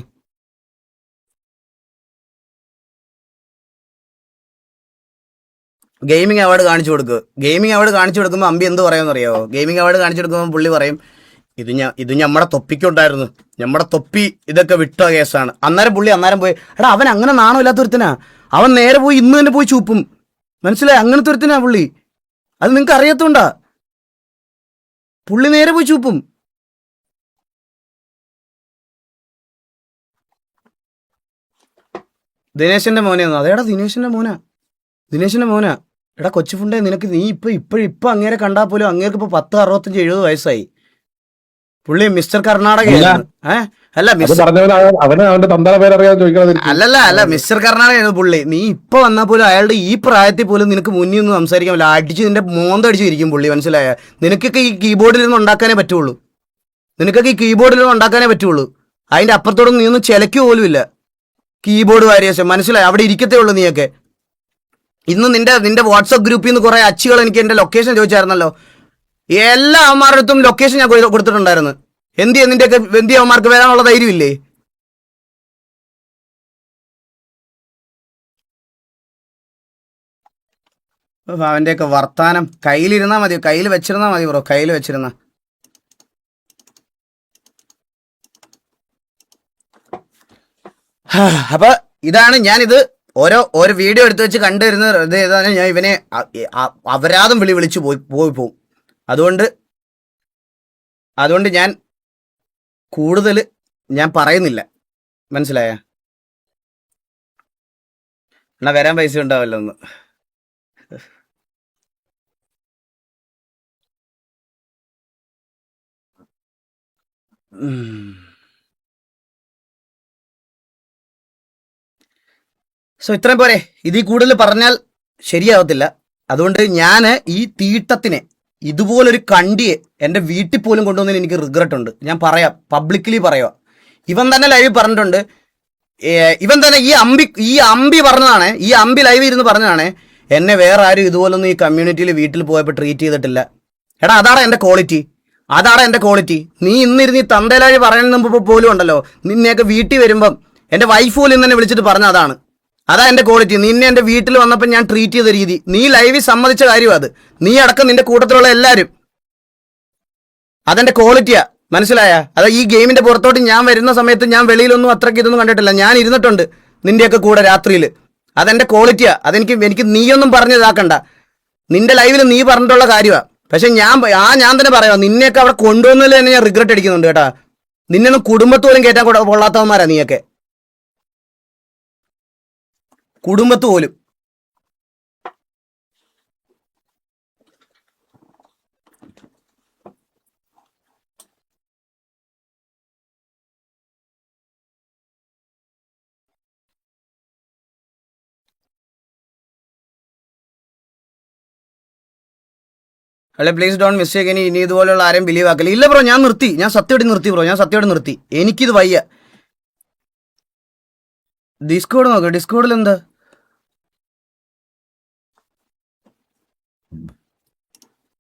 ഗെയിമിംഗ് അവാർഡ് കാണിച്ചു കൊടുക്കുമ്പോൾ അമ്പി എന്ത് പറയുമെന്ന് അറിയാമോ? ഗെയിമിംഗ് അവാർഡ് കാണിച്ചു കൊടുക്കുമ്പോൾ പുള്ളി പറയും, ഇത് നമ്മുടെ തൊപ്പിക്കുണ്ടായിരുന്നു, നമ്മുടെ തൊപ്പി ഇതൊക്കെ വിട്ട കേസാണ്. അന്നേരം പോയി, എടാ അവൻ അങ്ങനെ നാണോ ഇല്ലാത്തൊരുത്തനാ. അവൻ നേരെ പോയി ഇന്ന് തന്നെ പോയി ചൂപ്പും, മനസ്സിലായി? അങ്ങനത്തെ ഒരുത്തനാ പുള്ളി. അത് നിങ്ങൾക്ക് അറിയാത്തോണ്ടാ. പുള്ളി നേരെ പോയി ചൂപ്പും. ദിനേശന്റെ മോനെയൊന്നും, അതേടാ ദിനേശന്റെ മോനാ. എടാ കൊച്ചു ഫുണ്ടേ, നിനക്ക് നീ ഇപ്പൊ അങ്ങേരെ കണ്ടാൽ പോലും അങ്ങേർക്ക് ഇപ്പൊ 10, 65, 70 വയസ്സായി. പുള്ളി മിസ്റ്റർ കർണാടകയായിരുന്നു. അല്ല മിസ്റ്റർ കർണാടകയായിരുന്നു പുള്ളി. നീ ഇപ്പൊ വന്നാൽ പോലും അയാളുടെ ഈ പ്രായത്തിൽ പോലും നിനക്ക് മുന്നിൽ ഒന്നും സംസാരിക്കാൻ പറ്റില്ല. അടിച്ച് നിന്റെ മോന്തടിച്ചിരിക്കും പുള്ളി, മനസ്സിലായ? നിനക്കൊക്കെ ഈ കീബോർഡിൽ നിന്ന് ഉണ്ടാക്കാനേ പറ്റുള്ളൂ. അതിന്റെ അപ്പുറത്തോടൊന്നും നീ ഒന്നും ചിലയ്ക്ക് പോലും ഇല്ല. കീബോർഡ് വാരിയേഷൻ, മനസ്സിലായി? അവിടെ ഇരിക്കത്തേ ഉള്ളൂ നീയൊക്കെ. ഇന്ന് നിന്റെ വാട്സപ്പ് ഗ്രൂപ്പിൽ നിന്ന് കുറെ അച്ചുകൾ എനിക്ക് എന്റെ ലൊക്കേഷൻ ചോദിച്ചായിരുന്നല്ലോ. എല്ലാ അവന്മാരുടെ അടുത്തും ലൊക്കേഷൻ ഞാൻ കൊടുത്തിട്ടുണ്ടായിരുന്നു. എന്തി അവന്മാർക്ക് വരാനുള്ള ധൈര്യമില്ലേ? അവന്റെയൊക്കെ വർത്താനം കയ്യിൽ വെച്ചിരുന്നാ മതി ബ്രോ. അപ്പൊ ഇതാണ് ഞാനിത് ഓരോ വീഡിയോ എടുത്തു വെച്ച് കണ്ടുവരുന്നത്. ഇത് ഏതാണ് ഞാൻ ഇവനെ അപരാധം വിളിച്ചു പോവും. അതുകൊണ്ട് ഞാൻ കൂടുതൽ ഞാൻ പറയുന്നില്ല, മനസ്സിലായ? എന്നാ വരാൻ പൈസ ഉണ്ടാവല്ലോ ഒന്ന്. സോ ഇത്രയും പോരെ, ഇതിൽ കൂടുതൽ പറഞ്ഞാൽ ശരിയാവത്തില്ല. അതുകൊണ്ട് ഞാൻ ഈ തീട്ടത്തിനെ, ഇതുപോലൊരു കണ്ടിയെ എൻ്റെ വീട്ടിൽ പോലും കൊണ്ടുവന്നതിന് എനിക്ക് റിഗ്രറ്റ് ഉണ്ട്. ഞാൻ പറയാം, പബ്ലിക്കലി പറയുക. ഇവൻ തന്നെ ലൈവ് പറഞ്ഞിട്ടുണ്ട്, ഇവൻ തന്നെ ഈ അമ്പി പറഞ്ഞതാണ്, ഈ അമ്പി ലൈവ് ഇരുന്ന് പറഞ്ഞതാണ്, എന്നെ വേറെ ആരും ഇതുപോലൊന്നും ഈ കമ്മ്യൂണിറ്റിയിൽ വീട്ടിൽ പോയപ്പോൾ ട്രീറ്റ് ചെയ്തിട്ടില്ല. എടാ അതാണ് എൻ്റെ ക്വാളിറ്റി. നീ ഇന്നിരുന്ന് ഈ തന്തേലാഴി പറയുന്ന പോലും ഉണ്ടല്ലോ, നിന്നെയൊക്കെ വീട്ടിൽ വരുമ്പം എൻ്റെ വൈഫ് പോലും ഇന്ന് തന്നെ വിളിച്ചിട്ട് പറഞ്ഞ അതാ എൻ്റെ ക്വാളിറ്റി. നിന്നെ എൻ്റെ വീട്ടിൽ വന്നപ്പോൾ ഞാൻ ട്രീറ്റ് ചെയ്ത രീതി, നീ ലൈവിൽ സമ്മതിച്ച കാര്യം അത്. നീ അടക്കം നിന്റെ കൂട്ടത്തിലുള്ള എല്ലാവരും, അതെന്റെ ക്വാളിറ്റിയാ, മനസ്സിലായ? അത് ഈ ഗെയിമിന്റെ പുറത്തോട്ട് ഞാൻ വരുന്ന സമയത്ത് ഞാൻ വെളിയിലൊന്നും അത്രയ്ക്ക് ഇതൊന്നും കണ്ടിട്ടില്ല. ഞാൻ ഇരുന്നിട്ടുണ്ട് നിന്റെയൊക്കെ കൂടെ രാത്രിയിൽ. അതെന്റെ ക്വാളിറ്റിയാ. എനിക്ക് നീയൊന്നും പറഞ്ഞതാക്കണ്ട. നിന്റെ ലൈവിൽ നീ പറഞ്ഞിട്ടുള്ള കാര്യമാണ്. പക്ഷെ ഞാൻ തന്നെ പറയാം, നിന്നെയൊക്കെ അവിടെ കൊണ്ടുവന്നതിൽ തന്നെ ഞാൻ റിഗ്രറ്റ് അടിക്കുന്നുണ്ട് കേട്ടാ. നിന്നൊന്നും കുടുംബത്തോലും കയറ്റാൻ കൊള്ളാത്തവന്മാരാ നീയൊക്കെ, കുടുംബത്ത് പോലും. അല്ലെ പ്ലീസ് ഡോണ്ട് മിസ്റ്റേക്ക്. ഇനി ഇതുപോലെയുള്ള ആരെയും ബിലീവ് ആക്കില്ല. ഇല്ല ബ്രോ, ഞാൻ സത്യമായിട്ട് നിർത്തി. എനിക്കിത് വയ്യ. ഡിസ്കോഡ് നോക്ക്, ഡിസ്കോഡിൽ എന്താ